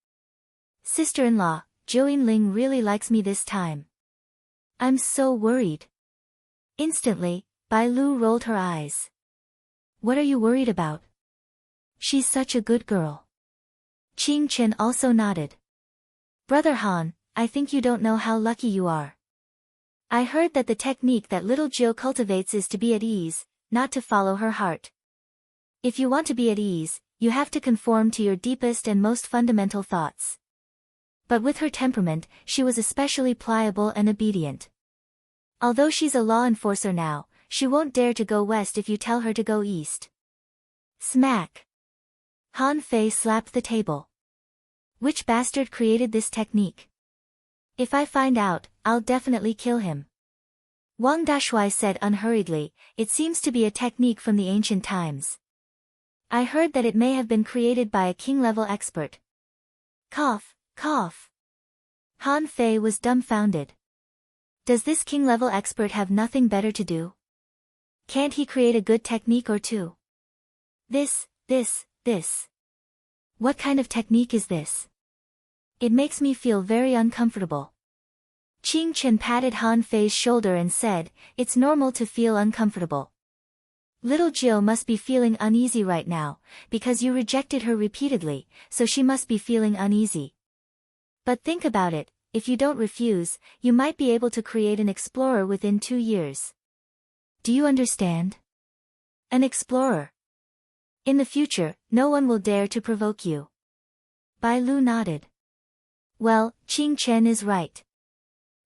Sister-in-law, Zhou Ling really likes me this time. I'm so worried." Instantly, Bai Lu rolled her eyes. "What are you worried about? She's such a good girl." Qing Chen also nodded. "Brother Han, I think you don't know how lucky you are. I heard that the technique that little Jill cultivates is to be at ease, not to follow her heart. If you want to be at ease, you have to conform to your deepest and most fundamental thoughts. But with her temperament, she was especially pliable and obedient. Although she's a law enforcer now, she won't dare to go west if you tell her to go east." Smack! Han Fei slapped the table. "Which bastard created this technique? If I find out, I'll definitely kill him." Wang Dashui said unhurriedly, "It seems to be a technique from the ancient times. I heard that it may have been created by a king-level expert." Cough, cough. Han Fei was dumbfounded. Does this king-level expert have nothing better to do? Can't he create a good technique or two? This. What kind of technique is this? It makes me feel very uncomfortable." Qing Chen patted Han Fei's shoulder and said, "It's normal to feel uncomfortable. Little Jill must be feeling uneasy right now, because you rejected her repeatedly, so she must be feeling uneasy. But think about it, if you don't refuse, you might be able to create an explorer within 2 years. Do you understand? An explorer. In the future, no one will dare to provoke you." Bai Lu nodded. "Well, Qing Chen is right.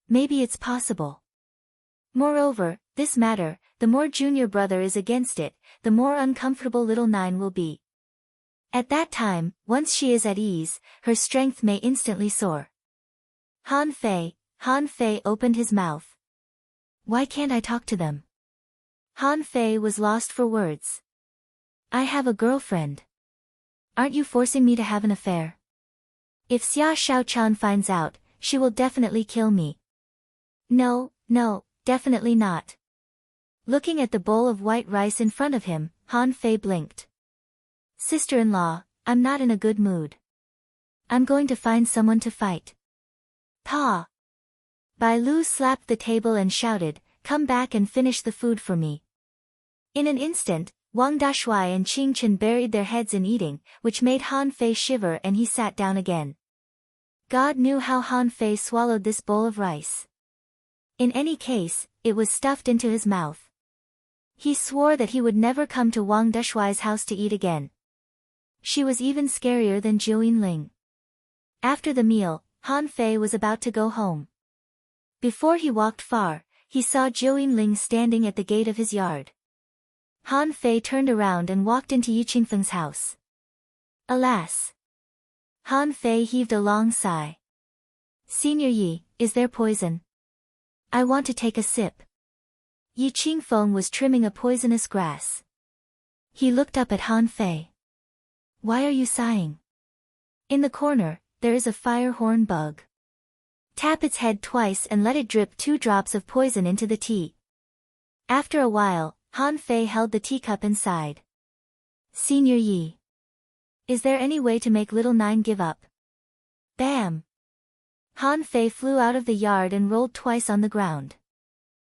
Maybe it's possible. Moreover, this matter, the more junior brother is against it, the more uncomfortable little Nine will be. At that time, once she is at ease, her strength may instantly soar." Han Fei opened his mouth. "Why can't I talk to them?" Han Fei was lost for words. "I have a girlfriend. Aren't you forcing me to have an affair? If Xia Shaochan finds out, she will definitely kill me." No, definitely not." Looking at the bowl of white rice in front of him, Han Fei blinked. "Sister-in-law, I'm not in a good mood. I'm going to find someone to fight." "Pa!" Bai Lu slapped the table and shouted, "Come back and finish the food for me." In an instant, Wang Dashui and Qing Chen buried their heads in eating, which made Han Fei shiver and he sat down again. God knew how Han Fei swallowed this bowl of rice. In any case, it was stuffed into his mouth. He swore that he would never come to Wang Dashui's house to eat again. She was even scarier than Zhou Ling. After the meal, Han Fei was about to go home. Before he walked far, he saw Zhou Ling standing at the gate of his yard. Han Fei turned around and walked into Yi Qingfeng's house. Alas! Han Fei heaved a long sigh. "Senior Yi, is there poison? I want to take a sip." Yi Qingfeng was trimming a poisonous grass. He looked up at Han Fei. "Why are you sighing? In the corner, there is a fire horn bug. Tap its head twice and let it drip 2 drops of poison into the tea." After a while, Han Fei held the teacup and sighed. "Senior Yi, is there any way to make little Nine give up?" Bam! Han Fei flew out of the yard and rolled twice on the ground.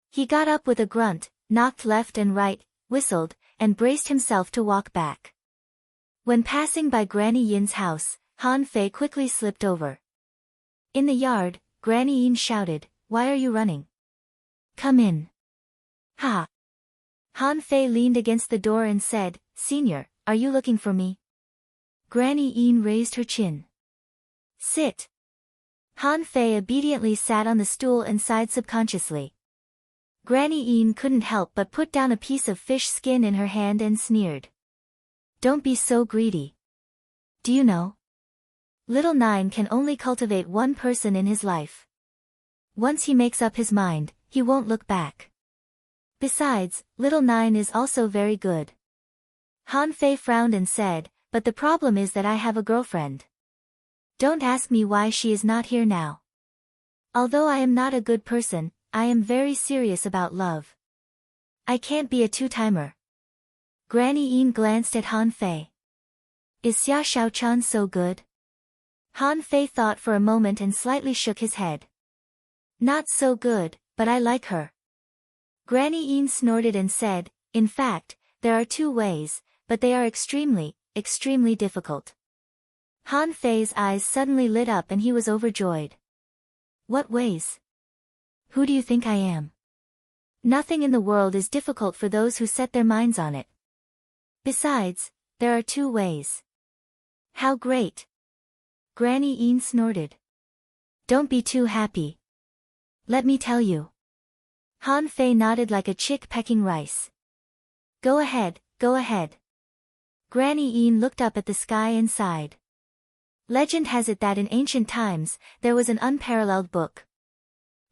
He got up with a grunt, knocked left and right, whistled, and braced himself to walk back. When passing by Granny Yin's house, Han Fei quickly slipped over. In the yard, Granny Yin shouted, "Why are you running? Come in." "Ha!" Han Fei leaned against the door and said, "Senior, are you looking for me?" Granny Yin raised her chin. "Sit." Han Fei obediently sat on the stool and sighed subconsciously. Granny Yin couldn't help but put down a piece of fish skin in her hand and sneered. "Don't be so greedy. Do you know? Little Nine can only cultivate one person in his life. Once he makes up his mind, he won't look back. Besides, Little Nine is also very good. Han Fei frowned and said, but the problem is that I have a girlfriend. Don't ask me why she is not here now. Although I am not a good person, I am very serious about love. I can't be a two-timer. Granny Yin glanced at Han Fei. Is Xia Xiaochan so good? Han Fei thought for a moment and slightly shook his head. Not so good, but I like her. Granny Yin snorted and said, in fact, there are two ways, but they are extremely difficult. Han Fei's eyes suddenly lit up and he was overjoyed. What ways? Who do you think I am? Nothing in the world is difficult for those who set their minds on it. Besides, there are two ways. How great! Granny Yin snorted. Don't be too happy. Let me tell you. Han Fei nodded like a chick pecking rice. Go ahead, go ahead. Granny Yin looked up at the sky and sighed. Legend has it that in ancient times, there was an unparalleled book.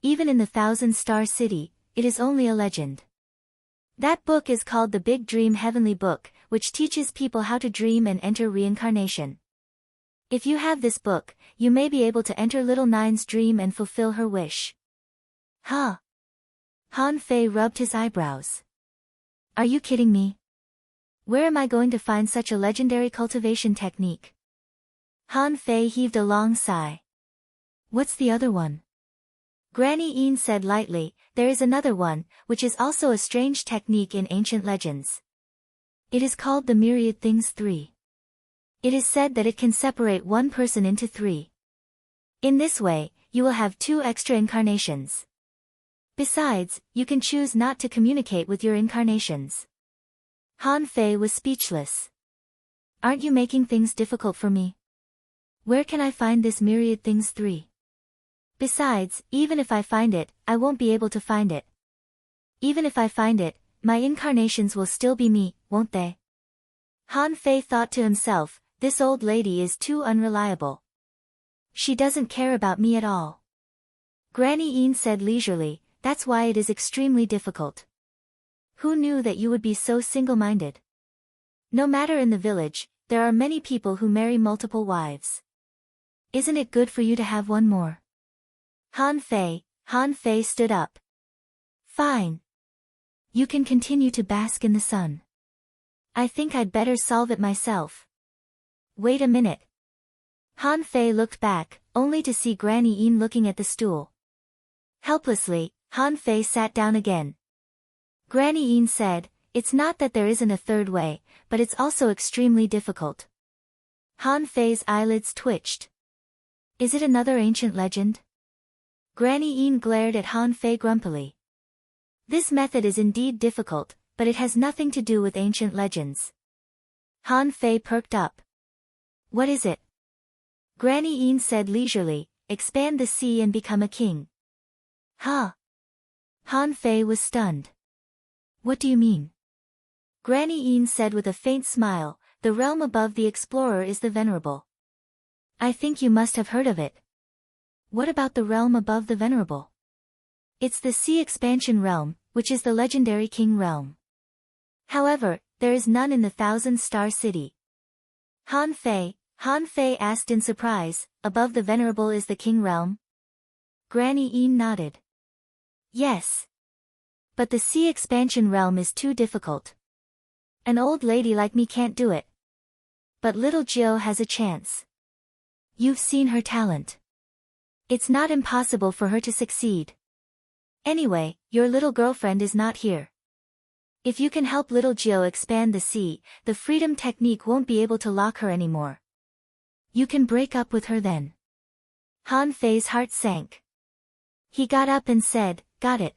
Even in the 1,000-star city, it is only a legend. That book is called the Big Dream Heavenly Book, which teaches people how to dream and enter reincarnation. If you have this book, you may be able to enter Little Nine's dream and fulfill her wish. Huh? Han Fei rubbed his eyebrows. Are you kidding me? Where am I going to find such a legendary cultivation technique? Han Fei heaved a long sigh. What's the other one? Granny Yin said lightly, there is another one, which is also a strange technique in ancient legends. It is called the Myriad Things 3. It is said that it can separate one person into 3. In this way, you will have 2 extra incarnations. Besides, you can choose not to communicate with your incarnations. Han Fei was speechless. Aren't you making things difficult for me? Where can I find this Myriad Things 3? Besides, even if I find it, I won't be able to find it. Even if I find it, my incarnations will still be me, won't they? Han Fei thought to himself, this old lady is too unreliable. She doesn't care about me at all. Granny Yin said leisurely, that's why it is extremely difficult. Who knew that you would be so single-minded? No matter in the village, there are many people who marry multiple wives. Isn't it good for you to have one more? Han Fei stood up. Fine. You can continue to bask in the sun. I think I'd better solve it myself. Wait a minute. Han Fei looked back, only to see Granny Yin looking at the stool. Helplessly, Han Fei sat down again. Granny Yin said, it's not that there isn't a third way, but it's also extremely difficult. Han Fei's eyelids twitched. Is it another ancient legend? Granny Yin glared at Han Fei grumpily. This method is indeed difficult, but it has nothing to do with ancient legends. Han Fei perked up. What is it? Granny Yin said leisurely, expand the sea and become a king. Huh? Han Fei was stunned. What do you mean? Granny Yin said with a faint smile, the realm above the explorer is the venerable. I think you must have heard of it. What about the realm above the venerable? It's the sea expansion realm, which is the legendary king realm. However, there is none in the 1,000-star city. Han Fei asked in surprise, above the venerable is the king realm? Granny Yin nodded. Yes. But the sea expansion realm is too difficult. An old lady like me can't do it. But little Jiu has a chance. You've seen her talent. It's not impossible for her to succeed. Anyway, your little girlfriend is not here. If you can help little Jiu expand the sea, the freedom technique won't be able to lock her anymore. You can break up with her then. Han Fei's heart sank. He got up and said, got it.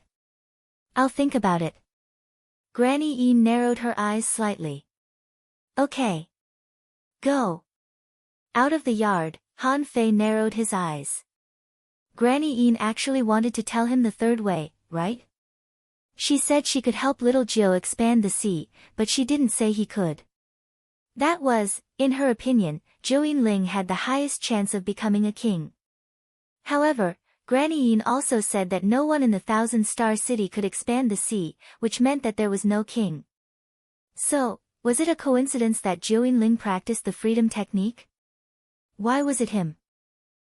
I'll think about it. Granny Yin narrowed her eyes slightly. Okay. Go. Out of the yard, Han Fei narrowed his eyes. Granny Yin actually wanted to tell him the third way, right? She said she could help little Jiu expand the sea, but she didn't say he could. That was, in her opinion, Zhou Yinling had the highest chance of becoming a king. However, Granny Yin also said that no one in the Thousand-Star City could expand the sea, which meant that there was no king. So, was it a coincidence that Zhou Yinling practiced the freedom technique? Why was it him?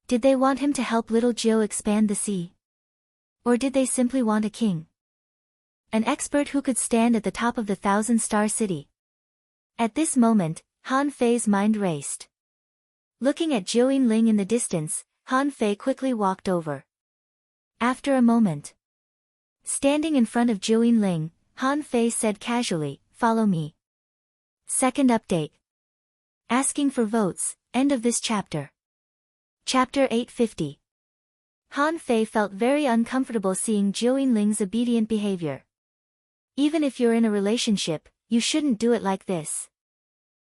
Did they want him to help little Zhou expand the sea? Or did they simply want a king? An expert who could stand at the top of the Thousand-Star City. At this moment, Han Fei's mind raced. Looking at Zhou Yinling in the distance, Han Fei quickly walked over. After a moment, standing in front of Zhou Yinling, Han Fei said casually, "Follow me." Second update. Asking for votes, end of this chapter. Chapter 850. Han Fei felt very uncomfortable seeing Zhou Yinling's obedient behavior. Even if you're in a relationship, you shouldn't do it like this.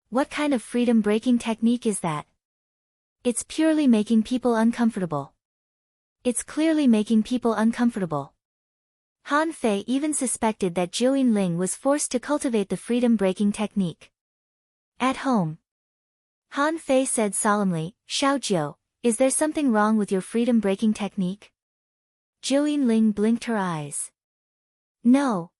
What kind of freedom-breaking technique is that? It's purely making people uncomfortable. It's clearly making people uncomfortable. Han Fei even suspected that Zhou Yinling was forced to cultivate the freedom-breaking technique. At home, Han Fei said solemnly, "Xiaojiu, is there something wrong with your freedom-breaking technique?" Zhou Yinling blinked her eyes. No.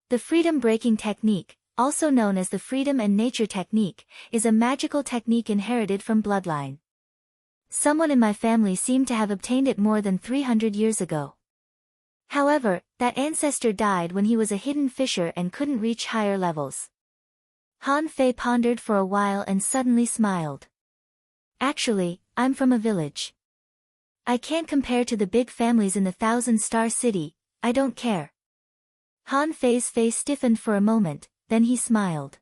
The freedom-breaking technique, also known as the freedom and nature technique, is a magical technique inherited from bloodline. Someone in my family seemed to have obtained it more than 300 years ago. However, that ancestor died when he was a hidden fisher and couldn't reach higher levels. Han Fei pondered for a while and suddenly smiled. Actually, I'm from a village. I can't compare to the big families in the Thousand-Star City, I don't care. Han Fei's face stiffened for a moment, then he smiled.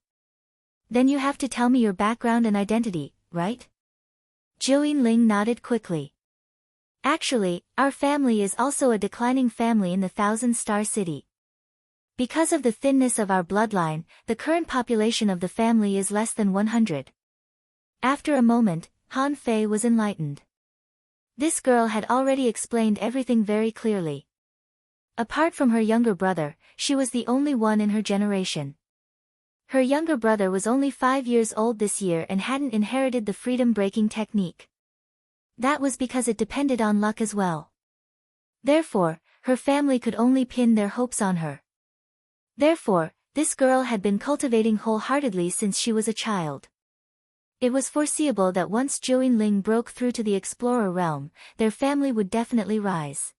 Then you have to tell me your background and identity, right? Zhou Yinling nodded quickly. Actually, our family is also a declining family in the Thousand-Star City. Because of the thinness of our bloodline, the current population of the family is less than 100. After a moment, Han Fei was enlightened. This girl had already explained everything very clearly. Apart from her younger brother, she was the only one in her generation. Her younger brother was only 5 years old this year and hadn't inherited the freedom-breaking technique. That was because it depended on luck as well. Therefore, her family could only pin their hopes on her. Therefore, this girl had been cultivating wholeheartedly since she was a child. It was foreseeable that once Zhou Yinling broke through to the explorer realm, their family would definitely rise.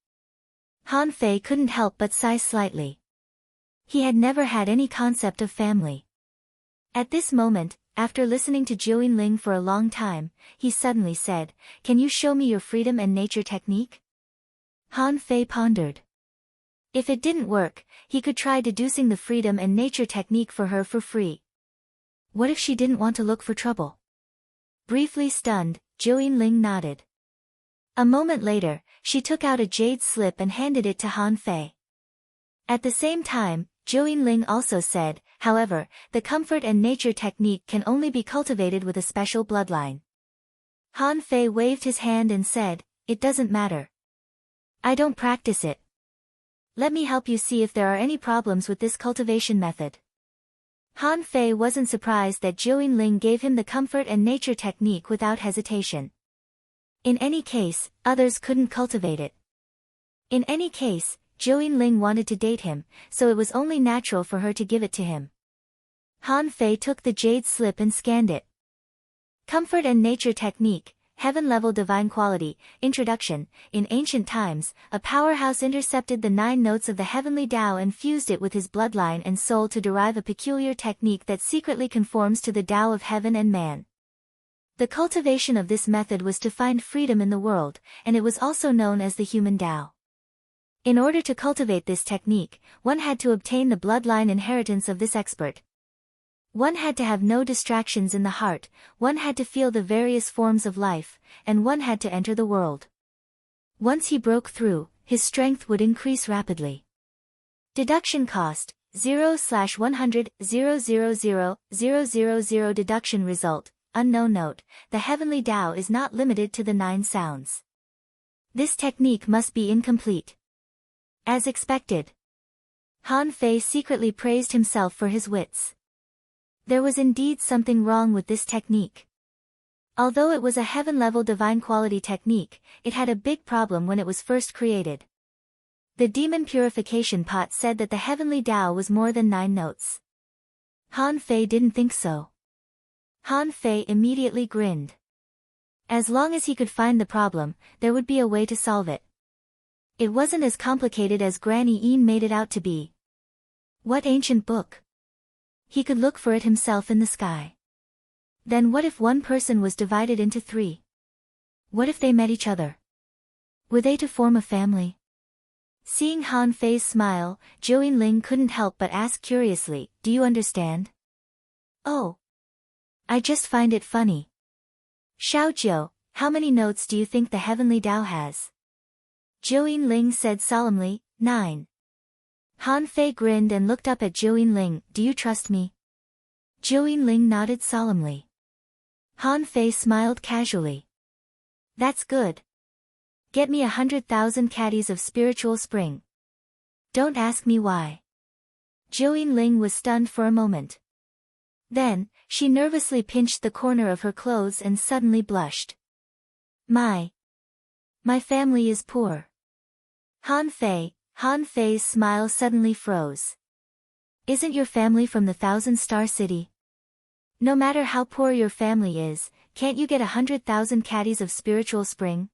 Han Fei couldn't help but sigh slightly. He had never had any concept of family. At this moment, after listening to Zhou Yinling for a long time, he suddenly said, "Can you show me your freedom and nature technique?" Han Fei pondered. If it didn't work, he could try deducing the freedom and nature technique for her for free. What if she didn't want to look for trouble? Briefly stunned, Zhou Yinling nodded. A moment later, she took out a jade slip and handed it to Han Fei. At the same time, Zhou Yinling also said, "However, the comfort and nature technique can only be cultivated with a special bloodline." Han Fei waved his hand and said, "It doesn't matter. I don't practice it. Let me help you see if there are any problems with this cultivation method." Han Fei wasn't surprised that Zhou Yinling gave him the comfort and nature technique without hesitation. In any case, others couldn't cultivate it. In any case, Zhou Yinling wanted to date him, so it was only natural for her to give it to him. Han Fei took the jade slip and scanned it. Comfort and nature technique, heaven-level divine quality, introduction. In ancient times, a powerhouse intercepted the 9 notes of the heavenly Tao and fused it with his bloodline and soul to derive a peculiar technique that secretly conforms to the Tao of heaven and man. The cultivation of this method was to find freedom in the world, and it was also known as the human Tao. In order to cultivate this technique, one had to obtain the bloodline inheritance of this expert. One had to have no distractions in the heart, one had to feel the various forms of life, and one had to enter the world. Once he broke through, his strength would increase rapidly. Deduction cost, 0/100 000 deduction result, unknown note, the heavenly Tao is not limited to the 9 sounds. This technique must be incomplete. As expected. Han Fei secretly praised himself for his wits. There was indeed something wrong with this technique. Although it was a heaven-level divine quality technique, it had a big problem when it was first created. The demon purification pot said that the heavenly Tao was more than 9 notes. Han Fei didn't think so. Han Fei immediately grinned. As long as he could find the problem, there would be a way to solve it. It wasn't as complicated as Granny Ian made it out to be. What ancient book? He could look for it himself in the sky. Then what if one person was divided into 3? What if they met each other? Were they to form a family? Seeing Han Fei's smile, Zhou Yinling couldn't help but ask curiously, "Do you understand?" "Oh. I just find it funny." "Xiao Jiu, how many notes do you think the heavenly Tao has?" Zhou Yinling said solemnly, 9. Han Fei grinned and looked up at Zhou Yinling. "Do you trust me?" Zhou Yinling nodded solemnly. Han Fei smiled casually. "That's good. Get me 100,000 caddies of spiritual spring." "Don't ask me why." Zhou Yinling was stunned for a moment. Then, she nervously pinched the corner of her clothes and suddenly blushed. My family is poor." Han Fei's smile suddenly froze. "Isn't your family from the 1,000-star city? No matter how poor your family is, can't you get 100,000 caddies of spiritual spring?"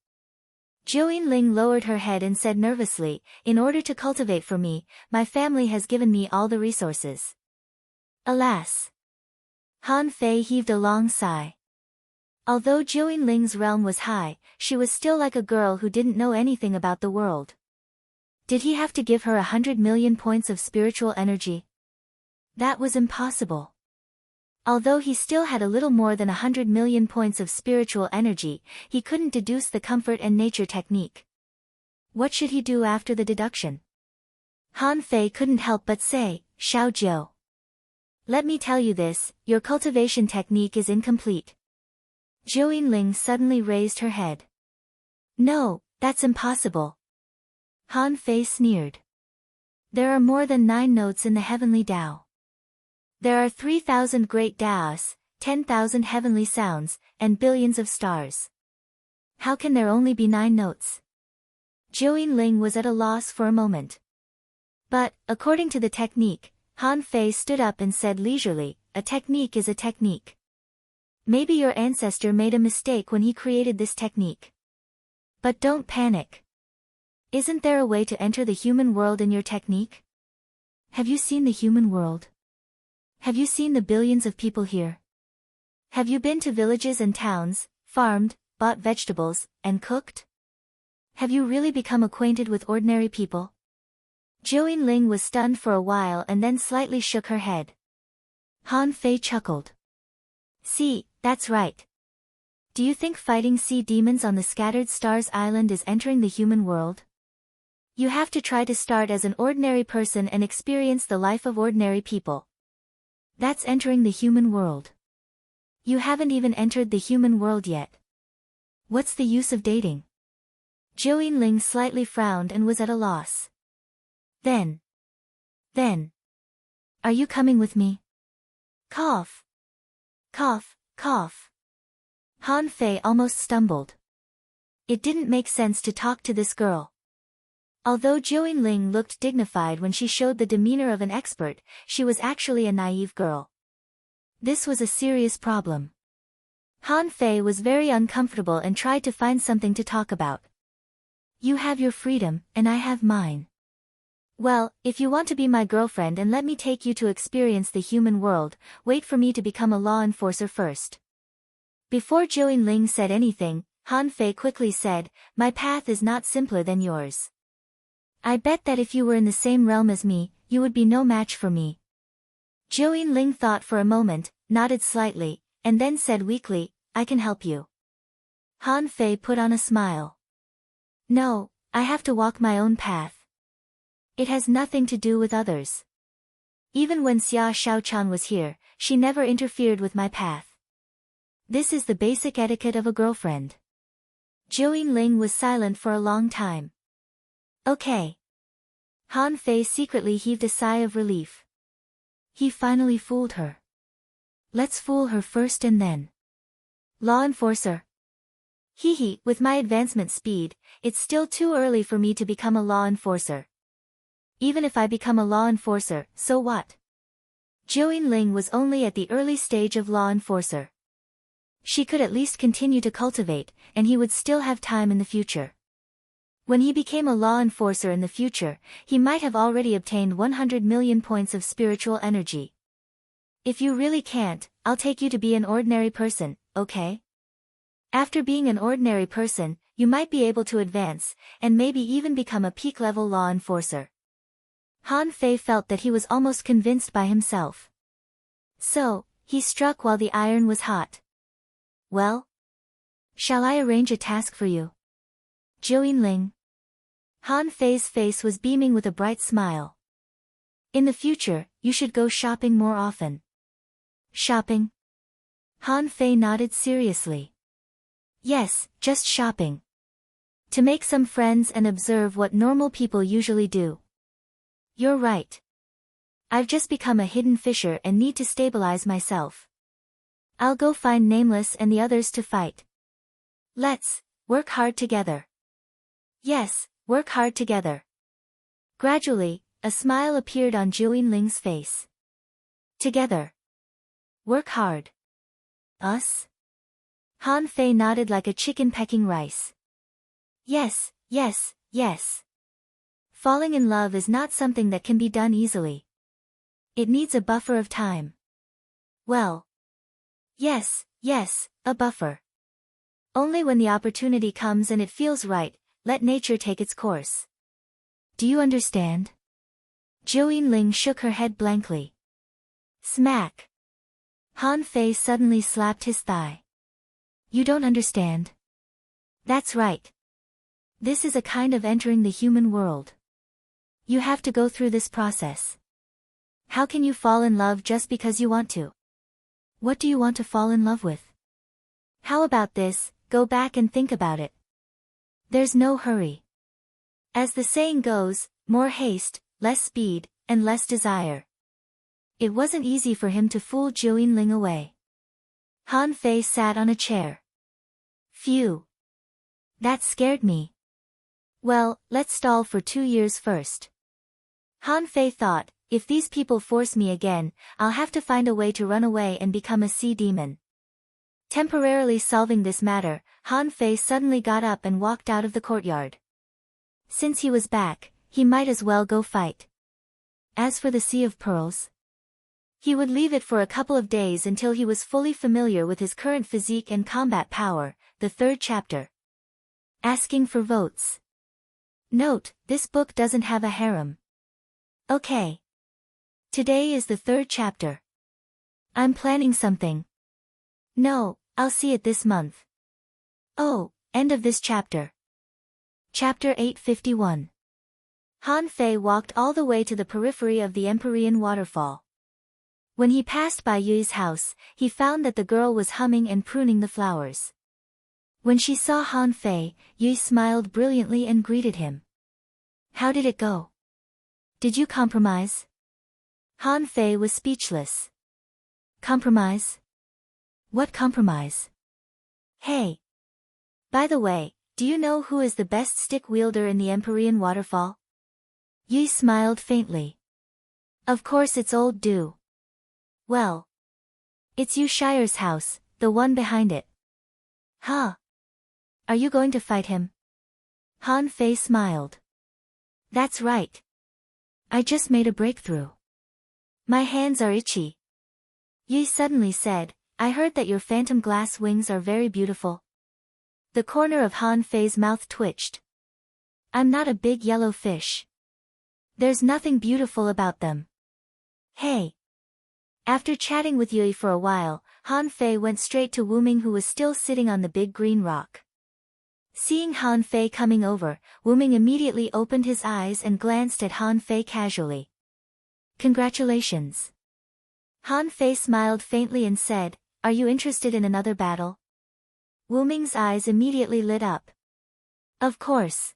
Zhou Yinling lowered her head and said nervously, "In order to cultivate for me, my family has given me all the resources." Alas! Han Fei heaved a long sigh. Although Zhou Yinling's realm was high, she was still like a girl who didn't know anything about the world. Did he have to give her 100 million points of spiritual energy? That was impossible. Although he still had a little more than 100 million points of spiritual energy, he couldn't deduce the comfort and nature technique. What should he do after the deduction? Han Fei couldn't help but say, "Xiao Jiu. Let me tell you this, your cultivation technique is incomplete." Zhou Yinling suddenly raised her head. "No, that's impossible." Han Fei sneered. "There are more than 9 notes in the heavenly Tao. There are 3,000 great Taos, 10,000 heavenly sounds, and billions of stars. How can there only be 9 notes?" Zhou Yinling was at a loss for a moment. But, according to the technique, Han Fei stood up and said leisurely, "A technique is a technique. Maybe your ancestor made a mistake when he created this technique. But don't panic. Isn't there a way to enter the human world in your technique? Have you seen the human world? Have you seen the billions of people here? Have you been to villages and towns, farmed, bought vegetables, and cooked? Have you really become acquainted with ordinary people?" Zhou Yinling was stunned for a while and then slightly shook her head. Han Fei chuckled. "See, that's right. Do you think fighting sea demons on the Scattered Stars Island is entering the human world? You have to try to start as an ordinary person and experience the life of ordinary people. That's entering the human world. You haven't even entered the human world yet. What's the use of dating?" Zhou Yinling slightly frowned and was at a loss. Then. Are you coming with me?" Cough. Cough, cough. Han Fei almost stumbled. It didn't make sense to talk to this girl. Although Zhou Yinling looked dignified when she showed the demeanor of an expert, she was actually a naive girl. This was a serious problem. Han Fei was very uncomfortable and tried to find something to talk about. "You have your freedom, and I have mine. Well, if you want to be my girlfriend and let me take you to experience the human world, wait for me to become a law enforcer first." Before Zhou Yinling said anything, Han Fei quickly said, "My path is not simpler than yours. I bet that if you were in the same realm as me, you would be no match for me." Zhou Yinling thought for a moment, nodded slightly, and then said weakly, "I can help you." Han Fei put on a smile. "No, I have to walk my own path. It has nothing to do with others. Even when Xia Shaochan was here, she never interfered with my path. This is the basic etiquette of a girlfriend." Zhou Yinling was silent for a long time. "Okay." Han Fei secretly heaved a sigh of relief. He finally fooled her. Let's fool her first and then. Law enforcer. Hee, with my advancement speed, it's still too early for me to become a law enforcer. Even if I become a law enforcer, so what? Zhou Yinling was only at the early stage of law enforcer. She could at least continue to cultivate, and he would still have time in the future. When he became a law enforcer in the future, he might have already obtained 100 million points of spiritual energy. If you really can't, I'll take you to be an ordinary person, okay? After being an ordinary person, you might be able to advance, and maybe even become a peak-level law enforcer. Han Fei felt that he was almost convinced by himself. So, he struck while the iron was hot. Well? Shall I arrange a task for you? Zhou Yinling. Han Fei's face was beaming with a bright smile. In the future, you should go shopping more often. Shopping? Han Fei nodded seriously. Yes, just shopping. To make some friends and observe what normal people usually do. You're right. I've just become a hidden fisher and need to stabilize myself. I'll go find Nameless and the others to fight. Let's work hard together. Yes, work hard together. Gradually, a smile appeared on Zhou Yinling's face. Together. Work hard. Us? Han Fei nodded like a chicken pecking rice. Yes, yes, yes. Falling in love is not something that can be done easily. It needs a buffer of time. Well. Yes, a buffer. Only when the opportunity comes and it feels right, let nature take its course. Do you understand? Zhou Yinling shook her head blankly. Smack. Han Fei suddenly slapped his thigh. You don't understand. That's right. This is a kind of entering the human world. You have to go through this process. How can you fall in love just because you want to? What do you want to fall in love with? How about this, go back and think about it. There's no hurry. As the saying goes, more haste, less speed, and less desire. It wasn't easy for him to fool Zhou Yinling away. Han Fei sat on a chair. Phew. That scared me. Well, let's stall for 2 years first. Han Fei thought, if these people force me again, I'll have to find a way to run away and become a sea demon. Temporarily solving this matter, Han Fei suddenly got up and walked out of the courtyard. Since he was back, he might as well go fight. As for the Sea of Pearls, he would leave it for a couple of days until he was fully familiar with his current physique and combat power. The 3rd chapter. Asking for votes. Note, this book doesn't have a harem. Okay. Today is the 3rd chapter. I'm planning something. No, I'll see it this month. Oh, end of this chapter. Chapter 851. Han Fei walked all the way to the periphery of the Empyrean waterfall. When he passed by Yui's house, he found that the girl was humming and pruning the flowers. When she saw Han Fei, Yui smiled brilliantly and greeted him. How did it go? Did you compromise? Han Fei was speechless. Compromise? What compromise? Hey. By the way, do you know who is the best stick wielder in the Empyrean waterfall? Yui smiled faintly. Of course it's old Du. Well. It's Yu Shire's house, the one behind it. Huh. Are you going to fight him? Han Fei smiled. That's right. I just made a breakthrough. My hands are itchy. Yi suddenly said, I heard that your phantom glass wings are very beautiful. The corner of Han Fei's mouth twitched. I'm not a big yellow fish. There's nothing beautiful about them. Hey. After chatting with Yui for a while, Han Fei went straight to Wu Ming, who was still sitting on the big green rock. Seeing Han Fei coming over, Wu Ming immediately opened his eyes and glanced at Han Fei casually. Congratulations. Han Fei smiled faintly and said, Are you interested in another battle? Wu Ming's eyes immediately lit up. Of course.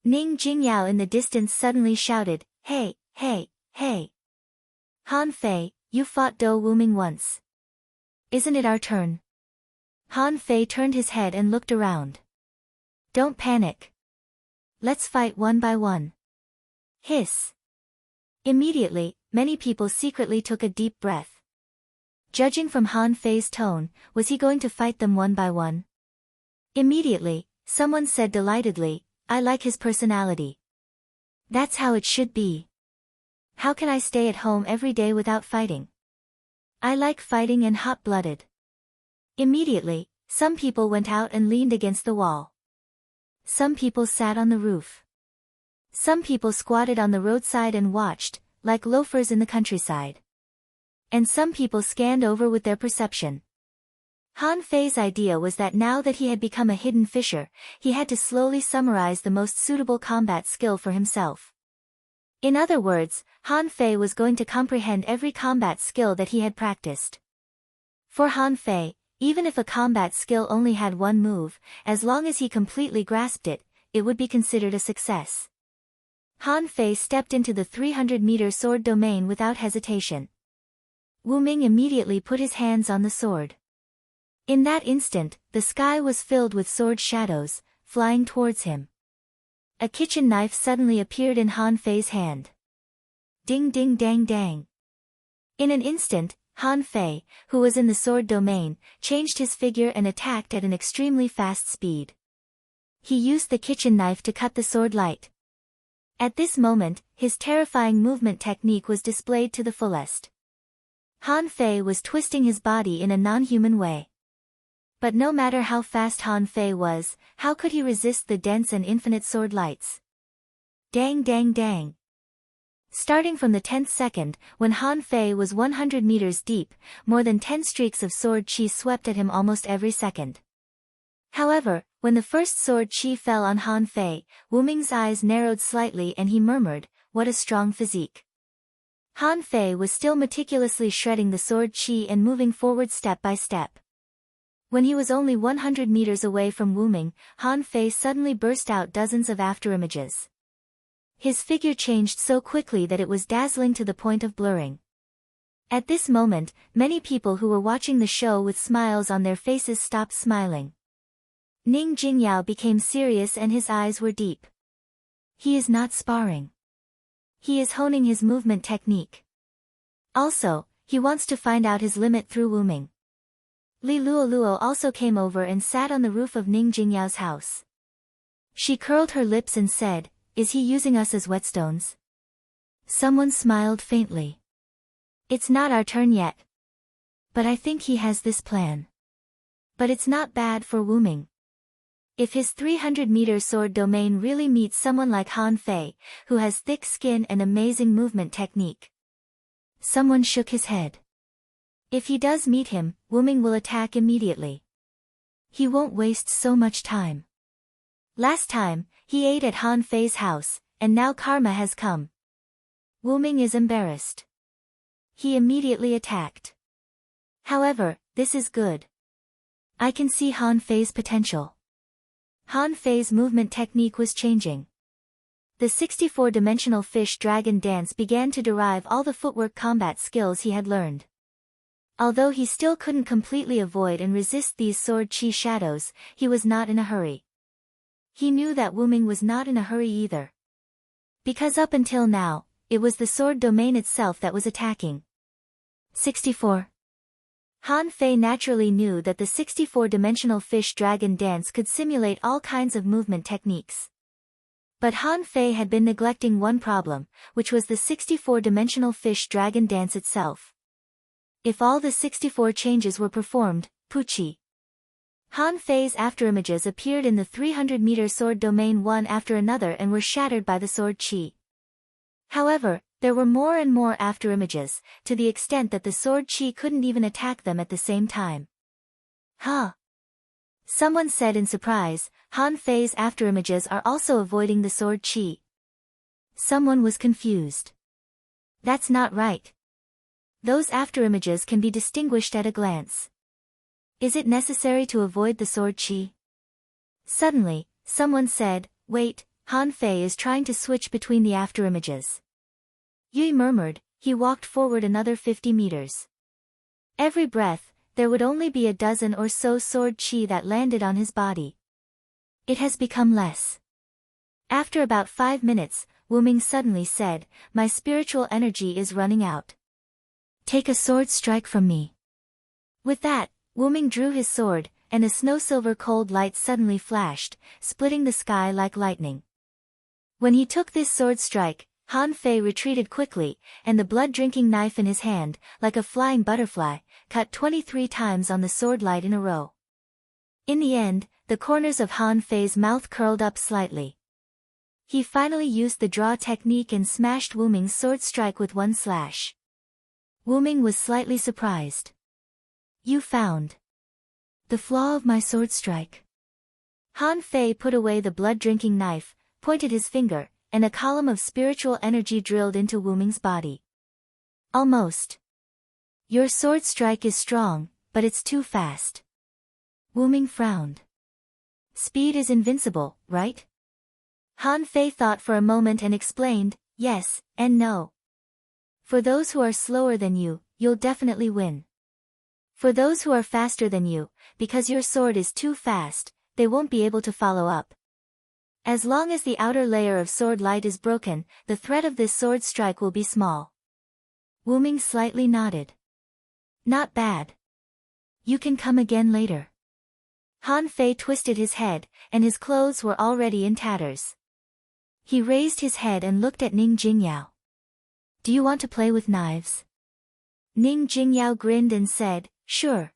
Ning Jingyao in the distance suddenly shouted, Hey, hey, hey. Han Fei, you fought Do Wu Ming once. Isn't it our turn? Han Fei turned his head and looked around. Don't panic. Let's fight one by one. Hiss. Immediately, many people secretly took a deep breath. Judging from Han Fei's tone, was he going to fight them one by one? Immediately, someone said delightedly, I like his personality. That's how it should be. How can I stay at home every day without fighting? I like fighting and hot-blooded. Immediately, some people went out and leaned against the wall. Some people sat on the roof. Some people squatted on the roadside and watched, like loafers in the countryside. And some people scanned over with their perception. Han Fei's idea was that now that he had become a hidden fisher, he had to slowly summarize the most suitable combat skill for himself. In other words, Han Fei was going to comprehend every combat skill that he had practiced. For Han Fei, even if a combat skill only had one move, as long as he completely grasped it, it would be considered a success. Han Fei stepped into the 300-meter sword domain without hesitation. Wu Ming immediately put his hands on the sword. In that instant, the sky was filled with sword shadows, flying towards him. A kitchen knife suddenly appeared in Han Fei's hand. Ding ding dang dang. In an instant, Han Fei, who was in the sword domain, changed his figure and attacked at an extremely fast speed. He used the kitchen knife to cut the sword light. At this moment, his terrifying movement technique was displayed to the fullest. Han Fei was twisting his body in a non-human way. But no matter how fast Han Fei was, how could he resist the dense and infinite sword lights? Dang dang dang. Starting from the 10th second, when Han Fei was 100 meters deep, more than 10 streaks of sword chi swept at him almost every second. However, when the first sword chi fell on Han Fei, Wu Ming's eyes narrowed slightly and he murmured, what a strong physique. Han Fei was still meticulously shredding the sword chi and moving forward step by step. When he was only 100 meters away from Wu Ming, Han Fei suddenly burst out dozens of afterimages. His figure changed so quickly that it was dazzling to the point of blurring. At this moment, many people who were watching the show with smiles on their faces stopped smiling. Ning Jingyao became serious and his eyes were deep. He is not sparring. He is honing his movement technique. Also, he wants to find out his limit through Wu Ming. Li Luoluo also came over and sat on the roof of Ning Jingyao's house. She curled her lips and said, is he using us as whetstones? Someone smiled faintly. It's not our turn yet. But I think he has this plan. But it's not bad for Wu Ming. If his 300-meter sword domain really meets someone like Han Fei, who has thick skin and amazing movement technique. Someone shook his head. If he does meet him, Wu Ming will attack immediately. He won't waste so much time. Last time, he ate at Han Fei's house, and now karma has come. Wu Ming is embarrassed. He immediately attacked. However, this is good. I can see Han Fei's potential. Han Fei's movement technique was changing. The 64-dimensional fish-dragon dance began to derive all the footwork combat skills he had learned. Although he still couldn't completely avoid and resist these sword chi shadows, he was not in a hurry. He knew that Wu Ming was not in a hurry either. Because up until now, it was the sword domain itself that was attacking. 64. Han Fei naturally knew that the 64-dimensional fish-dragon dance could simulate all kinds of movement techniques. But Han Fei had been neglecting one problem, which was the 64-dimensional fish-dragon dance itself. If all the 64 changes were performed, Puchi. Han Fei's afterimages appeared in the 300-meter sword domain one after another and were shattered by the sword chi. However, there were more and more afterimages, to the extent that the sword chi couldn't even attack them at the same time. Huh? Someone said in surprise, Han Fei's afterimages are also avoiding the sword chi. Someone was confused. That's not right. Those afterimages can be distinguished at a glance. Is it necessary to avoid the sword chi? Suddenly, someone said, wait, Han Fei is trying to switch between the afterimages. Yui murmured, he walked forward another 50 meters. Every breath, there would only be a dozen or so sword chi that landed on his body. It has become less. After about 5 minutes, Wu Ming suddenly said, "My spiritual energy is running out. Take a sword strike from me." With that, Wu Ming drew his sword, and a snow-silver cold light suddenly flashed, splitting the sky like lightning. When he took this sword strike, Han Fei retreated quickly, and the blood-drinking knife in his hand, like a flying butterfly, cut 23 times on the sword light in a row. In the end, the corners of Han Fei's mouth curled up slightly. He finally used the draw technique and smashed Wu Ming's sword strike with one slash. Wu Ming was slightly surprised. "You found the flaw of my sword strike." Han Fei put away the blood-drinking knife, pointed his finger, and a column of spiritual energy drilled into Wu Ming's body. "Almost. Your sword strike is strong, but it's too fast." Wu Ming frowned. "Speed is invincible, right?" Han Fei thought for a moment and explained, "Yes, and no. For those who are slower than you, you'll definitely win. For those who are faster than you, because your sword is too fast, they won't be able to follow up. As long as the outer layer of sword light is broken, the threat of this sword strike will be small." Wu Ming slightly nodded. "Not bad. You can come again later." Han Fei twisted his head, and his clothes were already in tatters. He raised his head and looked at Ning Jingyao. "Do you want to play with knives?" Ning Jingyao grinned and said, "Sure."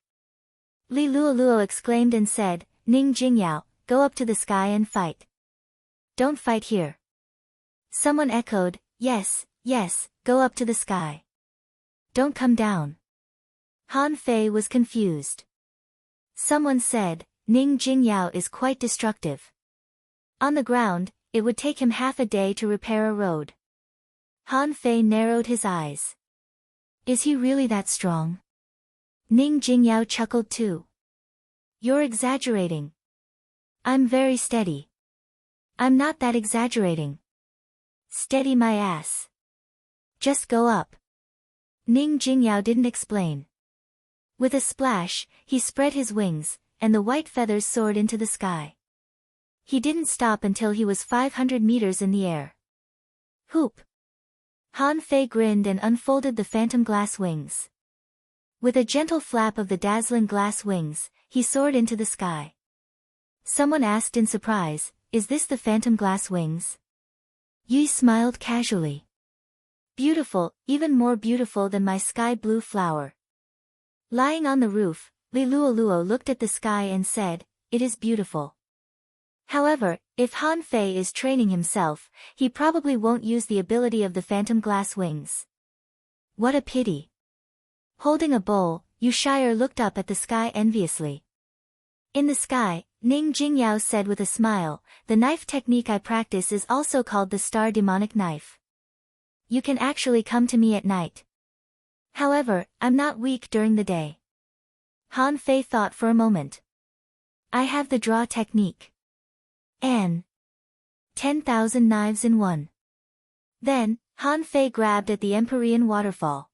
Li Luoluo exclaimed and said, "Ning Jingyao, go up to the sky and fight." "Don't fight here." Someone echoed, "Yes, yes, go up to the sky. Don't come down." Han Fei was confused. Someone said, "Ning Jingyao is quite destructive. On the ground, it would take him half a day to repair a road." Han Fei narrowed his eyes. "Is he really that strong?" Ning Jingyao chuckled too. "You're exaggerating." "I'm very steady." "I'm not that exaggerating." "Steady my ass. Just go up." Ning Jingyao didn't explain. With a splash, he spread his wings, and the white feathers soared into the sky. He didn't stop until he was 500 meters in the air. "Hoop!" Han Fei grinned and unfolded the phantom glass wings. With a gentle flap of the dazzling glass wings, he soared into the sky. Someone asked in surprise, "Is this the phantom glass wings?" Yi smiled casually. "Beautiful, even more beautiful than my sky blue flower." Lying on the roof, Li Luoluo looked at the sky and said, "It is beautiful." However, if Han Fei is training himself, he probably won't use the ability of the phantom glass wings. What a pity. Holding a bowl, Yushire looked up at the sky enviously. In the sky, Ning Jingyao said with a smile, "The knife technique I practice is also called the star demonic knife. You can actually come to me at night. However, I'm not weak during the day." Han Fei thought for a moment. "I have the draw technique. And 10,000 knives in one." Then, Han Fei grabbed at the Empyrean waterfall.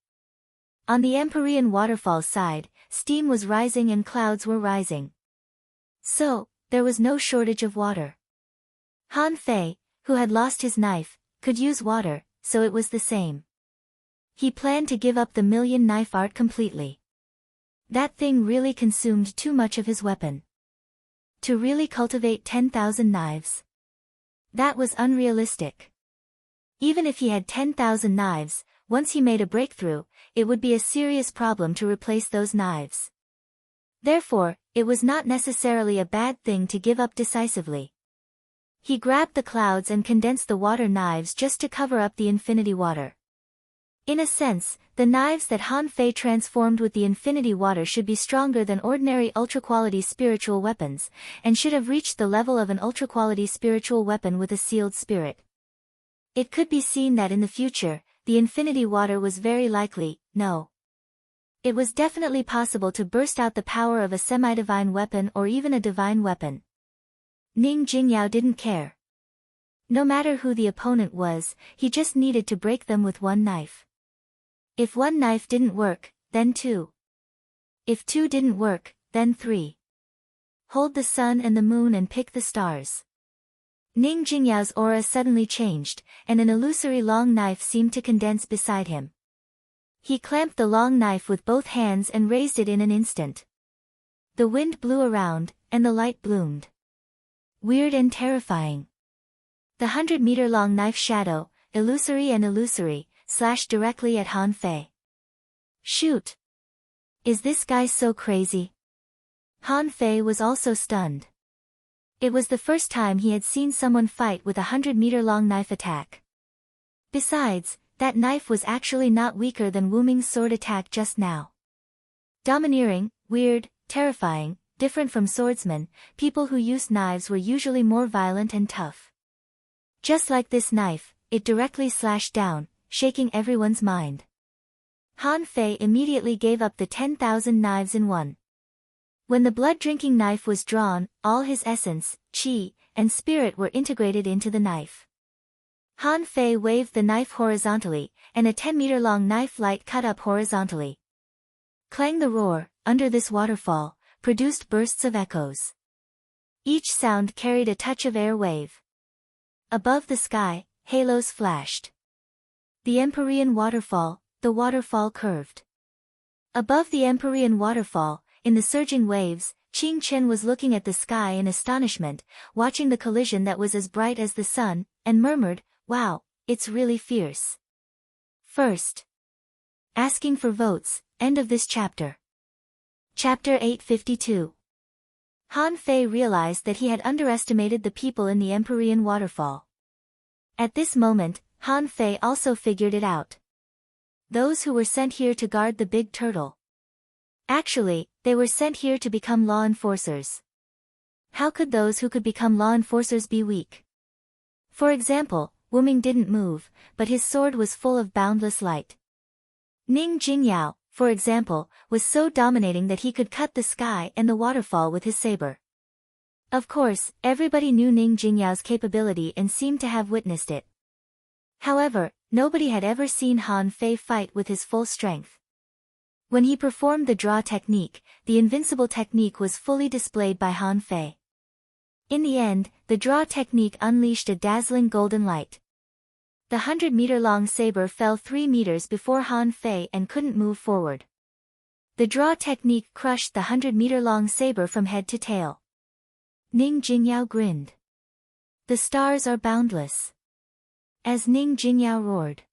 On the Empyrean waterfall's side, steam was rising and clouds were rising. So, there was no shortage of water. Han Fei, who had lost his knife, could use water, so it was the same. He planned to give up the million knife art completely. That thing really consumed too much of his weapon. To really cultivate 10,000 knives. That was unrealistic. Even if he had 10,000 knives, once he made a breakthrough, it would be a serious problem to replace those knives. Therefore, it was not necessarily a bad thing to give up decisively. He grabbed the clouds and condensed the water knives just to cover up the infinity water. In a sense, the knives that Han Fei transformed with the infinity water should be stronger than ordinary ultra-quality spiritual weapons, and should have reached the level of an ultra-quality spiritual weapon with a sealed spirit. It could be seen that in the future, the infinity water was very likely, no. It was definitely possible to burst out the power of a semi-divine weapon or even a divine weapon. Ning Jingyao didn't care. No matter who the opponent was, he just needed to break them with one knife. If one knife didn't work, then two. If 2 didn't work, then 3. Hold the sun and the moon and pick the stars. Ning Jingyao's aura suddenly changed, and an illusory long knife seemed to condense beside him. He clamped the long knife with both hands and raised it in an instant. The wind blew around, and the light bloomed. Weird and terrifying. The 100-meter-long knife shadow, illusory, slashed directly at Han Fei. Shoot! Is this guy so crazy? Han Fei was also stunned. It was the first time he had seen someone fight with a 100-meter-long knife attack. Besides, that knife was actually not weaker than Wu Ming's sword attack just now. Domineering, weird, terrifying, different from swordsmen, people who used knives were usually more violent and tough. Just like this knife, it directly slashed down, shaking everyone's mind. Han Fei immediately gave up the 10,000 knives in one. When the blood-drinking knife was drawn, all his essence, qi, and spirit were integrated into the knife. Han Fei waved the knife horizontally, and a 10-meter-long knife light cut up horizontally. Clang the roar, under this waterfall, produced bursts of echoes. Each sound carried a touch of air wave. Above the sky, halos flashed. The Empyrean waterfall, the waterfall curved. Above the Empyrean waterfall, in the surging waves, Qing Chen was looking at the sky in astonishment, watching the collision that was as bright as the sun, and murmured, "Wow, it's really fierce." First. Asking for votes, end of this chapter. Chapter 852. Han Fei realized that he had underestimated the people in the Empyrean waterfall. At this moment, Han Fei also figured it out. Those who were sent here to guard the big turtle. Actually, they were sent here to become law enforcers. How could those who could become law enforcers be weak? For example, Wu Ming didn't move, but his sword was full of boundless light. Ning Jingyao, for example, was so dominating that he could cut the sky and the waterfall with his saber. Of course, everybody knew Ning Jingyao's capability and seemed to have witnessed it. However, nobody had ever seen Han Fei fight with his full strength. When he performed the draw technique, the invincible technique was fully displayed by Han Fei. In the end, the draw technique unleashed a dazzling golden light. The 100-meter-long saber fell 3 meters before Han Fei and couldn't move forward. The draw technique crushed the 100-meter-long saber from head to tail. Ning Jingyao grinned. The stars are boundless. As Ning Jingyao roared.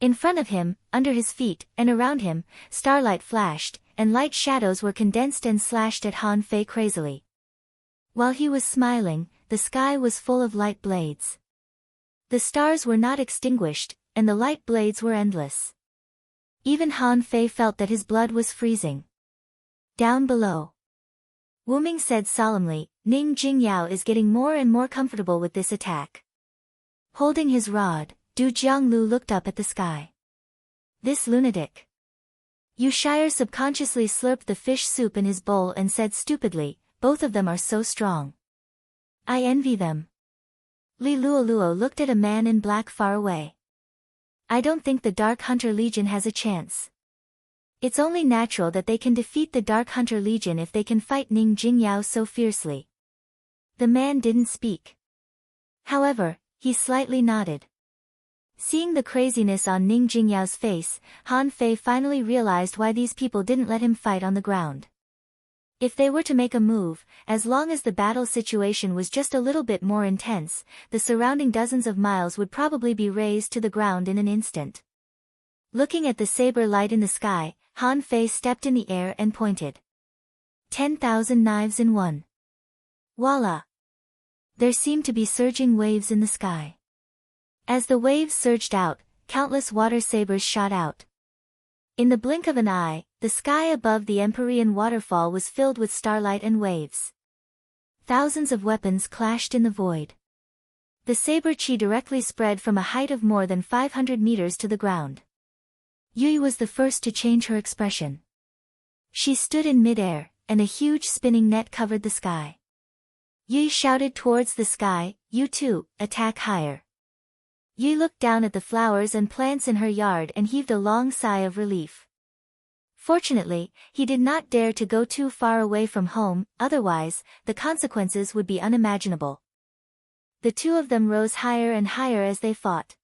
In front of him, under his feet, and around him, starlight flashed, and light shadows were condensed and slashed at Han Fei crazily. While he was smiling, the sky was full of light blades. The stars were not extinguished, and the light blades were endless. Even Han Fei felt that his blood was freezing. Down below. Wu Ming said solemnly, "Ning Jingyao is getting more and more comfortable with this attack." Holding his rod, Du Jianglu looked up at the sky. This lunatic. Yu Shire subconsciously slurped the fish soup in his bowl and said stupidly, "Both of them are so strong. I envy them." Li Luoluo looked at a man in black far away. "I don't think the Dark Hunter Legion has a chance. It's only natural that they can defeat the Dark Hunter Legion if they can fight Ning Jingyao so fiercely." The man didn't speak. However, he slightly nodded. Seeing the craziness on Ning Jingyao's face, Han Fei finally realized why these people didn't let him fight on the ground. If they were to make a move, as long as the battle situation was just a little bit more intense, the surrounding dozens of miles would probably be razed to the ground in an instant. Looking at the saber light in the sky, Han Fei stepped in the air and pointed. 10,000 knives in one. Voila! There seemed to be surging waves in the sky. As the waves surged out, countless water sabers shot out. In the blink of an eye, the sky above the Empyrean waterfall was filled with starlight and waves. Thousands of weapons clashed in the void. The saber chi directly spread from a height of more than 500 meters to the ground. Yui was the first to change her expression. She stood in midair, and a huge spinning net covered the sky. Yui shouted towards the sky, "You too, attack higher." Yi looked down at the flowers and plants in her yard and heaved a long sigh of relief. Fortunately, he did not dare to go too far away from home, otherwise, the consequences would be unimaginable. The two of them rose higher and higher as they fought.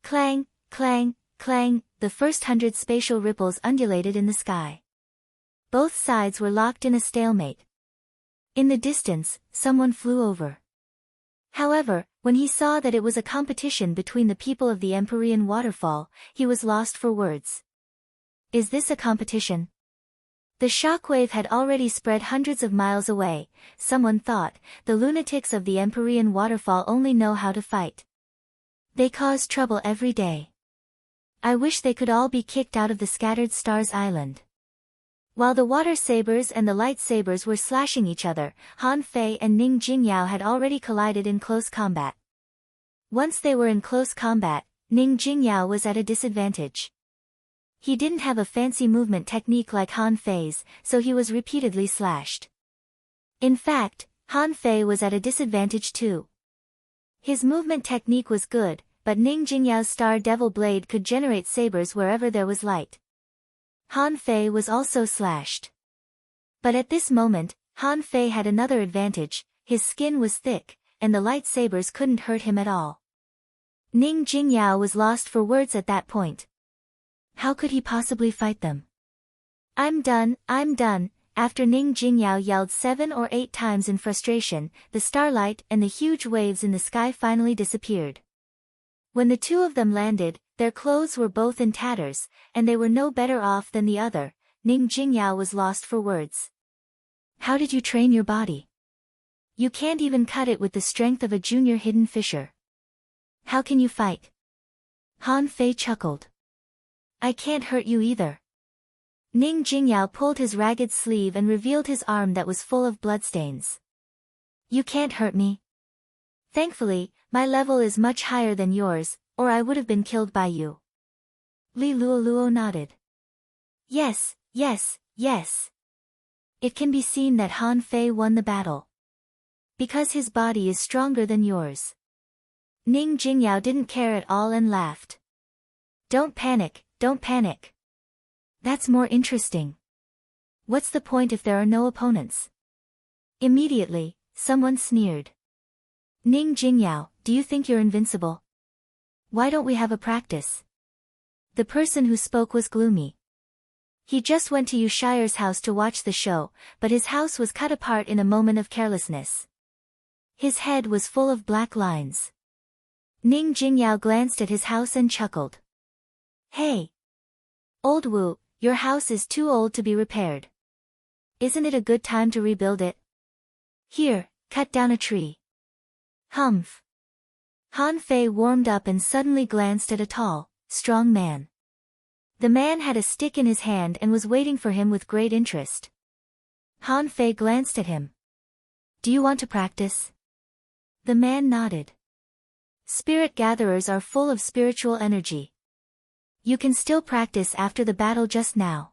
Clang, clang, clang, the first 100 spatial ripples undulated in the sky. Both sides were locked in a stalemate. In the distance, someone flew over. However, when he saw that it was a competition between the people of the Empyrean waterfall, he was lost for words. Is this a competition? The shockwave had already spread hundreds of miles away. Someone thought, the lunatics of the Empyrean waterfall only know how to fight. They cause trouble every day. I wish they could all be kicked out of the Scattered Stars Island. While the water sabers and the light sabers were slashing each other, Han Fei and Ning Jingyao had already collided in close combat. Once they were in close combat, Ning Jingyao was at a disadvantage. He didn't have a fancy movement technique like Han Fei's, so he was repeatedly slashed. In fact, Han Fei was at a disadvantage too. His movement technique was good, but Ning Jingyao's Star Devil Blade could generate sabers wherever there was light. Han Fei was also slashed. But at this moment, Han Fei had another advantage, his skin was thick, and the light sabers couldn't hurt him at all. Ning Jingyao was lost for words at that point. How could he possibly fight them? I'm done, I'm done. After Ning Jingyao yelled 7 or 8 times in frustration, the starlight and the huge waves in the sky finally disappeared. When the two of them landed, their clothes were both in tatters, and they were no better off than the other. Ning Jingyao was lost for words. How did you train your body? You can't even cut it with the strength of a junior hidden fisher. How can you fight? Han Fei chuckled. I can't hurt you either. Ning Jingyao pulled his ragged sleeve and revealed his arm that was full of bloodstains. You can't hurt me. Thankfully, my level is much higher than yours, or I would have been killed by you. Li Luoluo nodded. Yes, yes, yes. It can be seen that Han Fei won the battle. Because his body is stronger than yours. Ning Jingyao didn't care at all and laughed. Don't panic, don't panic. That's more interesting. What's the point if there are no opponents? Immediately, someone sneered. Ning Jingyao, do you think you're invincible? Why don't we have a practice? The person who spoke was gloomy. He just went to Yu Shire's house to watch the show, but his house was cut apart in a moment of carelessness. His head was full of black lines. Ning Jingyao glanced at his house and chuckled. Hey! Old Wu, your house is too old to be repaired. Isn't it a good time to rebuild it? Here, cut down a tree. Humph. Han Fei warmed up and suddenly glanced at a tall, strong man. The man had a stick in his hand and was waiting for him with great interest. Han Fei glanced at him. Do you want to practice? The man nodded. Spirit gatherers are full of spiritual energy. You can still practice after the battle just now.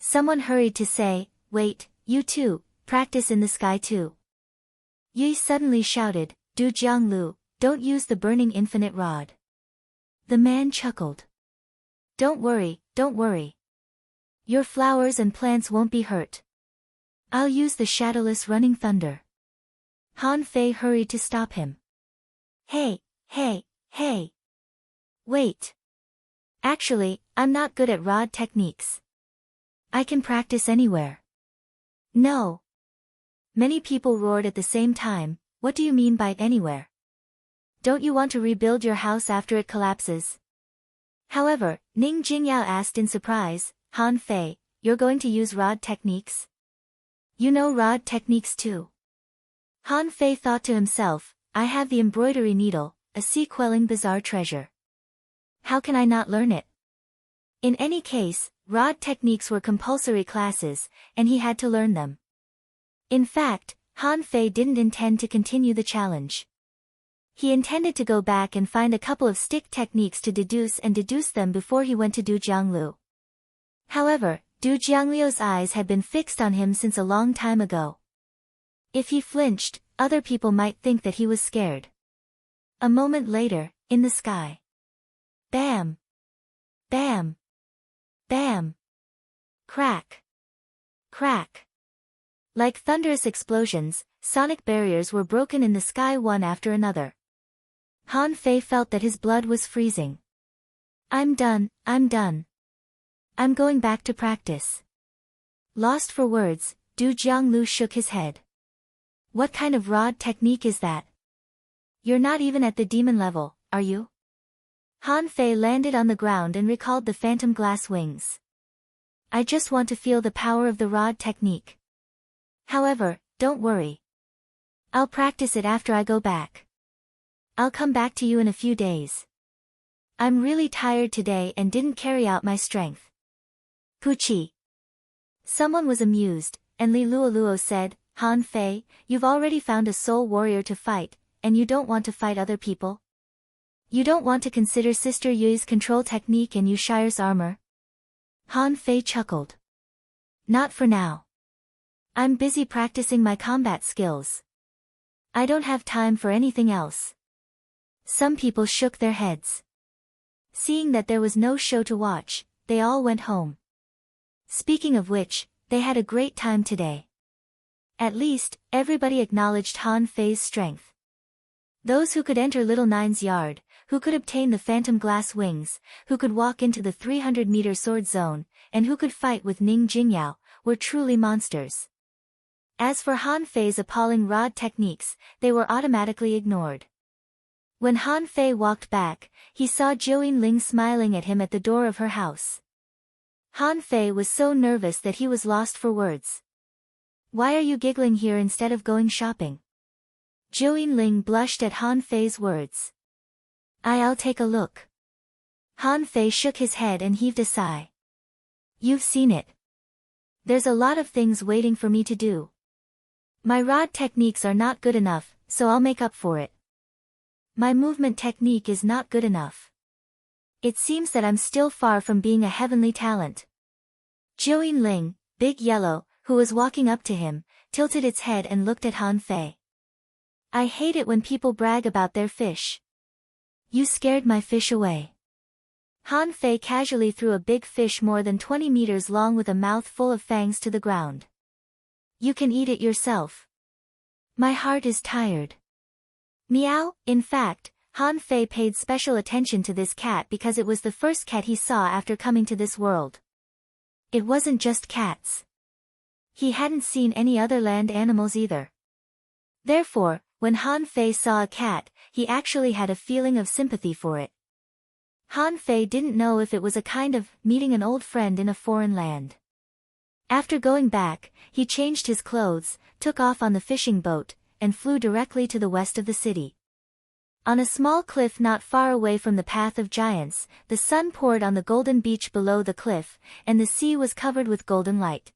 Someone hurried to say, wait, you too, practice in the sky too. Yi suddenly shouted, Du Jianglu, don't use the burning infinite rod. The man chuckled. Don't worry, don't worry. Your flowers and plants won't be hurt. I'll use the shadowless running thunder. Han Fei hurried to stop him. Hey, hey, hey. Wait. Actually, I'm not good at rod techniques. I can practice anywhere. No. Many people roared at the same time, what do you mean by anywhere? Don't you want to rebuild your house after it collapses? However, Ning Jingyao asked in surprise, Han Fei, you're going to use rod techniques? You know rod techniques too. Han Fei thought to himself, I have the embroidery needle, a sea-quelling bizarre treasure. How can I not learn it? In any case, rod techniques were compulsory classes, and he had to learn them. In fact, Han Fei didn't intend to continue the challenge. He intended to go back and find a couple of stick techniques to deduce them before he went to Du Jianglu. However, Du Jiangliu's eyes had been fixed on him since a long time ago. If he flinched, other people might think that he was scared. A moment later, in the sky. Bam! Bam! Bam! Crack! Crack! Like thunderous explosions, sonic barriers were broken in the sky one after another. Han Fei felt that his blood was freezing. I'm done, I'm done. I'm going back to practice. Lost for words, Du Jianglu shook his head. What kind of rod technique is that? You're not even at the demon level, are you? Han Fei landed on the ground and recalled the phantom glass wings. I just want to feel the power of the rod technique. However, don't worry. I'll practice it after I go back. I'll come back to you in a few days. I'm really tired today and didn't carry out my strength. Puchi. Someone was amused, and Li Luoluo said, Han Fei, you've already found a soul warrior to fight, and you don't want to fight other people? You don't want to consider Sister Yui's control technique and Yushire's armor? Han Fei chuckled. Not for now. I'm busy practicing my combat skills. I don't have time for anything else. Some people shook their heads. Seeing that there was no show to watch, they all went home. Speaking of which, they had a great time today. At least, everybody acknowledged Han Fei's strength. Those who could enter Little Nine's yard, who could obtain the phantom glass wings, who could walk into the 300-meter sword zone, and who could fight with Ning Jingyao, were truly monsters. As for Han Fei's appalling rod techniques, they were automatically ignored. When Han Fei walked back, he saw Jiu Ling smiling at him at the door of her house. Han Fei was so nervous that he was lost for words. Why are you giggling here instead of going shopping? Jiu Ling blushed at Han Fei's words. I'll take a look. Han Fei shook his head and heaved a sigh. You've seen it. There's a lot of things waiting for me to do. My rod techniques are not good enough, so I'll make up for it. My movement technique is not good enough. It seems that I'm still far from being a heavenly talent. Jiu Ling, Big Yellow, who was walking up to him, tilted its head and looked at Han Fei. I hate it when people brag about their fish. You scared my fish away. Han Fei casually threw a big fish more than 20 meters long with a mouth full of fangs to the ground. You can eat it yourself. My heart is tired. Meow. In fact, Han Fei paid special attention to this cat because it was the first cat he saw after coming to this world. It wasn't just cats. He hadn't seen any other land animals either. Therefore, when Han Fei saw a cat, he actually had a feeling of sympathy for it. Han Fei didn't know if it was a kind of meeting an old friend in a foreign land. After going back, he changed his clothes, took off on the fishing boat, and flew directly to the west of the city. On a small cliff not far away from the Path of Giants, the sun poured on the golden beach below the cliff, and the sea was covered with golden light.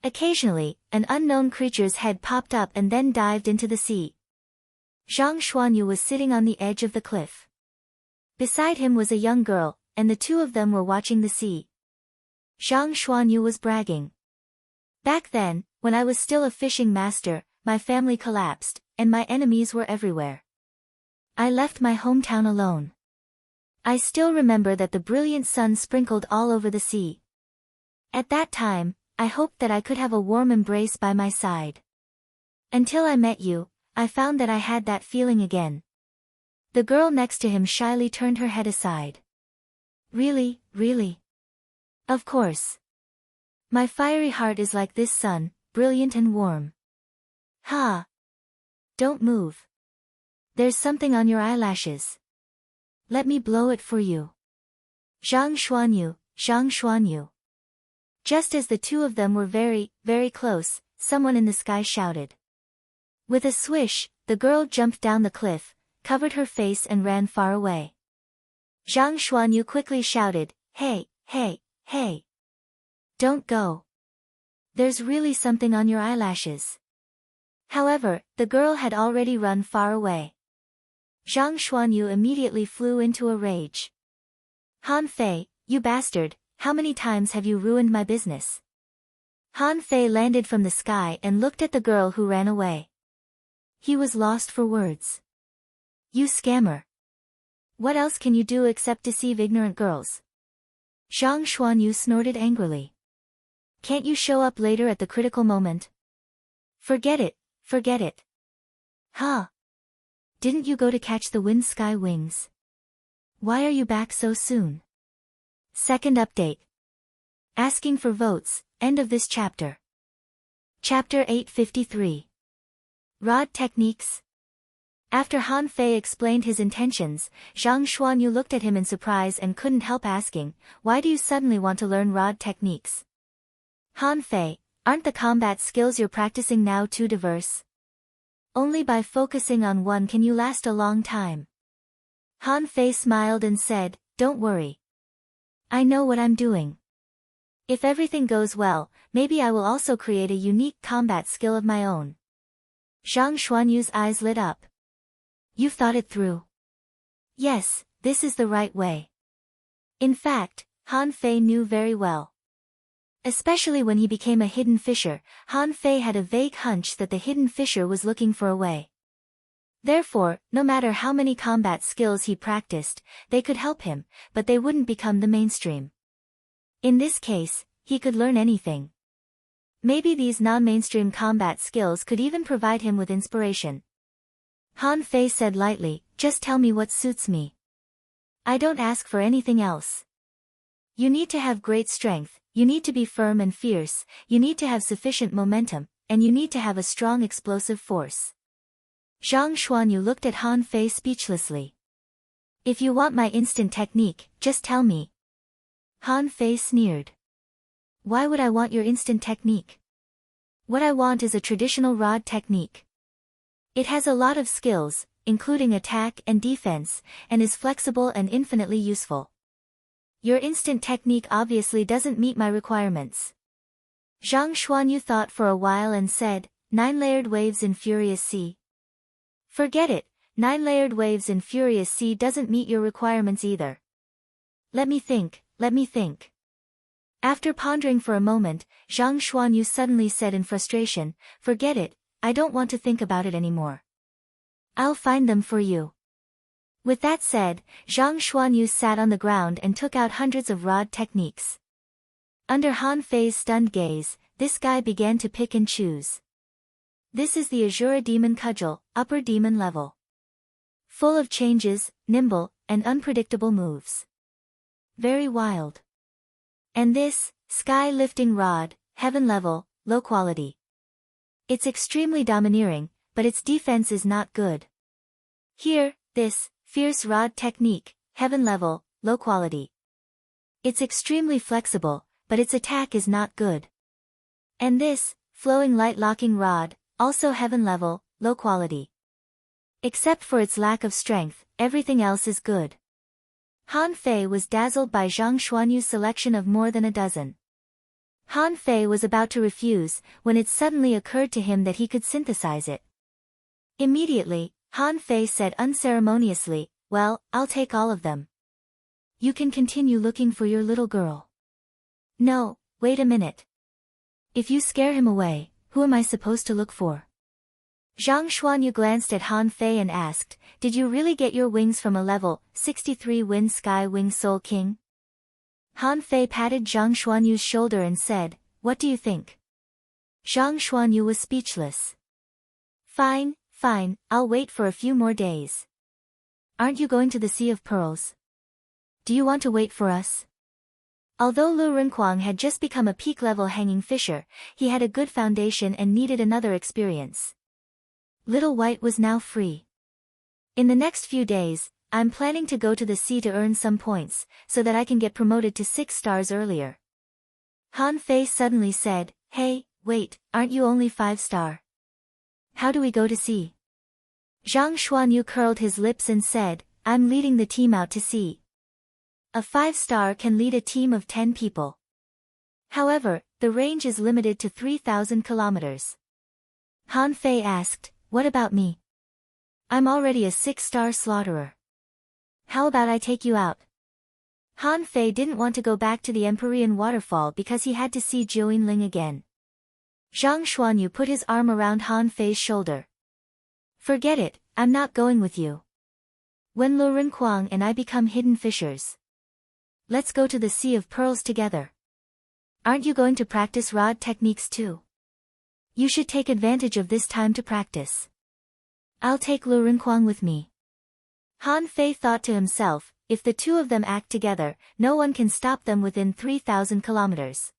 Occasionally, an unknown creature's head popped up and then dived into the sea. Zhang Xuanyu was sitting on the edge of the cliff. Beside him was a young girl, and the two of them were watching the sea. Zhang Xuanyu was bragging. Back then, when I was still a fishing master, my family collapsed, and my enemies were everywhere. I left my hometown alone. I still remember that the brilliant sun sprinkled all over the sea. At that time, I hoped that I could have a warm embrace by my side. Until I met you, I found that I had that feeling again. The girl next to him shyly turned her head aside. Really, really? Of course. My fiery heart is like this sun, brilliant and warm. Ha! Don't move. There's something on your eyelashes. Let me blow it for you. Zhang Xuanyu, Zhang Xuanyu. Just as the two of them were very, very close, someone in the sky shouted. With a swish, the girl jumped down the cliff, covered her face and ran far away. Zhang Xuanyu quickly shouted, Hey, hey, hey. Don't go. There's really something on your eyelashes. However, the girl had already run far away. Zhang Xuanyu immediately flew into a rage. Han Fei, you bastard, how many times have you ruined my business? Han Fei landed from the sky and looked at the girl who ran away. He was lost for words. You scammer. What else can you do except deceive ignorant girls? Zhang Xuanyu snorted angrily. Can't you show up later at the critical moment? Forget it, forget it. Huh? Didn't you go to catch the wind sky wings? Why are you back so soon? Second update. Asking for votes, end of this chapter. Chapter 853. Rod Techniques. After Han Fei explained his intentions, Zhang Xuanyu looked at him in surprise and couldn't help asking, why do you suddenly want to learn rod techniques? Han Fei, aren't the combat skills you're practicing now too diverse? Only by focusing on one can you last a long time. Han Fei smiled and said, don't worry. I know what I'm doing. If everything goes well, maybe I will also create a unique combat skill of my own. Zhang Xuanyu's eyes lit up. You've thought it through. Yes, this is the right way. In fact, Han Fei knew very well. Especially when he became a hidden fisher, Han Fei had a vague hunch that the hidden fisher was looking for a way. Therefore, no matter how many combat skills he practiced, they could help him, but they wouldn't become the mainstream. In this case, he could learn anything. Maybe these non-mainstream combat skills could even provide him with inspiration. Han Fei said lightly, just tell me what suits me. I don't ask for anything else. You need to have great strength, you need to be firm and fierce, you need to have sufficient momentum, and you need to have a strong explosive force. Zhang Xuanyu looked at Han Fei speechlessly. If you want my instant technique, just tell me. Han Fei sneered. Why would I want your instant technique? What I want is a traditional rod technique. It has a lot of skills, including attack and defense, and is flexible and infinitely useful. Your instant technique obviously doesn't meet my requirements. Zhang Xuanyu thought for a while and said, 9-layered waves in Furious Sea. Forget it, 9-layered waves in Furious Sea doesn't meet your requirements either. Let me think, let me think. After pondering for a moment, Zhang Xuanyu suddenly said in frustration, forget it, I don't want to think about it anymore. I'll find them for you. With that said, Zhang Xuanyu sat on the ground and took out hundreds of rod techniques. Under Han Fei's stunned gaze, this guy began to pick and choose. This is the Azura Demon Cudgel, upper demon level. Full of changes, nimble, and unpredictable moves. Very wild. And this, Sky Lifting Rod, heaven level, low quality. It's extremely domineering, but its defense is not good. Here, this, Fierce Rod Technique, heaven level, low quality. It's extremely flexible, but its attack is not good. And this, Flowing Light Locking Rod, also heaven level, low quality. Except for its lack of strength, everything else is good. Han Fei was dazzled by Zhang Xuanyu's selection of more than a dozen. Han Fei was about to refuse, when it suddenly occurred to him that he could synthesize it. Immediately, Han Fei said unceremoniously, well, I'll take all of them. You can continue looking for your little girl. No, wait a minute. If you scare him away, who am I supposed to look for? Zhang Xuanyu glanced at Han Fei and asked, did you really get your wings from a level 63 Wind Sky Wing Soul King? Han Fei patted Zhang Xuanyu's shoulder and said, what do you think? Zhang Xuanyu was speechless. Fine, fine, I'll wait for a few more days. Aren't you going to the Sea of Pearls? Do you want to wait for us? Although Lu Renkuang had just become a peak-level hanging fisher, he had a good foundation and needed another experience. Little White was now free. In the next few days, I'm planning to go to the sea to earn some points, so that I can get promoted to 6 stars earlier. Han Fei suddenly said, hey, wait, aren't you only 5-star? How do we go to sea? Zhang Xuanyu curled his lips and said, I'm leading the team out to sea. A 5-star can lead a team of 10 people. However, the range is limited to 3,000 kilometers. Han Fei asked, what about me? I'm already a 6-star slaughterer. How about I take you out? Han Fei didn't want to go back to the Empyrean waterfall because he had to see Jiuyin Ling again. Zhang Xuanyu put his arm around Han Fei's shoulder. Forget it, I'm not going with you. When Lu Renkuang and I become hidden fishers, let's go to the Sea of Pearls together. Aren't you going to practice rod techniques too? You should take advantage of this time to practice. I'll take Lu Rinquang with me. Han Fei thought to himself, if the two of them act together, no one can stop them within 3,000 kilometers.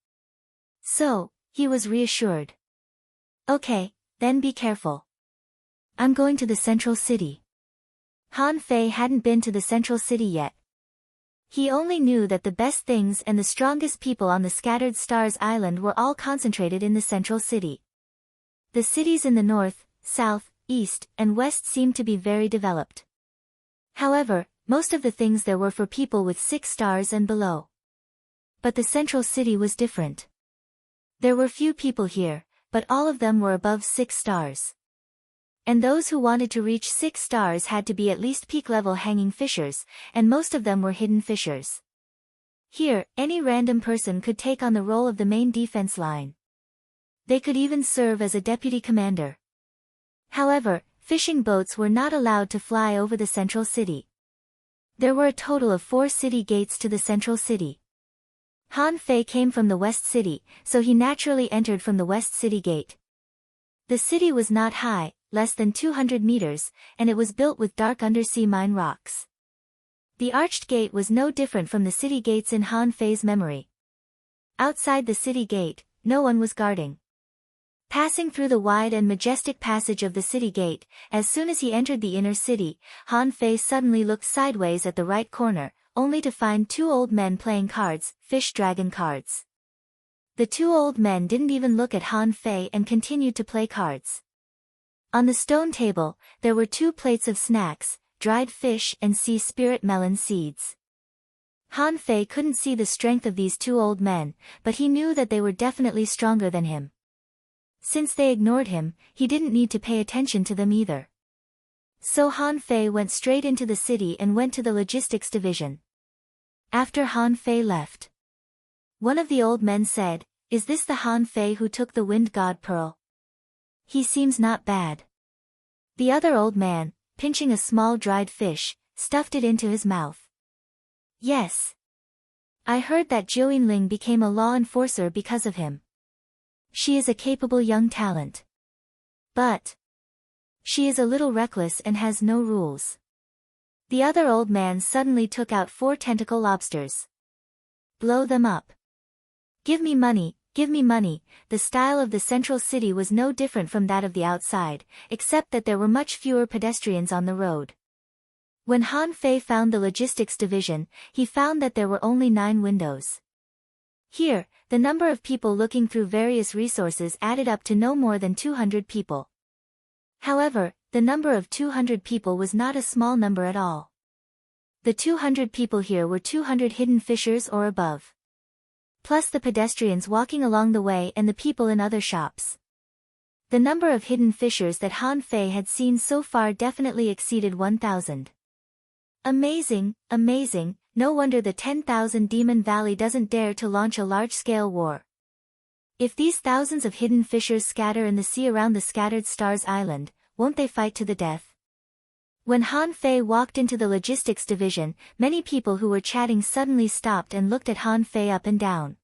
So, he was reassured. Okay, then be careful. I'm going to the central city. Han Fei hadn't been to the central city yet. He only knew that the best things and the strongest people on the scattered stars island were all concentrated in the central city. The cities in the north, south, east, and west seemed to be very developed. However, most of the things there were for people with 6 stars and below. But the central city was different. There were few people here, but all of them were above 6 stars. And those who wanted to reach 6 stars had to be at least peak-level hanging fishers, and most of them were hidden fishers. Here, any random person could take on the role of the main defense line. They could even serve as a deputy commander. However, fishing boats were not allowed to fly over the central city. There were a total of 4 city gates to the central city. Han Fei came from the west city, so he naturally entered from the west city gate. The city was not high, less than 200 meters, and it was built with dark undersea mine rocks. The arched gate was no different from the city gates in Han Fei's memory. Outside the city gate, no one was guarding. Passing through the wide and majestic passage of the city gate, as soon as he entered the inner city, Han Fei suddenly looked sideways at the right corner, only to find 2 old men playing cards, fish dragon cards. The 2 old men didn't even look at Han Fei and continued to play cards. On the stone table, there were 2 plates of snacks, dried fish and sea spirit melon seeds. Han Fei couldn't see the strength of these 2 old men, but he knew that they were definitely stronger than him. Since they ignored him, he didn't need to pay attention to them either. So Han Fei went straight into the city and went to the logistics division. After Han Fei left, one of the old men said, "Is this the Han Fei who took the wind god pearl? He seems not bad." The other old man, pinching a small dried fish, stuffed it into his mouth. "Yes. I heard that Zhou Yinling became a law enforcer because of him. She is a capable young talent. But she is a little reckless and has no rules." The other old man suddenly took out 4 tentacle lobsters. "Blow them up. Give me money, give me money." The style of the central city was no different from that of the outside, except that there were much fewer pedestrians on the road. When Han Fei found the logistics division, he found that there were only 9 windows. Here, the number of people looking through various resources added up to no more than 200 people. However, the number of 200 people was not a small number at all. The 200 people here were 200 hidden fishers or above. Plus the pedestrians walking along the way and the people in other shops. The number of hidden fishers that Han Fei had seen so far definitely exceeded 1,000. Amazing, amazing. No wonder the 10,000 Demon Valley doesn't dare to launch a large-scale war. If these thousands of hidden fishers scatter in the sea around the scattered stars island, won't they fight to the death? When Han Fei walked into the logistics division, many people who were chatting suddenly stopped and looked at Han Fei up and down.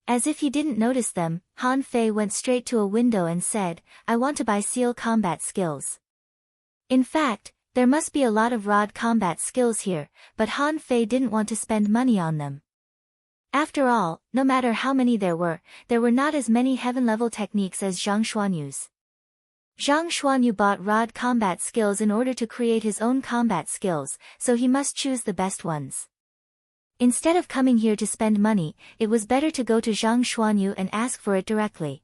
As if he didn't notice them, Han Fei went straight to a window and said, "I want to buy seal combat skills." In fact, there must be a lot of rod combat skills here, but Han Fei didn't want to spend money on them. After all, no matter how many there were not as many heaven-level techniques as Zhang Xuanyu's. Zhang Xuanyu bought rod combat skills in order to create his own combat skills, so he must choose the best ones. Instead of coming here to spend money, it was better to go to Zhang Xuanyu and ask for it directly.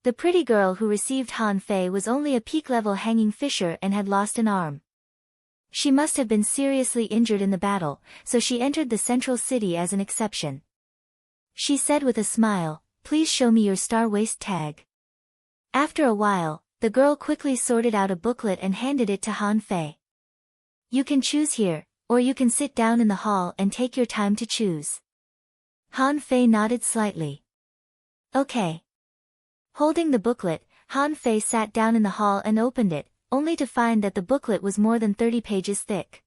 The pretty girl who received Han Fei was only a peak-level hanging fisher and had lost an arm. She must have been seriously injured in the battle, so she entered the central city as an exception. She said with a smile, "Please show me your star waist tag." After a while, the girl quickly sorted out a booklet and handed it to Han Fei. "You can choose here, or you can sit down in the hall and take your time to choose." Han Fei nodded slightly. "Okay." Holding the booklet, Han Fei sat down in the hall and opened it, only to find that the booklet was more than 30 pages thick.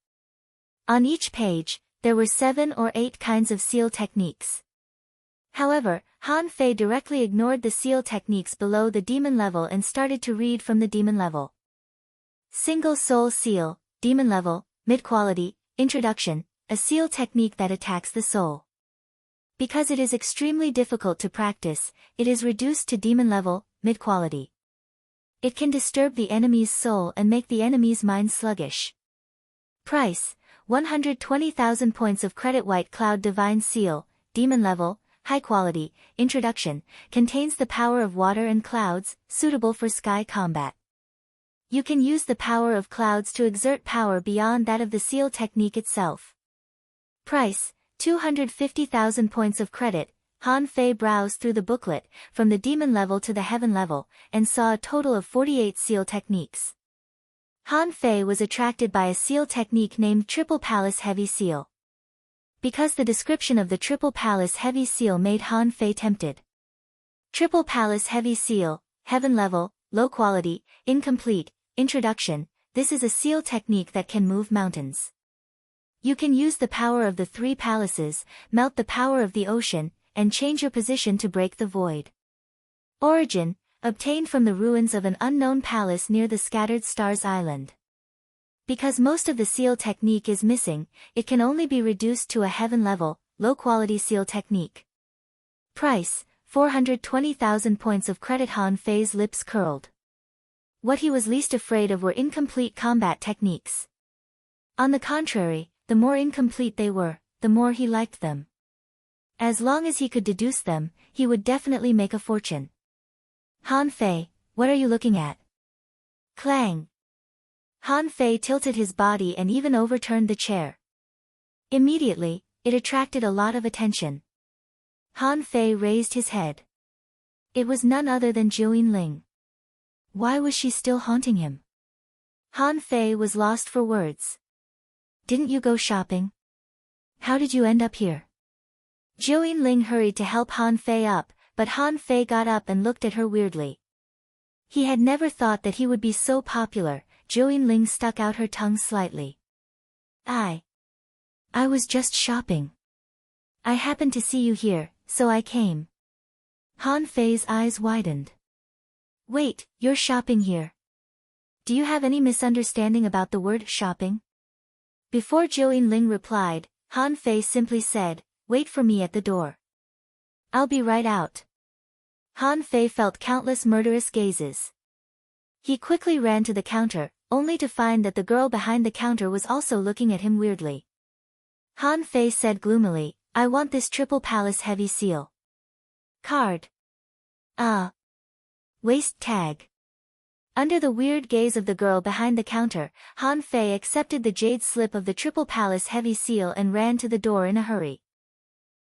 On each page, there were 7 or 8 kinds of seal techniques. However, Han Fei directly ignored the seal techniques below the demon level and started to read from the demon level. Single soul seal, demon level, mid-quality, introduction, a seal technique that attacks the soul. Because it is extremely difficult to practice, it is reduced to demon level, mid-quality. It can disturb the enemy's soul and make the enemy's mind sluggish. Price, 120,000 points of credit. White Cloud Divine Seal, demon level, high quality, introduction, contains the power of water and clouds, suitable for sky combat. You can use the power of clouds to exert power beyond that of the seal technique itself. Price, 250,000 points of credit. Han Fei browsed through the booklet, from the demon level to the heaven level, and saw a total of 48 seal techniques. Han Fei was attracted by a seal technique named Triple Palace Heavy Seal. Because the description of the Triple Palace Heavy Seal made Han Fei tempted. Triple Palace Heavy Seal, heaven level, low quality, incomplete, introduction. This is a seal technique that can move mountains. You can use the power of the 3 palaces, melt the power of the ocean, and change your position to break the void. Origin, obtained from the ruins of an unknown palace near the Scattered Stars Island. Because most of the seal technique is missing, it can only be reduced to a heaven level, low-quality seal technique. Price, 420,000 points of credit. Han Fei's lips curled. What he was least afraid of were incomplete combat techniques. On the contrary, the more incomplete they were, the more he liked them. As long as he could deduce them, he would definitely make a fortune. Han Fei, what are you looking at? Clang. Han Fei tilted his body and even overturned the chair. Immediately, it attracted a lot of attention. Han Fei raised his head. It was none other than Zhou Ling. Why was she still haunting him? Han Fei was lost for words. Didn't you go shopping? How did you end up here? Zhou Ling hurried to help Han Fei up, but Han Fei got up and looked at her weirdly. He had never thought that he would be so popular. Zhou Ling stuck out her tongue slightly. I was just shopping. I happened to see you here, so I came. Han Fei's eyes widened. Wait, you're shopping here? Do you have any misunderstanding about the word shopping? Before Zhou Ling replied, Han Fei simply said, wait for me at the door. I'll be right out. Han Fei felt countless murderous gazes. He quickly ran to the counter, only to find that the girl behind the counter was also looking at him weirdly. Han Fei said gloomily, I want this Triple Palace Heavy Seal. Card. Waist tag. Under the weird gaze of the girl behind the counter, Han Fei accepted the jade slip of the Triple Palace Heavy Seal and ran to the door in a hurry.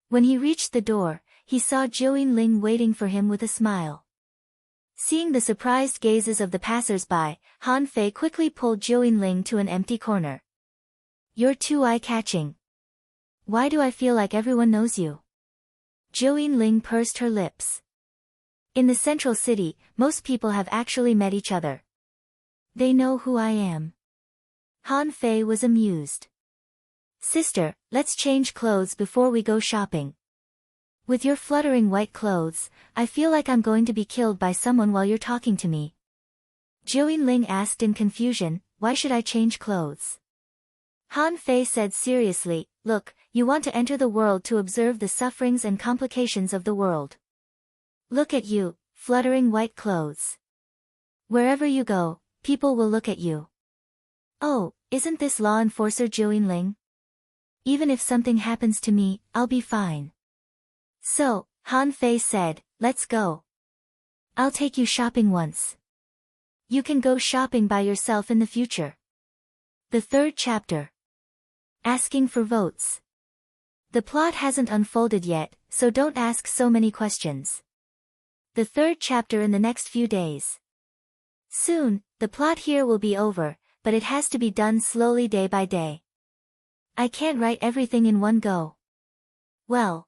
When he reached the door, he saw Zhou Ling waiting for him with a smile. Seeing the surprised gazes of the passers-by, Han Fei quickly pulled Zhou Ling to an empty corner. You're too eye-catching. Why do I feel like everyone knows you? Zhou Ling pursed her lips. In the central city, most people have actually met each other. They know who I am. Han Fei was amused. Sister, let's change clothes before we go shopping. With your fluttering white clothes, I feel like I'm going to be killed by someone while you're talking to me. Zhou Ling asked in confusion, why should I change clothes? Han Fei said seriously, look, you want to enter the world to observe the sufferings and complications of the world. Look at you, fluttering white clothes. Wherever you go, people will look at you. Oh, isn't this law enforcer Zhou Ling? Even if something happens to me, I'll be fine. So, Han Fei said, let's go. I'll take you shopping once. You can go shopping by yourself in the future. The 3rd chapter. Asking for votes. The plot hasn't unfolded yet, so don't ask so many questions. The 3rd chapter in the next few days. Soon, the plot here will be over, but it has to be done slowly day by day. I can't write everything in one go. Well.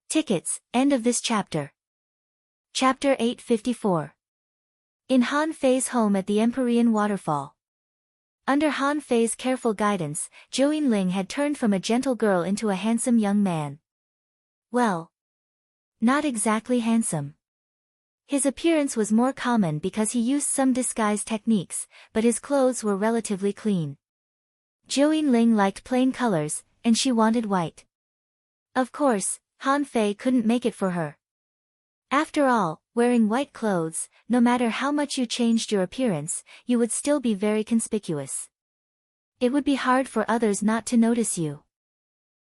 Tickets, end of this chapter. Chapter 854. In Han Fei's home at the Empyrean Waterfall. Under Han Fei's careful guidance, Zhou Ling had turned from a gentle girl into a handsome young man. Well. Not exactly handsome. His appearance was more common because he used some disguise techniques, but his clothes were relatively clean. Zhou Yinling liked plain colors, and she wanted white. Of course, Han Fei couldn't make it for her. After all, wearing white clothes, no matter how much you changed your appearance, you would still be very conspicuous. It would be hard for others not to notice you.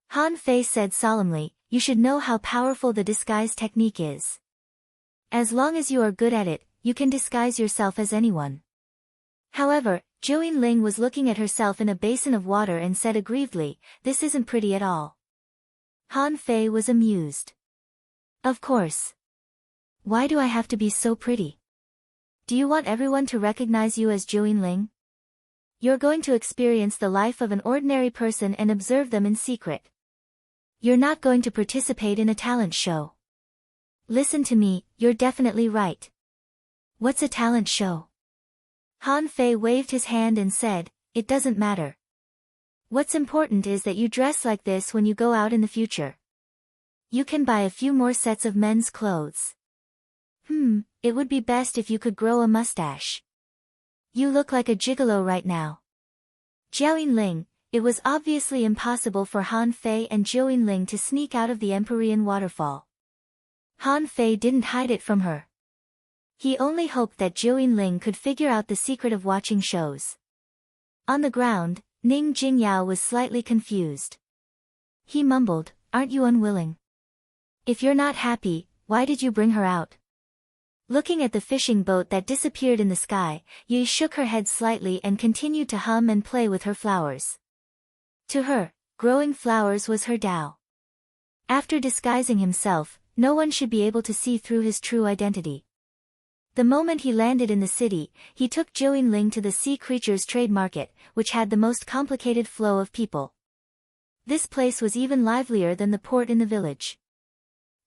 Han Fei said solemnly, you should know how powerful the disguise technique is. As long as you are good at it, you can disguise yourself as anyone. However, Zhou Yinling was looking at herself in a basin of water and said aggrievedly, this isn't pretty at all. Han Fei was amused. Of course. Why do I have to be so pretty? Do you want everyone to recognize you as Zhou Yinling? You're going to experience the life of an ordinary person and observe them in secret. You're not going to participate in a talent show. Listen to me, you're definitely right. What's a talent show? Han Fei waved his hand and said, it doesn't matter. What's important is that you dress like this when you go out in the future. You can buy a few more sets of men's clothes. It would be best if you could grow a mustache. You look like a gigolo right now. Zhou Yinling, it was obviously impossible for Han Fei and Zhou Yinling to sneak out of the Empyrean waterfall. Han Fei didn't hide it from her. He only hoped that Zhou Yinling could figure out the secret of watching shows. On the ground, Ning Jingyao was slightly confused. He mumbled, aren't you unwilling? If you're not happy, why did you bring her out? Looking at the fishing boat that disappeared in the sky, Yi shook her head slightly and continued to hum and play with her flowers. To her, growing flowers was her Tao. After disguising himself, no one should be able to see through his true identity. The moment he landed in the city, he took Zhou Yinling to the sea creatures trade market, which had the most complicated flow of people. This place was even livelier than the port in the village.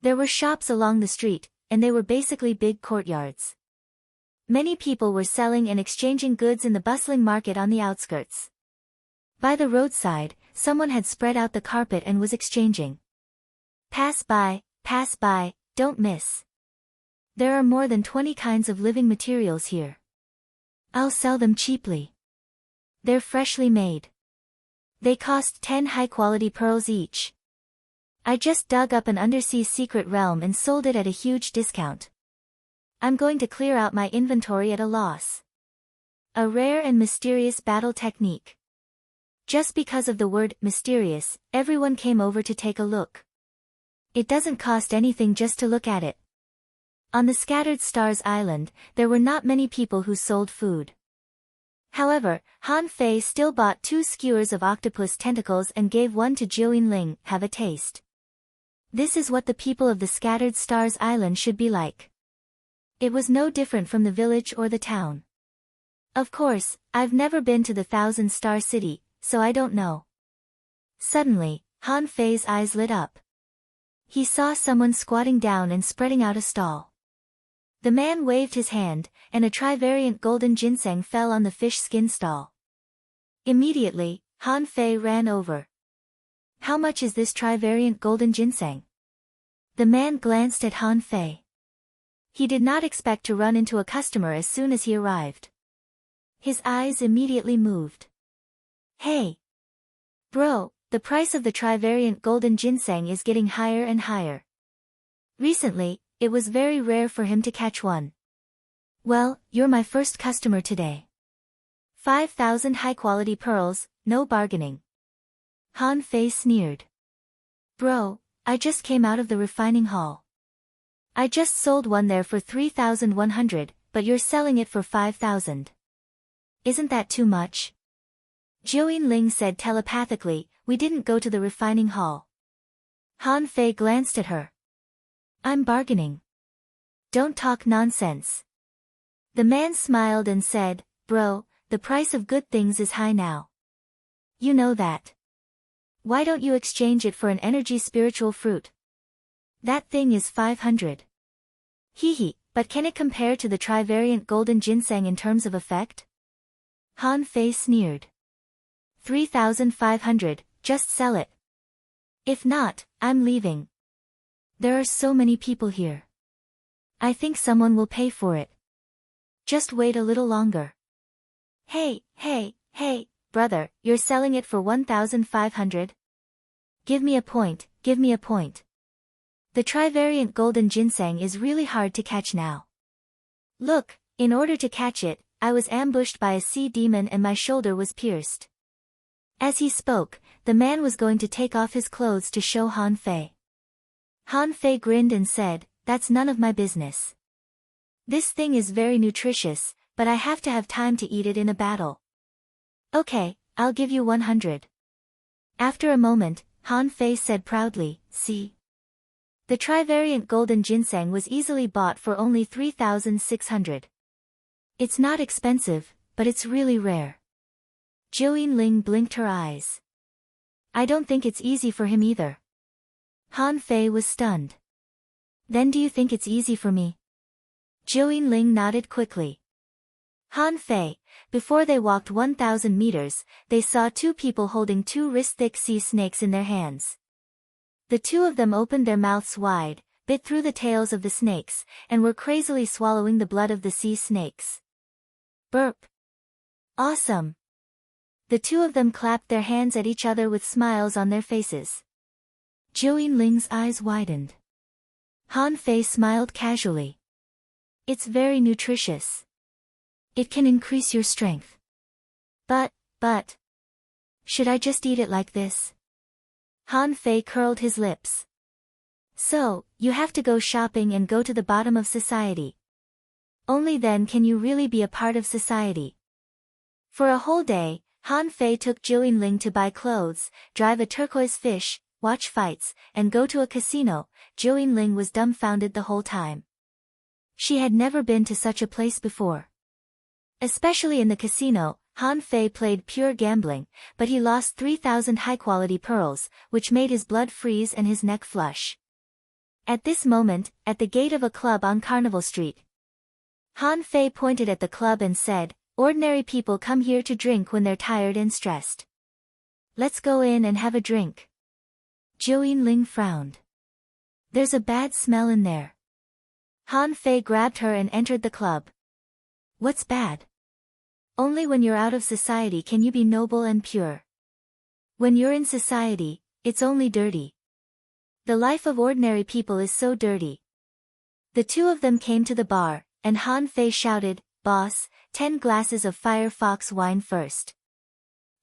There were shops along the street, and they were basically big courtyards. Many people were selling and exchanging goods in the bustling market on the outskirts. By the roadside, someone had spread out the carpet and was exchanging. Pass by, don't miss. There are more than 20 kinds of living materials here. I'll sell them cheaply. They're freshly made. They cost 10 high-quality pearls each. I just dug up an undersea secret realm and sold it at a huge discount. I'm going to clear out my inventory at a loss. A rare and mysterious battle technique. Just because of the word mysterious, everyone came over to take a look. It doesn't cost anything just to look at it. On the Scattered Stars Island, there were not many people who sold food. However, Han Fei still bought 2 skewers of octopus tentacles and gave one to Zhou Yinling, have a taste. This is what the people of the Scattered Stars Island should be like. It was no different from the village or the town. Of course, I've never been to the Thousand Star City, so I don't know. Suddenly, Han Fei's eyes lit up. He saw someone squatting down and spreading out a stall. The man waved his hand, and a trivariant golden ginseng fell on the fish skin stall. Immediately, Han Fei ran over. How much is this trivariant golden ginseng? The man glanced at Han Fei. He did not expect to run into a customer as soon as he arrived. His eyes immediately moved. Hey! Bro, the price of the trivariant golden ginseng is getting higher and higher. Recently, it was very rare for him to catch one. Well, you're my first customer today. 5,000 high-quality pearls, no bargaining. Han Fei sneered. Bro, I just came out of the refining hall. I just sold one there for 3,100, but you're selling it for 5,000. Isn't that too much? Zhou Yinling said telepathically, we didn't go to the refining hall. Han Fei glanced at her. I'm bargaining. Don't talk nonsense. The man smiled and said, Bro, the price of good things is high now. You know that. Why don't you exchange it for an energy spiritual fruit? That thing is 500. Hee, but can it compare to the trivariant golden ginseng in terms of effect? Han Fei sneered. 3,500, just sell it. If not, I'm leaving. There are so many people here. I think someone will pay for it. Just wait a little longer. Hey, brother, you're selling it for 1,500? Give me a point, give me a point. The trivariant golden ginseng is really hard to catch now. Look, in order to catch it, I was ambushed by a sea demon and my shoulder was pierced. As he spoke, the man was going to take off his clothes to show Han Fei. Han Fei grinned and said, "That's none of my business. This thing is very nutritious, but I have to have time to eat it in a battle." "Okay, I'll give you 100. After a moment, Han Fei said proudly, "See? The trivariant golden ginseng was easily bought for only 3,600. It's not expensive, but it's really rare." Zhou Yinling blinked her eyes. "I don't think it's easy for him either." Han Fei was stunned. "Then do you think it's easy for me?" Zhou Yinling nodded quickly. Han Fei, before they walked 1,000 meters, they saw two people holding two wrist-thick sea snakes in their hands. The two of them opened their mouths wide, bit through the tails of the snakes, and were crazily swallowing the blood of the sea snakes. Burp. Awesome. The two of them clapped their hands at each other with smiles on their faces. Zhou Yinling's eyes widened. Han Fei smiled casually. "It's very nutritious. It can increase your strength. But, should I just eat it like this?" Han Fei curled his lips. "So, you have to go shopping and go to the bottom of society. Only then can you really be a part of society." For a whole day, Han Fei took Zhou Yinling to buy clothes, drive a turquoise fish, watch fights, and go to a casino. Zhou Yinling was dumbfounded the whole time. She had never been to such a place before. Especially in the casino, Han Fei played pure gambling, but he lost 3,000 high-quality pearls, which made his blood freeze and his neck flush. At this moment, at the gate of a club on Carnival Street, Han Fei pointed at the club and said, "Ordinary people come here to drink when they're tired and stressed. Let's go in and have a drink." Zhou Yinling frowned. "There's a bad smell in there." Han Fei grabbed her and entered the club. "What's bad? Only when you're out of society can you be noble and pure. When you're in society, it's only dirty. The life of ordinary people is so dirty." The two of them came to the bar, and Han Fei shouted, "Boss, 10 glasses of Firefox wine first."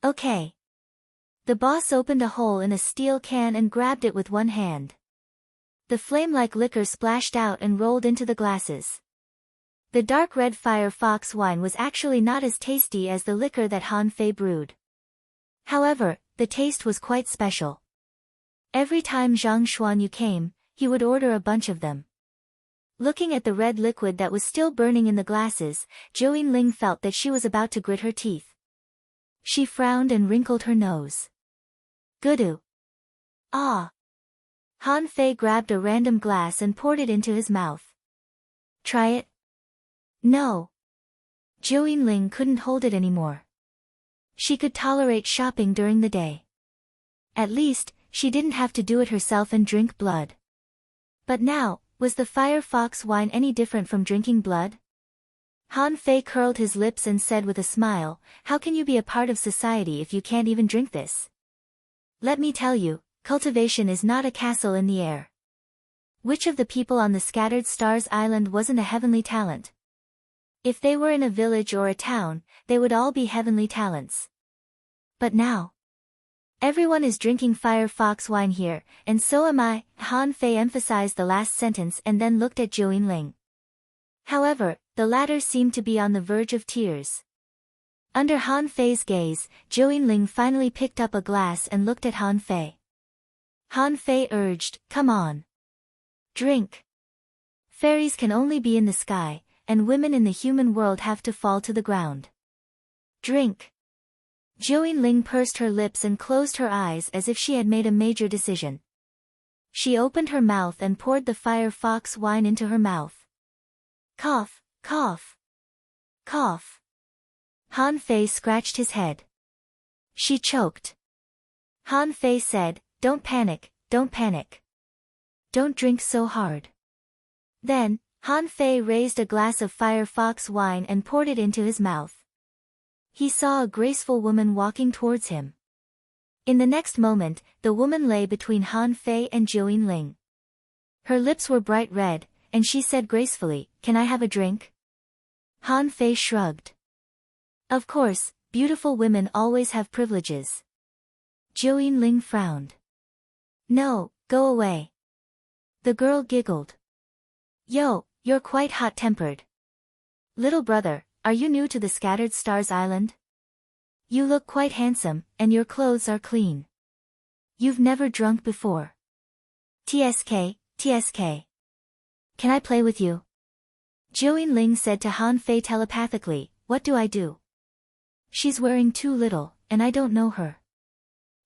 "Okay." The boss opened a hole in a steel can and grabbed it with one hand. The flame-like liquor splashed out and rolled into the glasses. The dark red Firefox wine was actually not as tasty as the liquor that Han Fei brewed. However, the taste was quite special. Every time Zhang Xuanyu came, he would order a bunch of them. Looking at the red liquid that was still burning in the glasses, Zhou Yinling felt that she was about to grit her teeth. She frowned and wrinkled her nose. "Gudu." "Ah." Han Fei grabbed a random glass and poured it into his mouth. "Try it?" "No." Zhou Yinling couldn't hold it anymore. She could tolerate shopping during the day. At least, she didn't have to do it herself and drink blood. But now, was the Firefox wine any different from drinking blood? Han Fei curled his lips and said with a smile, "How can you be a part of society if you can't even drink this? Let me tell you, cultivation is not a castle in the air. Which of the people on the Scattered Stars Island wasn't a heavenly talent? If they were in a village or a town, they would all be heavenly talents. But now, everyone is drinking Firefox wine here, and so am I." Han Fei emphasized the last sentence and then looked at Zhou Yinling. However, the latter seemed to be on the verge of tears. Under Han Fei's gaze, Zhou Yinling finally picked up a glass and looked at Han Fei. Han Fei urged, "Come on. Drink. Fairies can only be in the sky, and women in the human world have to fall to the ground. Drink." Zhou Yinling pursed her lips and closed her eyes as if she had made a major decision. She opened her mouth and poured the Firefox wine into her mouth. Cough, cough, cough. Han Fei scratched his head. She choked. Han Fei said, "Don't panic, don't panic. Don't drink so hard. Then, Han Fei raised a glass of firefox wine and poured it into his mouth. He saw a graceful woman walking towards him. In the next moment, the woman lay between Han Fei and Zhou Yinling. Her lips were bright red, and she said gracefully, "Can I have a drink?" Han Fei shrugged. Of course, beautiful women always have privileges. Zhou Yinling frowned. No, go away. The girl giggled. Yo, you're quite hot-tempered. Little brother, are you new to the Scattered Stars Island? You look quite handsome, and your clothes are clean. You've never drunk before. TSK, TSK. Can I play with you? Zhou Yinling said to Han Fei telepathically, what do I do? She's wearing too little, and I don't know her.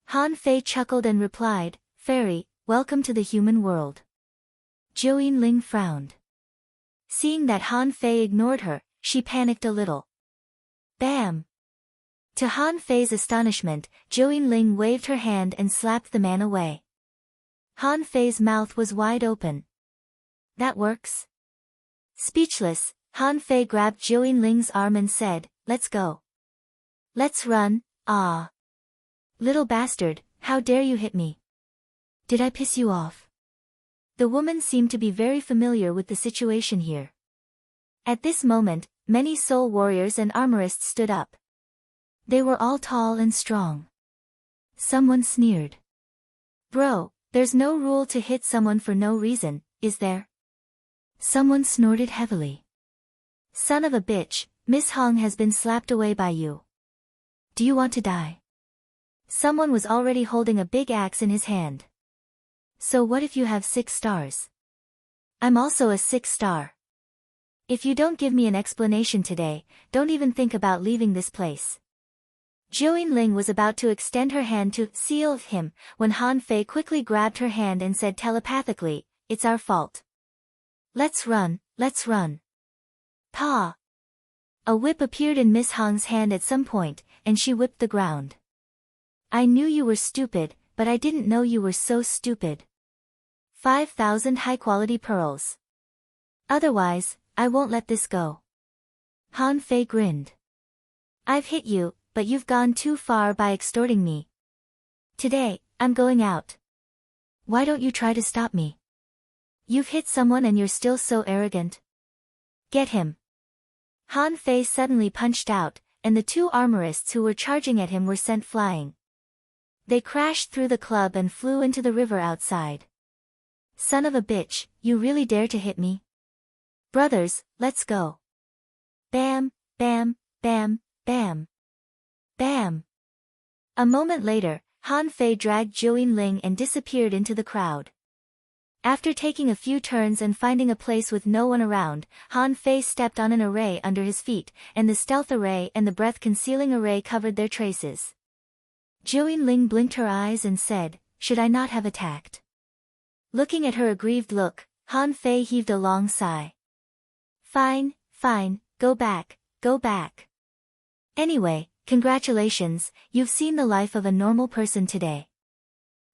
Han Fei chuckled and replied, Fairy, welcome to the human world. Zhou Yinling frowned. Seeing that Han Fei ignored her, she panicked a little. Bam! To Han Fei's astonishment, Zhou Yinling waved her hand and slapped the man away. Han Fei's mouth was wide open. That works? Speechless, Han Fei grabbed Zhou Yinling's arm and said, let's go. Let's run, ah. Little bastard, how dare you hit me? Did I piss you off? The woman seemed to be very familiar with the situation here. At this moment, many soul warriors and armorists stood up. They were all tall and strong. Someone sneered. Bro, there's no rule to hit someone for no reason, is there? Someone snorted heavily. Son of a bitch, Miss Hong has been slapped away by you. Do you want to die? Someone was already holding a big axe in his hand. So what if you have 6 stars? I'm also a 6 star. If you don't give me an explanation today, don't even think about leaving this place. Zhou Yinling was about to extend her hand to seal him, when Han Fei quickly grabbed her hand and said telepathically, it's our fault. Let's run, let's run. Pa! A whip appeared in Miss Hong's hand at some point, and she whipped the ground. I knew you were stupid, but I didn't know you were so stupid. 5,000 high-quality pearls. Otherwise, I won't let this go. Han Fei grinned. I've hit you, but you've gone too far by extorting me. Today, I'm going out. Why don't you try to stop me? You've hit someone and you're still so arrogant. Get him. Han Fei suddenly punched out, and the 2 armorists who were charging at him were sent flying. They crashed through the club and flew into the river outside. Son of a bitch, you really dare to hit me? Brothers, let's go. Bam, bam, bam, bam. Bam. A moment later, Han Fei dragged Zhou Yinling and disappeared into the crowd. After taking a few turns and finding a place with no one around, Han Fei stepped on an array under his feet, and the stealth array and the breath-concealing array covered their traces. Zhou Yinling blinked her eyes and said, should I not have attacked? Looking at her aggrieved look, Han Fei heaved a long sigh. Fine, fine, go back, go back. Anyway, congratulations, you've seen the life of a normal person today.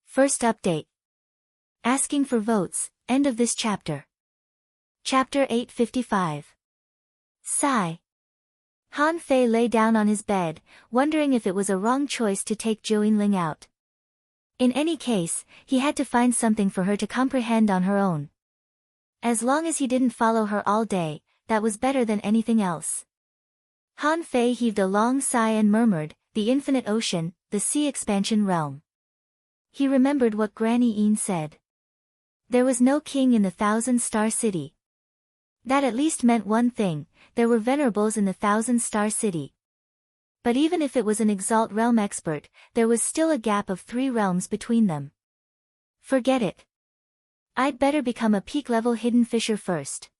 First update. Asking for votes, end of this chapter. Chapter 855. Sigh. Han Fei lay down on his bed, wondering if it was a wrong choice to take Zhou Yinling out. In any case, he had to find something for her to comprehend on her own. As long as he didn't follow her all day, that was better than anything else. Han Fei heaved a long sigh and murmured, the infinite ocean, the sea expansion realm. He remembered what Granny Yin said. There was no king in the 1,000-star city. That at least meant one thing, there were venerables in the 1,000-star city. But even if it was an Exalt realm expert, there was still a gap of 3 realms between them. Forget it. I'd better become a peak-level hidden fisher first.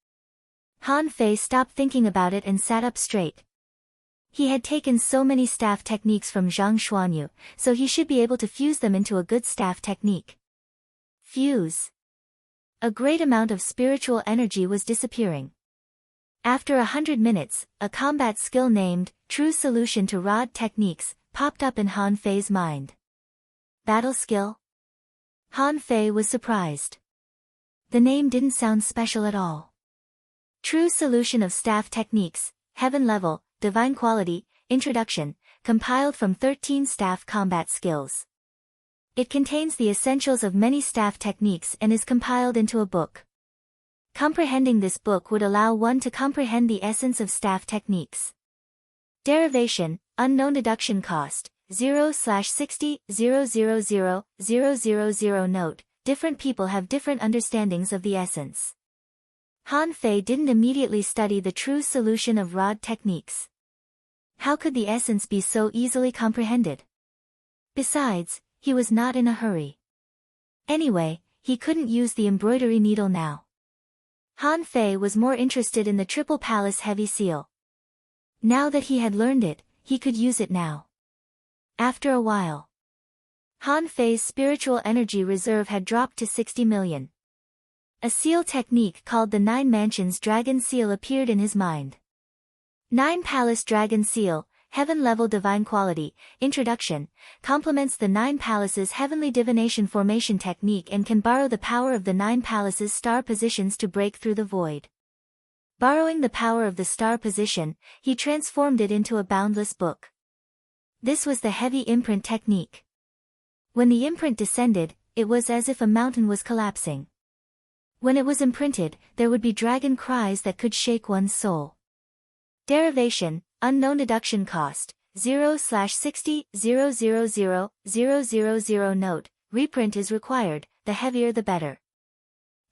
Han Fei stopped thinking about it and sat up straight. He had taken so many staff techniques from Zhang Xuanyu, so he should be able to fuse them into a good staff technique. Fuse. A great amount of spiritual energy was disappearing. After 100 minutes, a combat skill named, True Solution to Rod Techniques, popped up in Han Fei's mind. Battle skill? Han Fei was surprised. The name didn't sound special at all. True Solution of Staff Techniques, Heaven Level, Divine Quality, Introduction, compiled from 13 staff combat skills. It contains the essentials of many staff techniques and is compiled into a book. Comprehending this book would allow one to comprehend the essence of staff techniques. Derivation, unknown deduction cost, 0/60,000,000. Note, different people have different understandings of the essence. Han Fei didn't immediately study the true solution of rod techniques. How could the essence be so easily comprehended? Besides, he was not in a hurry. Anyway, he couldn't use the embroidery needle now. Han Fei was more interested in the Triple Palace Heavy Seal. Now that he had learned it, he could use it now. After a while, Han Fei's spiritual energy reserve had dropped to 60 million. A seal technique called the Nine Mansions Dragon Seal appeared in his mind. Nine Palace Dragon Seal, Heaven Level Divine Quality, Introduction, complements the Nine Palaces Heavenly Divination Formation Technique and can borrow the power of the Nine Palaces star positions to break through the void. Borrowing the power of the star position, he transformed it into a boundless book. This was the heavy imprint technique. When the imprint descended, it was as if a mountain was collapsing. When it was imprinted, there would be dragon cries that could shake one's soul. Derivation, unknown deduction cost, 0/60,000,000. Note, reprint is required, the heavier the better.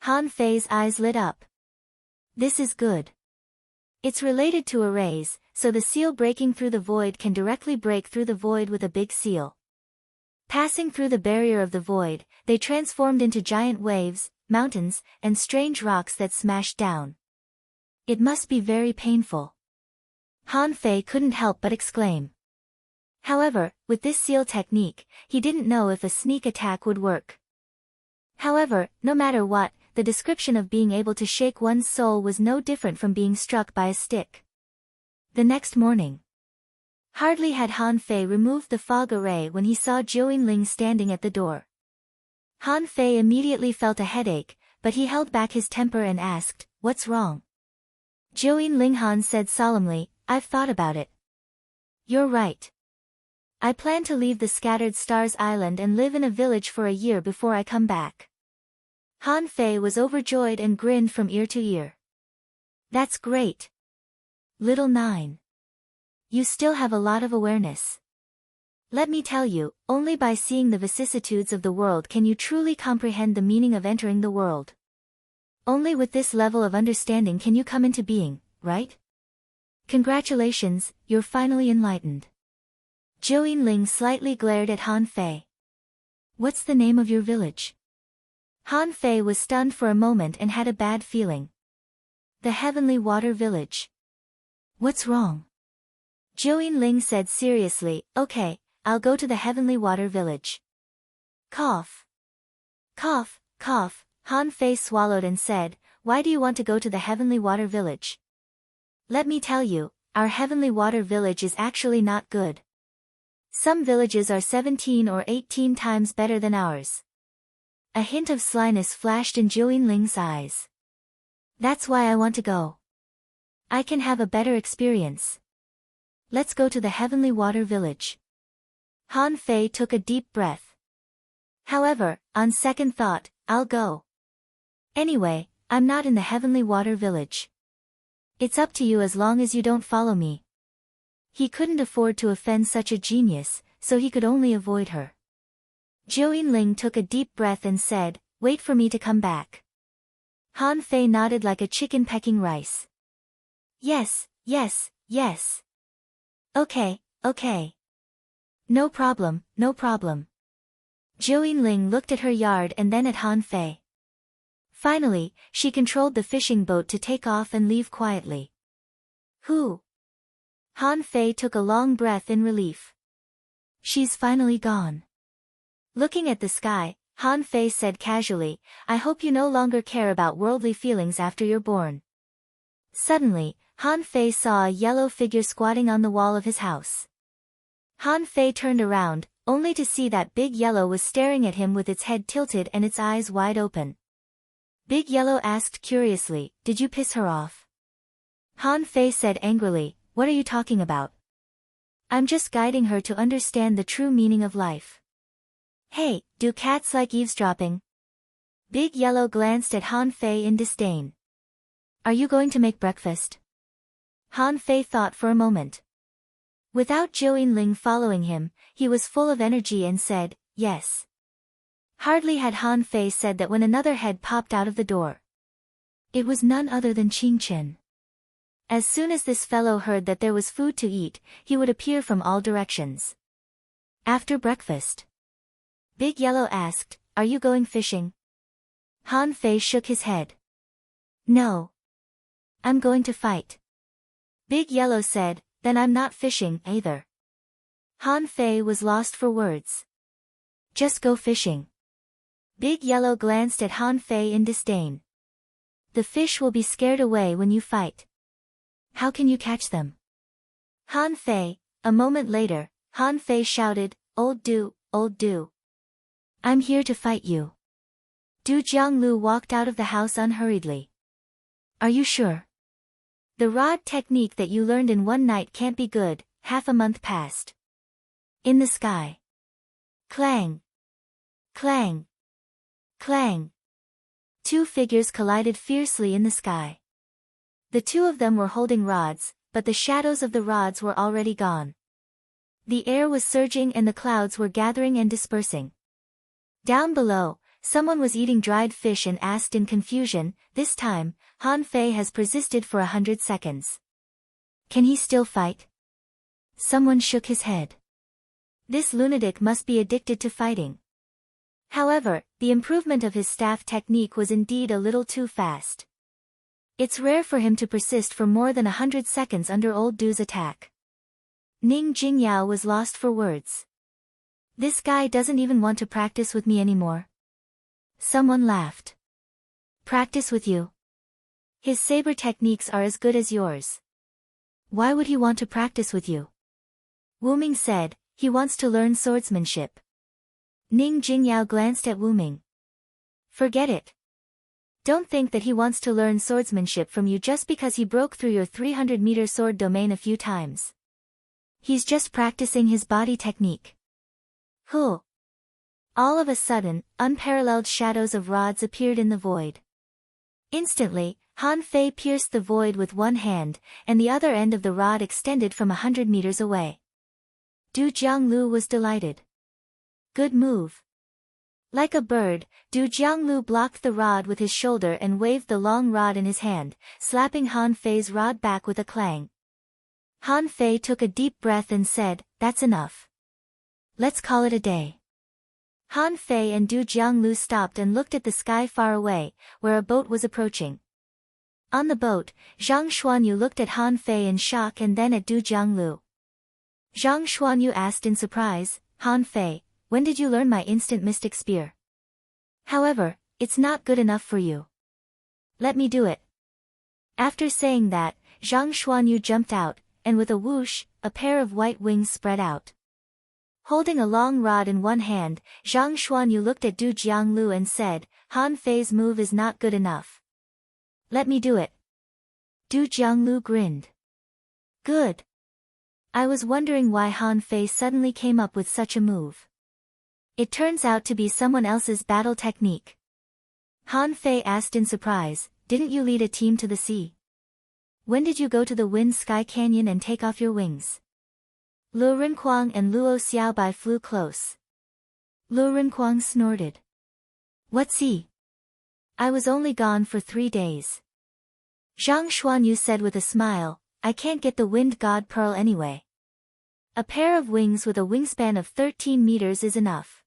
Han Fei's eyes lit up. This is good. It's related to arrays, so the seal breaking through the void can directly break through the void with a big seal. Passing through the barrier of the void, they transformed into giant waves, mountains, and strange rocks that smashed down. It must be very painful. Han Fei couldn't help but exclaim. However, with this seal technique, he didn't know if a sneak attack would work. However, no matter what, the description of being able to shake one's soul was no different from being struck by a stick. The next morning. Hardly had Han Fei removed the fog array when he saw Zhou Yinling standing at the door. Han Fei immediately felt a headache, but he held back his temper and asked, "What's wrong?" Zhou Yinling said solemnly, "I've thought about it. You're right. I plan to leave the Scattered Stars Island and live in a village for a year before I come back." Han Fei was overjoyed and grinned from ear to ear. "That's great. Little Nine. You still have a lot of awareness. Let me tell you, only by seeing the vicissitudes of the world can you truly comprehend the meaning of entering the world. Only with this level of understanding can you come into being, right? Congratulations, you're finally enlightened." Zhou Yinling slightly glared at Han Fei. "What's the name of your village?" Han Fei was stunned for a moment and had a bad feeling. "The Heavenly Water Village." "What's wrong?" Zhou Yinling said seriously, "Okay, I'll go to the Heavenly Water Village." Cough. Cough, cough, Han Fei swallowed and said, "Why do you want to go to the Heavenly Water Village?" "Let me tell you, our Heavenly Water Village is actually not good. Some villages are 17 or 18 times better than ours." A hint of slyness flashed in Zhou Yinling's eyes. "That's why I want to go. I can have a better experience. Let's go to the Heavenly Water Village." Han Fei took a deep breath. "However, on second thought, I'll go. Anyway, I'm not in the Heavenly Water Village. It's up to you as long as you don't follow me." He couldn't afford to offend such a genius, so he could only avoid her. Zhou Yinling took a deep breath and said, "Wait for me to come back." Han Fei nodded like a chicken pecking rice. "Yes, yes, yes. Okay, okay. No problem, no problem." Zhou Yinling looked at her yard and then at Han Fei. Finally, she controlled the fishing boat to take off and leave quietly. "Who?" Han Fei took a long breath in relief. "She's finally gone." Looking at the sky, Han Fei said casually, "I hope you no longer care about worldly feelings after you're born." Suddenly, Han Fei saw a yellow figure squatting on the wall of his house. Han Fei turned around, only to see that Big Yellow was staring at him with its head tilted and its eyes wide open. Big Yellow asked curiously, did you piss her off? Han Fei said angrily, what are you talking about? I'm just guiding her to understand the true meaning of life. Hey, do cats like eavesdropping? Big Yellow glanced at Han Fei in disdain. Are you going to make breakfast? Han Fei thought for a moment. Without Zhou Yinling following him, he was full of energy and said, yes. Hardly had Han Fei said that when another head popped out of the door. It was none other than Qing Chen. As soon as this fellow heard that there was food to eat, he would appear from all directions. After breakfast, Big Yellow asked, are you going fishing? Han Fei shook his head. No. I'm going to fight. Big Yellow said, then I'm not fishing either. Han Fei was lost for words. Just go fishing. Big Yellow glanced at Han Fei in disdain. The fish will be scared away when you fight. How can you catch them? Han Fei. A moment later, Han Fei shouted, Old Du, Old Du. I'm here to fight you. Du Jianglu walked out of the house unhurriedly. Are you sure? The rod technique that you learned in one night can't be good. Half a month passed. In the sky. Clang. Clang. Clang. Two figures collided fiercely in the sky. The two of them were holding rods, but the shadows of the rods were already gone. The air was surging and the clouds were gathering and dispersing. Down below, someone was eating dried fish and asked in confusion, this time, Han Fei has persisted for 100 seconds. Can he still fight? Someone shook his head. This lunatic must be addicted to fighting. However, the improvement of his staff technique was indeed a little too fast. It's rare for him to persist for more than 100 seconds under Old Du's attack. Ning Jingyao was lost for words. This guy doesn't even want to practice with me anymore. Someone laughed. Practice with you? His saber techniques are as good as yours. Why would he want to practice with you? Wu Ming said, he wants to learn swordsmanship. Ning Jingyao glanced at Wu Ming. Forget it. Don't think that he wants to learn swordsmanship from you just because he broke through your 300-meter sword domain a few times. He's just practicing his body technique. Whew. All of a sudden, unparalleled shadows of rods appeared in the void. Instantly, Han Fei pierced the void with one hand, and the other end of the rod extended from 100 meters away. Du Jianglu was delighted. Good move. Like a bird, Du Jianglu blocked the rod with his shoulder and waved the long rod in his hand, slapping Han Fei's rod back with a clang. Han Fei took a deep breath and said, that's enough. Let's call it a day. Han Fei and Du Jianglu stopped and looked at the sky far away, where a boat was approaching. On the boat, Zhang Xuanyu looked at Han Fei in shock and then at Du Jianglu. Zhang Xuanyu asked in surprise, Han Fei, when did you learn my instant mystic spear? However, it's not good enough for you. Let me do it. After saying that, Zhang Xuanyu jumped out, and with a whoosh, a pair of white wings spread out. Holding a long rod in one hand, Zhang Xuanyu looked at Du Jianglu and said, Han Fei's move is not good enough. Let me do it. Du Jianglu grinned. Good. I was wondering why Han Fei suddenly came up with such a move. It turns out to be someone else's battle technique. Han Fei asked in surprise, didn't you lead a team to the sea? When did you go to the Wind Sky Canyon and take off your wings? Lu Rinquang and Luo Xiaobai flew close. Lu Rinquang snorted. What sea? I was only gone for 3 days. Zhang Xuanyu said with a smile, I can't get the wind god pearl anyway. A pair of wings with a wingspan of 13 meters is enough.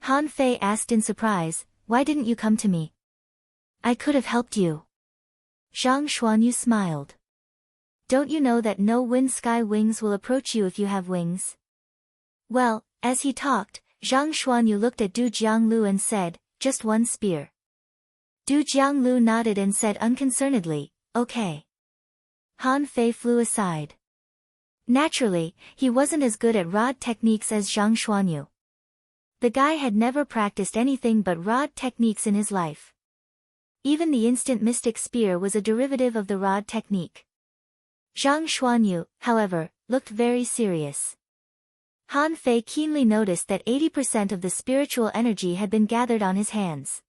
Han Fei asked in surprise, why didn't you come to me? I could have helped you. Zhang Xuanyu smiled. Don't you know that no wind sky wings will approach you if you have wings? Well, as he talked, Zhang Xuanyu looked at Du Jianglu and said, just one spear. Du Jianglu nodded and said unconcernedly, okay. Han Fei flew aside. Naturally, he wasn't as good at rod techniques as Zhang Xuanyu. The guy had never practiced anything but rod techniques in his life. Even the instant mystic spear was a derivative of the rod technique. Zhang Xuanyu, however, looked very serious. Han Fei keenly noticed that 80% of the spiritual energy had been gathered on his hands.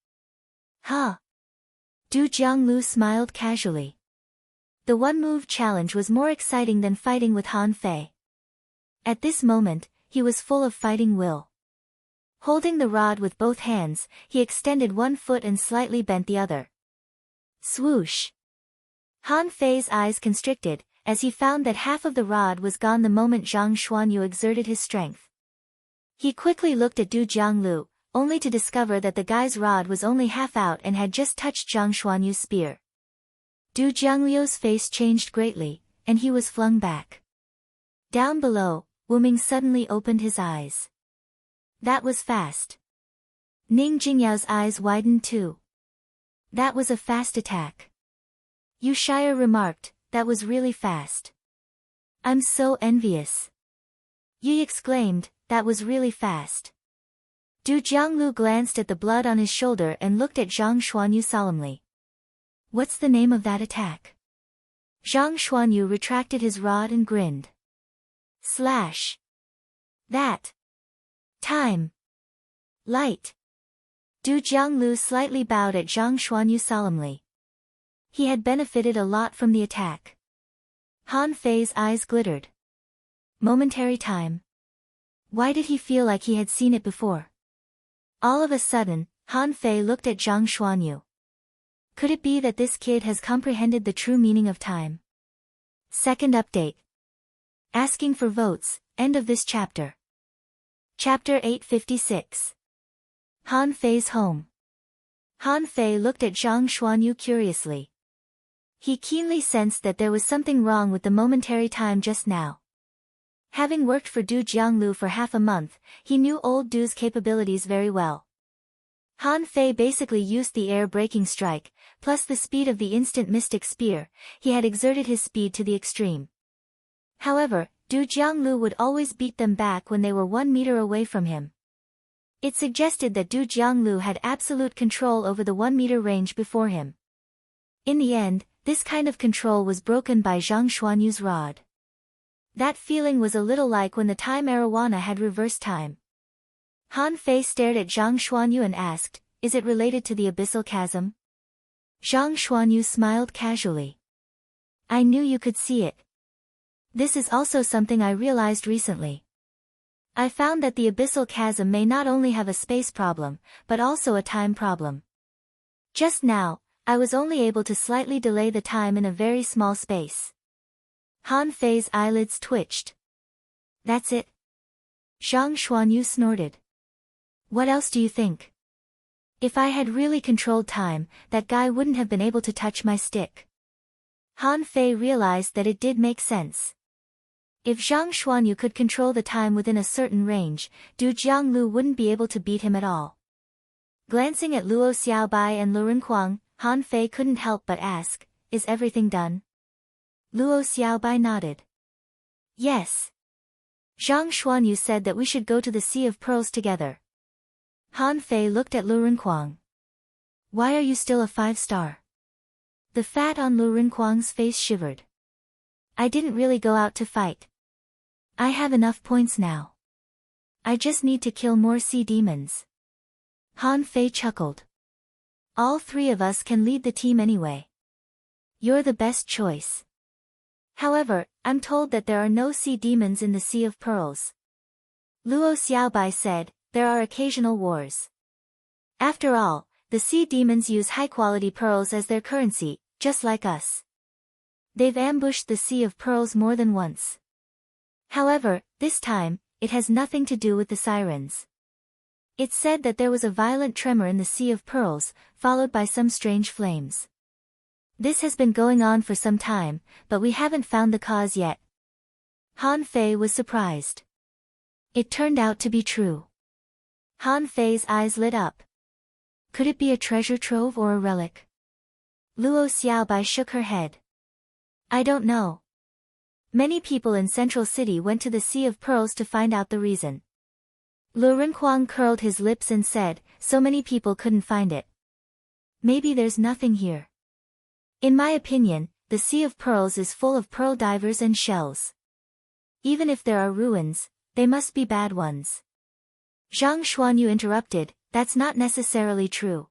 Huh? Du Jianglu smiled casually. The one-move challenge was more exciting than fighting with Han Fei. At this moment, he was full of fighting will. Holding the rod with both hands, he extended one foot and slightly bent the other. Swoosh! Han Fei's eyes constricted, as he found that half of the rod was gone the moment Zhang Xuanyu exerted his strength. He quickly looked at Du Jianglu, only to discover that the guy's rod was only half out and had just touched Zhang Xuanyu's spear. Du Jianglu's face changed greatly, and he was flung back. Down below, Wu Ming suddenly opened his eyes. That was fast. Ning Jingyao's eyes widened too. That was a fast attack. Yu Shire remarked, that was really fast. I'm so envious. Yi exclaimed, that was really fast. Du Jianglu glanced at the blood on his shoulder and looked at Zhang Xuanyu solemnly. What's the name of that attack? Zhang Xuanyu retracted his rod and grinned. Slash. That. Time. Light. Du Jianglu slightly bowed at Zhang Xuanyu solemnly. He had benefited a lot from the attack. Han Fei's eyes glittered. Momentary time. Why did he feel like he had seen it before? All of a sudden, Han Fei looked at Zhang Xuanyu. Could it be that this kid has comprehended the true meaning of time? Second update. Asking for votes, end of this chapter. Chapter 856. Han Fei's home. Han Fei looked at Zhang Xuanyu curiously. He keenly sensed that there was something wrong with the momentary time just now. Having worked for Du Jianglu for half a month, he knew old Du's capabilities very well. Han Fei basically used the air-breaking strike, plus the speed of the instant mystic spear. He had exerted his speed to the extreme. However, Du Jianglu would always beat them back when they were 1 meter away from him. It suggested that Du Jianglu had absolute control over the 1 meter range before him. In the end, this kind of control was broken by Zhang Xuanyu's rod. That feeling was a little like when the time arowana had reversed time. Han Fei stared at Zhang Xuanyu and asked, is it related to the abyssal chasm? Zhang Xuanyu smiled casually. I knew you could see it. This is also something I realized recently. I found that the abyssal chasm may not only have a space problem, but also a time problem. Just now, I was only able to slightly delay the time in a very small space. Han Fei's eyelids twitched. That's it? Zhang Xuanyu snorted. What else do you think? If I had really controlled time, that guy wouldn't have been able to touch my stick. Han Fei realized that it did make sense. If Zhang Xuanyu could control the time within a certain range, Du Jianglu wouldn't be able to beat him at all. Glancing at Luo Xiaobai and Lu Renkuang, Han Fei couldn't help but ask, is everything done? Luo Xiaobai nodded. Yes. Zhang Xuanyu said that we should go to the Sea of Pearls together. Han Fei looked at Lu Renkuang. Why are you still a 5-star? The fat on Lu Renkuang's face shivered. I didn't really go out to fight. I have enough points now. I just need to kill more sea demons. Han Fei chuckled. All 3 of us can lead the team anyway. You're the best choice. However, I'm told that there are no sea demons in the Sea of Pearls. Luo Xiaobai said, there are occasional wars. After all, the sea demons use high-quality pearls as their currency, just like us. They've ambushed the Sea of Pearls more than once. However, this time, it has nothing to do with the sirens. It's said that there was a violent tremor in the Sea of Pearls, followed by some strange flames. This has been going on for some time, but we haven't found the cause yet. Han Fei was surprised. It turned out to be true. Han Fei's eyes lit up. Could it be a treasure trove or a relic? Luo Xiaobai shook her head. I don't know. Many people in Central City went to the Sea of Pearls to find out the reason. Lu Renkuang curled his lips and said, so many people couldn't find it. Maybe there's nothing here. In my opinion, the Sea of Pearls is full of pearl divers and shells. Even if there are ruins, they must be bad ones. Zhang Xuanyu interrupted, that's not necessarily true.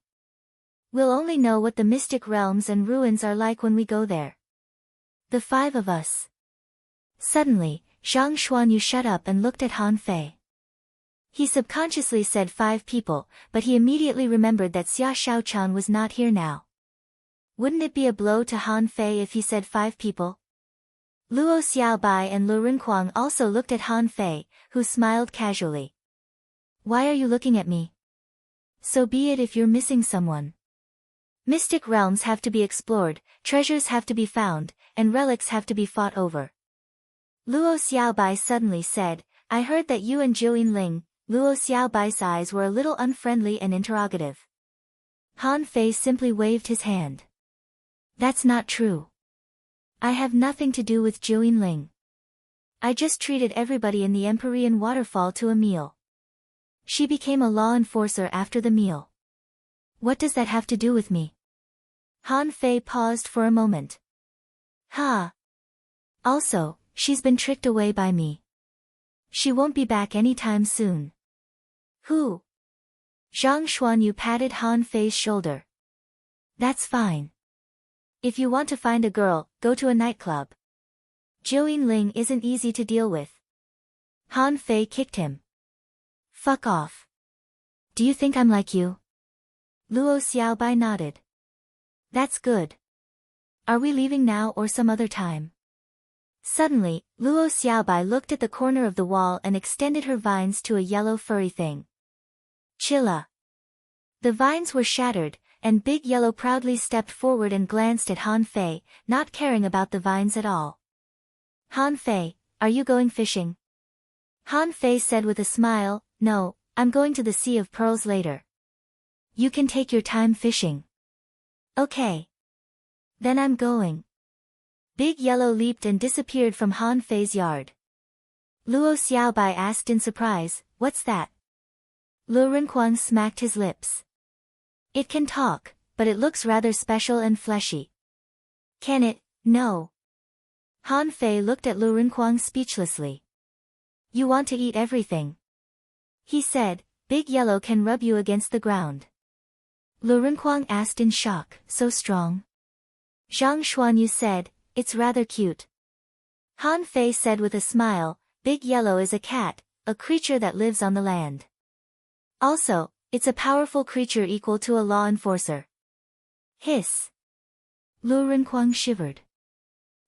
We'll only know what the mystic realms and ruins are like when we go there. The 5 of us. Suddenly, Zhang Xuanyu shut up and looked at Han Fei. He subconsciously said 5 people, but he immediately remembered that Xia Shaochan was not here now. Wouldn't it be a blow to Han Fei if he said 5 people? Luo Xiaobai and Lu Rinquang also looked at Han Fei, who smiled casually. Why are you looking at me? So be it if you're missing someone. Mystic realms have to be explored, treasures have to be found, and relics have to be fought over. Luo Xiaobai suddenly said, I heard that you and Zhou Yinling. Luo Xiaobai's eyes were a little unfriendly and interrogative. Han Fei simply waved his hand. That's not true. I have nothing to do with Zhou Yinling. I just treated everybody in the Empyrean waterfall to a meal. She became a law enforcer after the meal. What does that have to do with me? Han Fei paused for a moment. Ha! Also, she's been tricked away by me. She won't be back anytime soon. Who? Zhang Xuanyu patted Han Fei's shoulder. That's fine. If you want to find a girl, go to a nightclub. Zhou Yinling isn't easy to deal with. Han Fei kicked him. Fuck off. Do you think I'm like you? Luo Xiaobai nodded. That's good. Are we leaving now or some other time? Suddenly, Luo Xiaobai looked at the corner of the wall and extended her vines to a yellow furry thing. Chilla. The vines were shattered, and Big Yellow proudly stepped forward and glanced at Han Fei, not caring about the vines at all. Han Fei, are you going fishing? Han Fei said with a smile, no, I'm going to the Sea of Pearls later. You can take your time fishing. Okay. Then I'm going. Big Yellow leaped and disappeared from Han Fei's yard. Luo Xiaobai asked in surprise, what's that? Lu Rinquang smacked his lips. It can talk, but it looks rather special and fleshy. Can it? No. Han Fei looked at Lu Rinquang speechlessly. You want to eat everything. He said, Big Yellow can rub you against the ground. Lu Rinquang asked in shock, so strong? Zhang Xuanyu said, it's rather cute. Han Fei said with a smile, Big Yellow is a cat, a creature that lives on the land. Also, it's a powerful creature equal to a law enforcer. Hiss. Lu Rinquang shivered.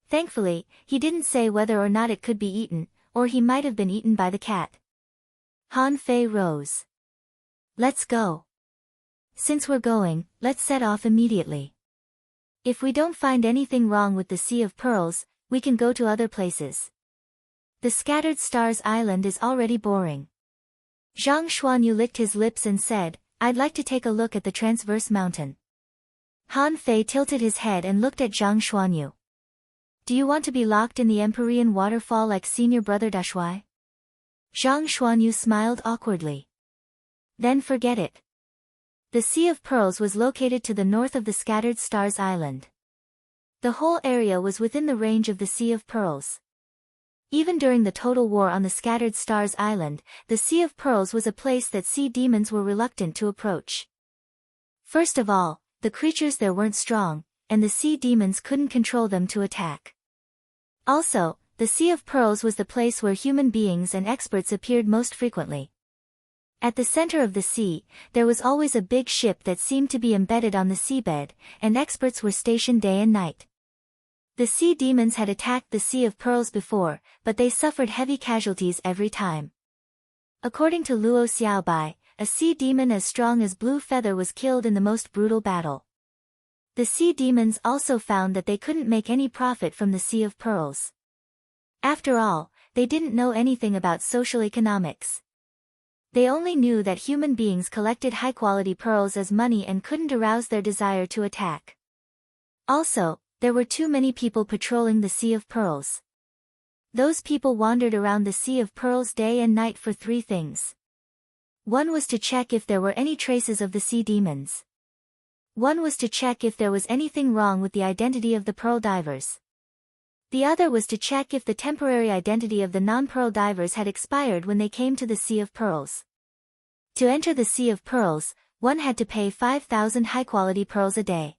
Thankfully, he didn't say whether or not it could be eaten, or he might have been eaten by the cat. Han Fei rose. Let's go. Since we're going, let's set off immediately. If we don't find anything wrong with the Sea of Pearls, we can go to other places. The Scattered Stars Island is already boring. Zhang Xuanyu licked his lips and said, I'd like to take a look at the Transverse Mountain. Han Fei tilted his head and looked at Zhang Xuanyu. Do you want to be locked in the Empyrean waterfall like senior brother Dashui? Zhang Xuanyu smiled awkwardly. Then forget it. The Sea of Pearls was located to the north of the Scattered Stars Island. The whole area was within the range of the Sea of Pearls. Even during the total war on the Scattered Stars Island, the Sea of Pearls was a place that sea demons were reluctant to approach. First of all, the creatures there weren't strong, and the sea demons couldn't control them to attack. Also, the Sea of Pearls was the place where human beings and experts appeared most frequently. At the center of the sea, there was always a big ship that seemed to be embedded on the seabed, and experts were stationed day and night. The sea demons had attacked the Sea of Pearls before, but they suffered heavy casualties every time. According to Luo Xiaobai, a sea demon as strong as Blue Feather was killed in the most brutal battle. The sea demons also found that they couldn't make any profit from the Sea of Pearls. After all, they didn't know anything about social economics. They only knew that human beings collected high-quality pearls as money and couldn't arouse their desire to attack. Also, there were too many people patrolling the Sea of Pearls. Those people wandered around the Sea of Pearls day and night for 3 things. One was to check if there were any traces of the sea demons. One was to check if there was anything wrong with the identity of the pearl divers. The other was to check if the temporary identity of the non-pearl divers had expired when they came to the Sea of Pearls. To enter the Sea of Pearls, one had to pay 5,000 high-quality pearls a day.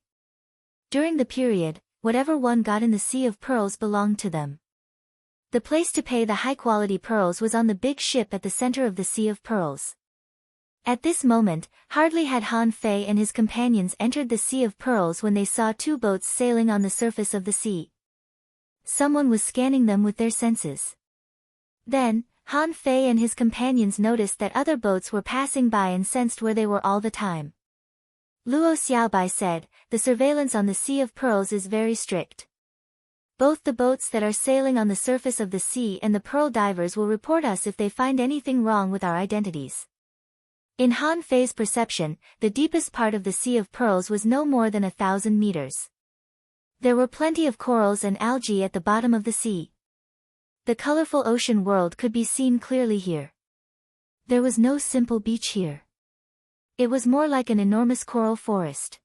During the period, whatever one got in the Sea of Pearls belonged to them. The place to pay the high-quality pearls was on the big ship at the center of the Sea of Pearls. At this moment, hardly had Han Fei and his companions entered the Sea of Pearls when they saw two boats sailing on the surface of the sea. Someone was scanning them with their senses. Then, Han Fei and his companions noticed that other boats were passing by and sensed where they were all the time. Luo Xiaobai said, "The surveillance on the Sea of Pearls is very strict. Both the boats that are sailing on the surface of the sea and the pearl divers will report us if they find anything wrong with our identities." In Han Fei's perception, the deepest part of the Sea of Pearls was no more than 1,000 meters. There were plenty of corals and algae at the bottom of the sea. The colorful ocean world could be seen clearly here. There was no simple beach here. It was more like an enormous coral forest.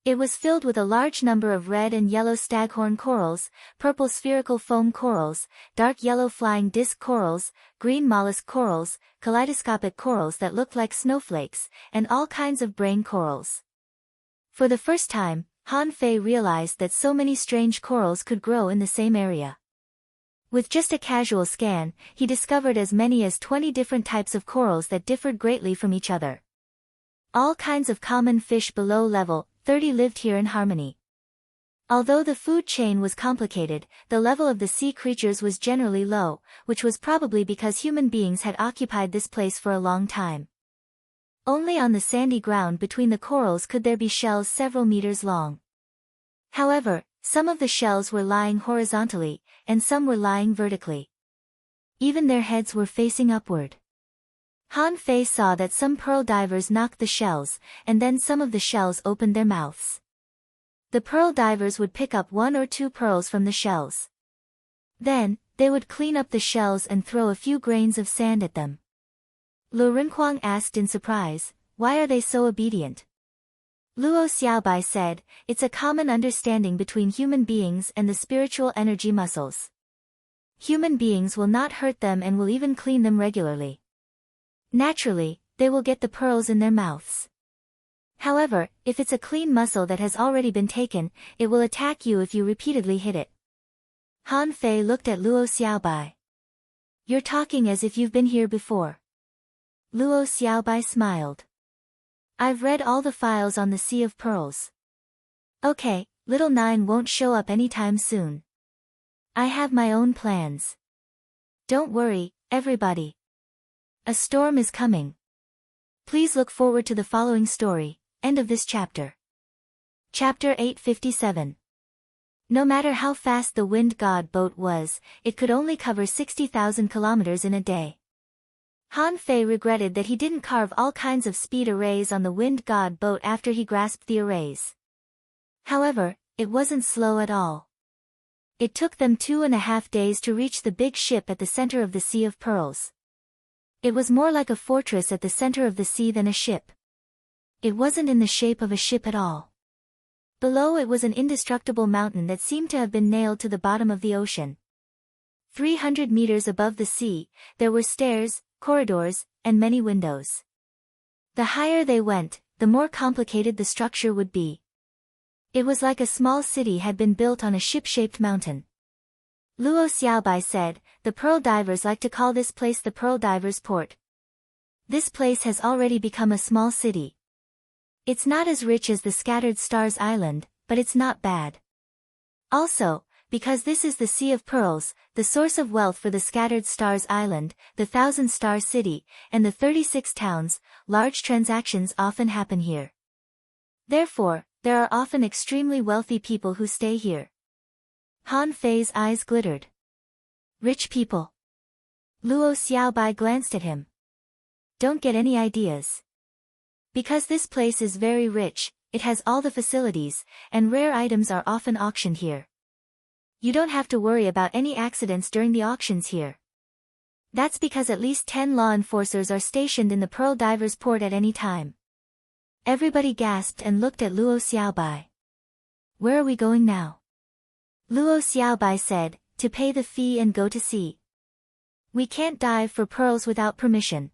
It was filled with a large number of red and yellow staghorn corals, purple spherical foam corals, dark yellow flying disc corals, green mollusk corals, kaleidoscopic corals that looked like snowflakes, and all kinds of brain corals. For the first time, Han Fei realized that so many strange corals could grow in the same area. With just a casual scan, he discovered as many as 20 different types of corals that differed greatly from each other. All kinds of common fish below level 30 lived here in harmony. Although the food chain was complicated, the level of the sea creatures was generally low, which was probably because human beings had occupied this place for a long time. Only on the sandy ground between the corals could there be shells several meters long. However, some of the shells were lying horizontally, and some were lying vertically. Even their heads were facing upward. Han Fei saw that some pearl divers knocked the shells, and then some of the shells opened their mouths. The pearl divers would pick up 1 or 2 pearls from the shells. Then, they would clean up the shells and throw a few grains of sand at them. Lu Renquang asked in surprise, "Why are they so obedient?" Luo Xiaobai said, "It's a common understanding between human beings and the spiritual energy muscles. Human beings will not hurt them and will even clean them regularly. Naturally, they will get the pearls in their mouths. However, if it's a clean muscle that has already been taken, it will attack you if you repeatedly hit it." Han Fei looked at Luo Xiaobai. "You're talking as if you've been here before." Luo Xiaobai smiled. "I've read all the files on the Sea of Pearls. Okay, little 9 won't show up anytime soon. I have my own plans. Don't worry, everybody. A storm is coming. Please look forward to the following story." End of this chapter. Chapter 857. No matter how fast the wind god boat was, it could only cover 60,000 kilometers in a day. Han Fei regretted that he didn't carve all kinds of speed arrays on the wind god boat after he grasped the arrays. However, it wasn't slow at all. It took them 2.5 days to reach the big ship at the center of the Sea of Pearls. It was more like a fortress at the center of the sea than a ship. It wasn't in the shape of a ship at all. Below it was an indestructible mountain that seemed to have been nailed to the bottom of the ocean. 300 meters above the sea, there were stairs, corridors, and many windows. The higher they went, the more complicated the structure would be. It was like a small city had been built on a ship-shaped mountain. Luo Xiaobai said, "The pearl divers like to call this place the Pearl Divers' Port. This place has already become a small city. It's not as rich as the Scattered Stars Island, but it's not bad. Also, because this is the Sea of Pearls, the source of wealth for the Scattered Stars Island, the 1,000-star city, and the 36 towns, large transactions often happen here. Therefore, there are often extremely wealthy people who stay here." Han Fei's eyes glittered. "Rich people?" Luo Xiaobai glanced at him. "Don't get any ideas. Because this place is very rich, it has all the facilities, and rare items are often auctioned here. You don't have to worry about any accidents during the auctions here. That's because at least 10 law enforcers are stationed in the Pearl Divers' Port at any time. Everybody gasped and looked at Luo Xiaobai. Where are we going now? Luo Xiaobai said, to pay the fee and go to sea. We can't dive for pearls without permission.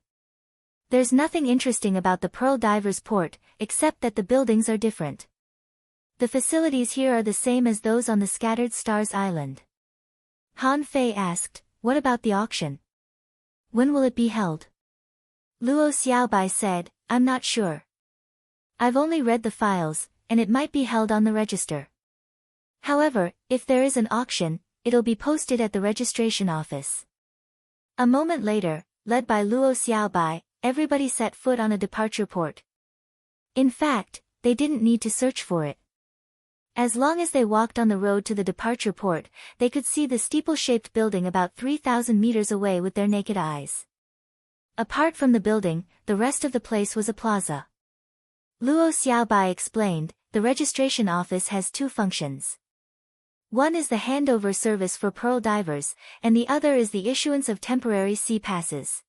There's nothing interesting about the Pearl Divers Port, except that the buildings are different. The facilities here are the same as those on the Scattered Stars Island. Han Fei asked, what about the auction? When will it be held? Luo Xiaobai said, I'm not sure. I've only read the files, and it might be held on the register. However, if there is an auction, it'll be posted at the registration office. A moment later, led by Luo Xiaobai, everybody set foot on a departure port. In fact, they didn't need to search for it. As long as they walked on the road to the departure port, they could see the steeple-shaped building about 3,000 meters away with their naked eyes. Apart from the building, the rest of the place was a plaza. Luo Xiaobai explained, the registration office has two functions. One is the handover service for pearl divers, and the other is the issuance of temporary sea passes.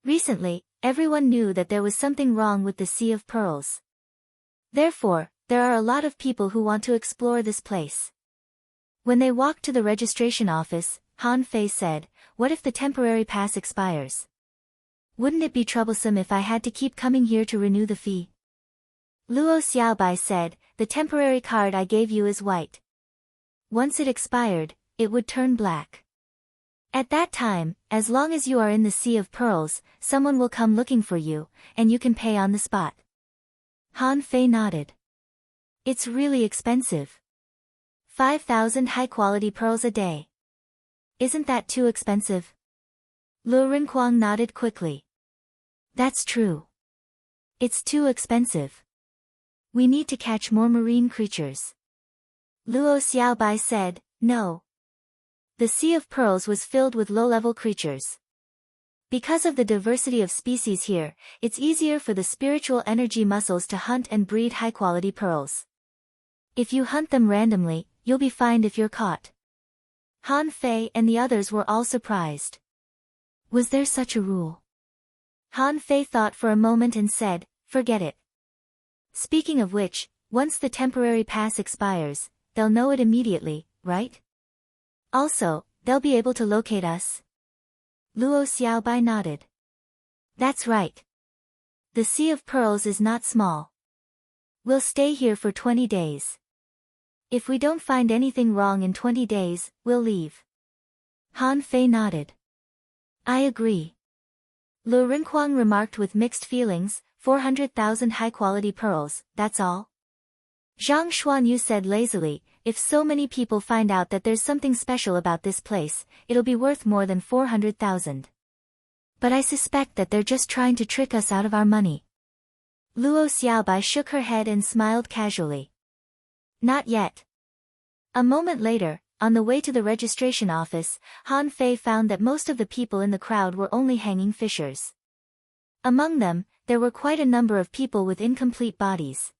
Recently, everyone knew that there was something wrong with the Sea of Pearls. Therefore, there are a lot of people who want to explore this place. When they walked to the registration office, Han Fei said, what if the temporary pass expires? Wouldn't it be troublesome if I had to keep coming here to renew the fee? Luo Xiaobai said, the temporary card I gave you is white. Once it expired, it would turn black. At that time, as long as you are in the Sea of Pearls, someone will come looking for you, and you can pay on the spot. Han Fei nodded. It's really expensive. 5,000 high-quality pearls a day. Isn't that too expensive? Lu Rinquang nodded quickly. That's true. It's too expensive. We need to catch more marine creatures. Luo Xiaobai said, no. The Sea of Pearls was filled with low-level creatures. Because of the diversity of species here, it's easier for the spiritual energy muscles to hunt and breed high-quality pearls. If you hunt them randomly, you'll be fined if you're caught. Han Fei and the others were all surprised. Was there such a rule? Han Fei thought for a moment and said, forget it. Speaking of which, once the temporary pass expires, they'll know it immediately, right? Also, they'll be able to locate us. Luo Xiaobai nodded. That's right. The Sea of Pearls is not small. We'll stay here for 20 days. If we don't find anything wrong in 20 days, we'll leave. Han Fei nodded. I agree. Lu Rinquang remarked with mixed feelings, 400,000 high-quality pearls, that's all? Zhang Xuanyu said lazily, if so many people find out that there's something special about this place, it'll be worth more than 400,000. But I suspect that they're just trying to trick us out of our money. Luo Xiaobai shook her head and smiled casually. Not yet. A moment later, on the way to the registration office, Han Fei found that most of the people in the crowd were only hanging fishers. Among them, there were quite a number of people with incomplete bodies.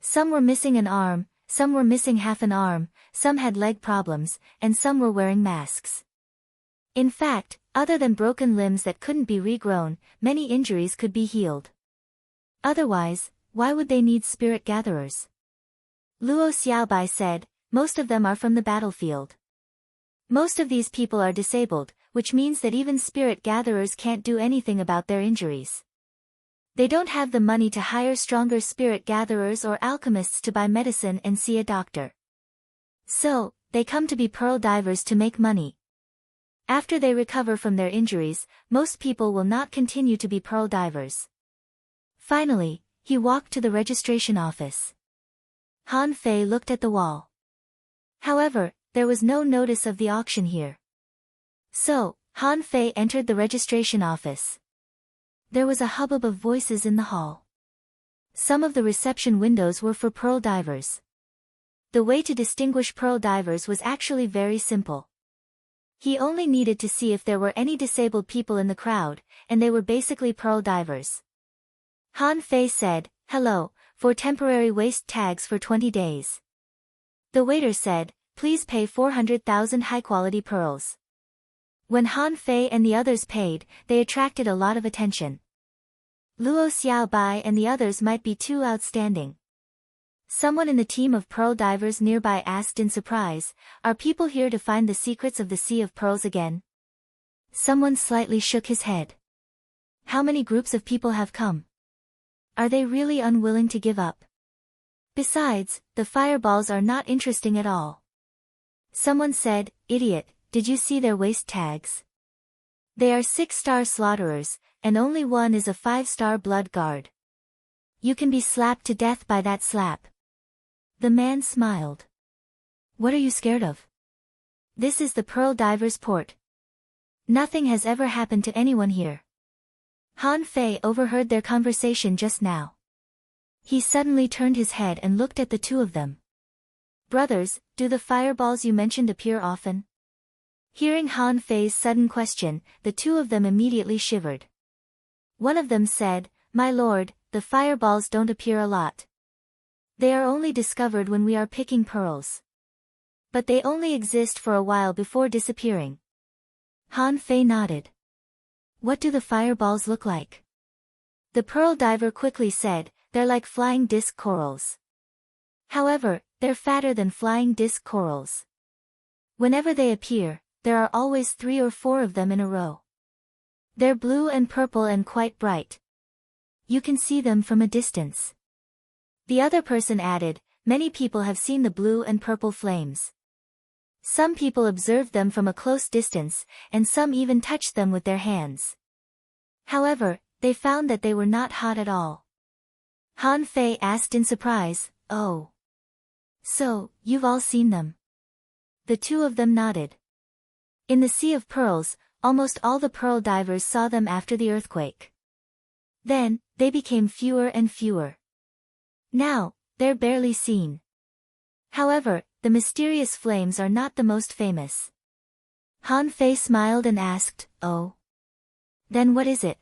Some were missing an arm, some were missing half an arm, some had leg problems, and some were wearing masks. In fact, other than broken limbs that couldn't be regrown, many injuries could be healed. Otherwise, why would they need spirit gatherers? Luo Xiaobai said, most of them are from the battlefield. Most of these people are disabled, which means that even spirit gatherers can't do anything about their injuries. They don't have the money to hire stronger spirit gatherers or alchemists to buy medicine and see a doctor. So, they come to be pearl divers to make money. After they recover from their injuries, most people will not continue to be pearl divers. Finally, he walked to the registration office. Han Fei looked at the wall. However, there was no notice of the auction here. So, Han Fei entered the registration office. There was a hubbub of voices in the hall. Some of the reception windows were for pearl divers. The way to distinguish pearl divers was actually very simple. He only needed to see if there were any disabled people in the crowd, and they were basically pearl divers. Han Fei said, hello, for temporary waist tags for 20 days. The waiter said, please pay 400,000 high-quality pearls. When Han Fei and the others paid, they attracted a lot of attention. Luo Xiaobai and the others might be too outstanding. Someone in the team of pearl divers nearby asked in surprise, "Are people here to find the secrets of the Sea of Pearls again?" Someone slightly shook his head. How many groups of people have come? Are they really unwilling to give up? Besides, the fireballs are not interesting at all. Someone said, "Idiot, did you see their waist tags? They are 6-star slaughterers, and only one is a 5-star blood guard. You can be slapped to death by that slap." The man smiled. "What are you scared of? This is the Pearl Divers Port. Nothing has ever happened to anyone here." Han Fei overheard their conversation just now. He suddenly turned his head and looked at the two of them. "Brothers, do the fireballs you mentioned appear often?" Hearing Han Fei's sudden question, the two of them immediately shivered. One of them said, "My lord, the fireballs don't appear a lot. They are only discovered when we are picking pearls. But they only exist for a while before disappearing." Han Fei nodded. "What do the fireballs look like?" The pearl diver quickly said, "They're like flying disc corals. However, they're fatter than flying disc corals. Whenever they appear, there are always 3 or 4 of them in a row. They're blue and purple and quite bright. You can see them from a distance." The other person added, "Many people have seen the blue and purple flames. Some people observed them from a close distance, and some even touched them with their hands. However, they found that they were not hot at all." Han Fei asked in surprise, "Oh. So, you've all seen them?" The two of them nodded. In the Sea of Pearls, almost all the pearl divers saw them after the earthquake. Then, they became fewer and fewer. Now, they're barely seen. However, the mysterious flames are not the most famous. Han Fei smiled and asked, "Oh? Then what is it?"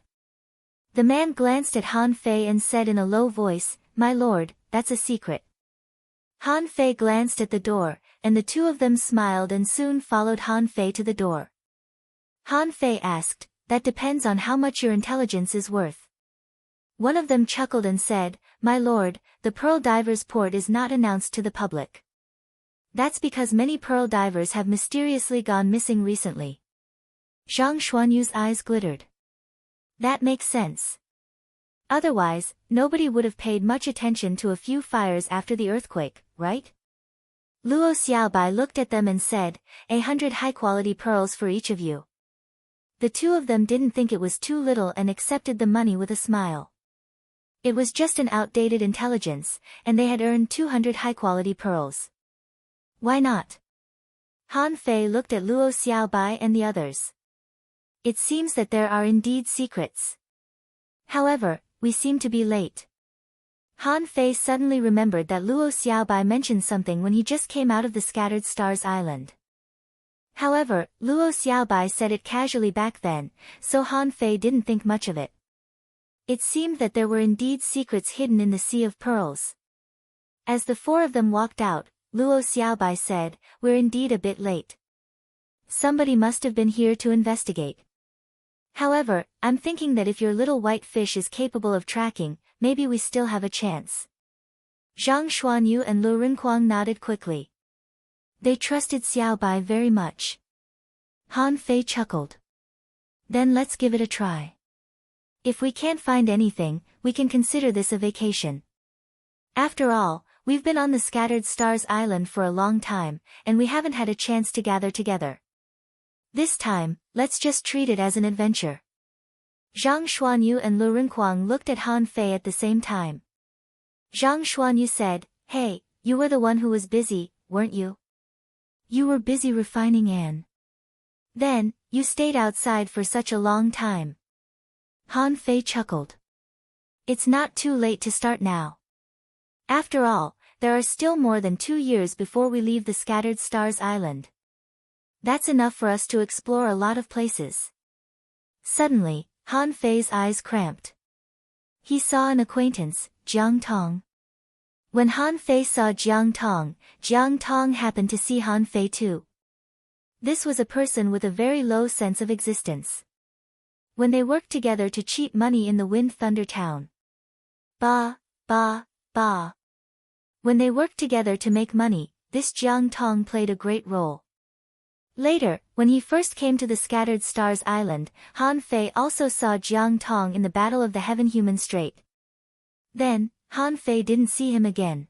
The man glanced at Han Fei and said in a low voice, "My lord, that's a secret." Han Fei glanced at the door, and the two of them smiled and soon followed Han Fei to the door. Han Fei asked, "That depends on how much your intelligence is worth." One of them chuckled and said, "My lord, the Pearl Divers Port is not announced to the public. That's because many pearl divers have mysteriously gone missing recently." Zhang Xuanyu's eyes glittered. That makes sense. Otherwise, nobody would have paid much attention to a few fires after the earthquake, right? Luo Xiaobai looked at them and said, 100 high-quality pearls for each of you." The two of them didn't think it was too little and accepted the money with a smile. It was just an outdated intelligence, and they had earned 200 high-quality pearls. Why not? Han Fei looked at Luo Xiaobai and the others. It seems that there are indeed secrets. However, we seem to be late. Han Fei suddenly remembered that Luo Xiaobai mentioned something when he just came out of the Scattered Stars Island. However, Luo Xiaobai said it casually back then, so Han Fei didn't think much of it. It seemed that there were indeed secrets hidden in the Sea of Pearls. As the four of them walked out, Luo Xiaobai said, "We're indeed a bit late. Somebody must have been here to investigate. However, I'm thinking that if your little white fish is capable of tracking, maybe we still have a chance." Zhang Xuanyu and Lu Rinquang nodded quickly. They trusted Xiaobai very much. Han Fei chuckled. "Then let's give it a try. If we can't find anything, we can consider this a vacation. After all, we've been on the Scattered Stars Island for a long time, and we haven't had a chance to gather together. This time, let's just treat it as an adventure." Zhang Xuanyu and Lu Rinquang looked at Han Fei at the same time. Zhang Xuanyu said, "Hey, you were the one who was busy, weren't you? You were busy refining Anne. Then, you stayed outside for such a long time." Han Fei chuckled. "It's not too late to start now. After all, there are still more than 2 years before we leave the Scattered Stars Island. That's enough for us to explore a lot of places." Suddenly, Han Fei's eyes cramped. He saw an acquaintance, Jiang Tong. When Han Fei saw Jiang Tong happened to see Han Fei too. This was a person with a very low sense of existence. when they worked together to cheat money in the Wind Thunder Town. Ba, ba, ba. When they worked together to make money, this Jiang Tong played a great role. Later, when he first came to the Scattered Stars Island, Han Fei also saw Jiang Tong in the Battle of the Heaven-Human Strait. Then, Han Fei didn't see him again.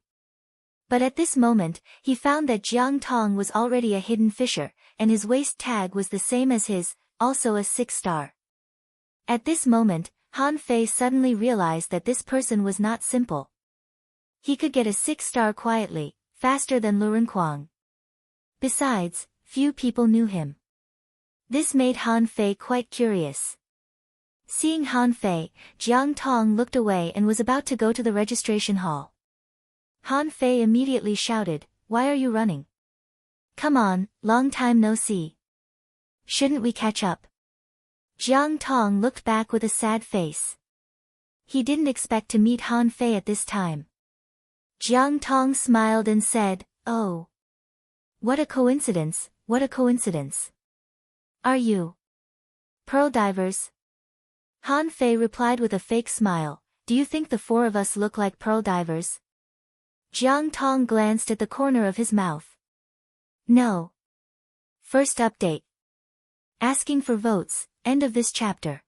But at this moment, he found that Jiang Tong was already a hidden fisher, and his waist tag was the same as his, also a 6-star. At this moment, Han Fei suddenly realized that this person was not simple. He could get a 6-star quietly, faster than Lu Renquang. Besides, few people knew him. This made Han Fei quite curious. Seeing Han Fei, Jiang Tong looked away and was about to go to the registration hall. Han Fei immediately shouted, "Why are you running? Come on, long time no see. Shouldn't we catch up?" Jiang Tong looked back with a sad face. He didn't expect to meet Han Fei at this time. Jiang Tong smiled and said, "Oh. What a coincidence, what a coincidence. Are you pearl divers?" Han Fei replied with a fake smile, "Do you think the 4 of us look like pearl divers?" Jiang Tong glanced at the corner of his mouth. No. First update. Asking for votes, end of this chapter.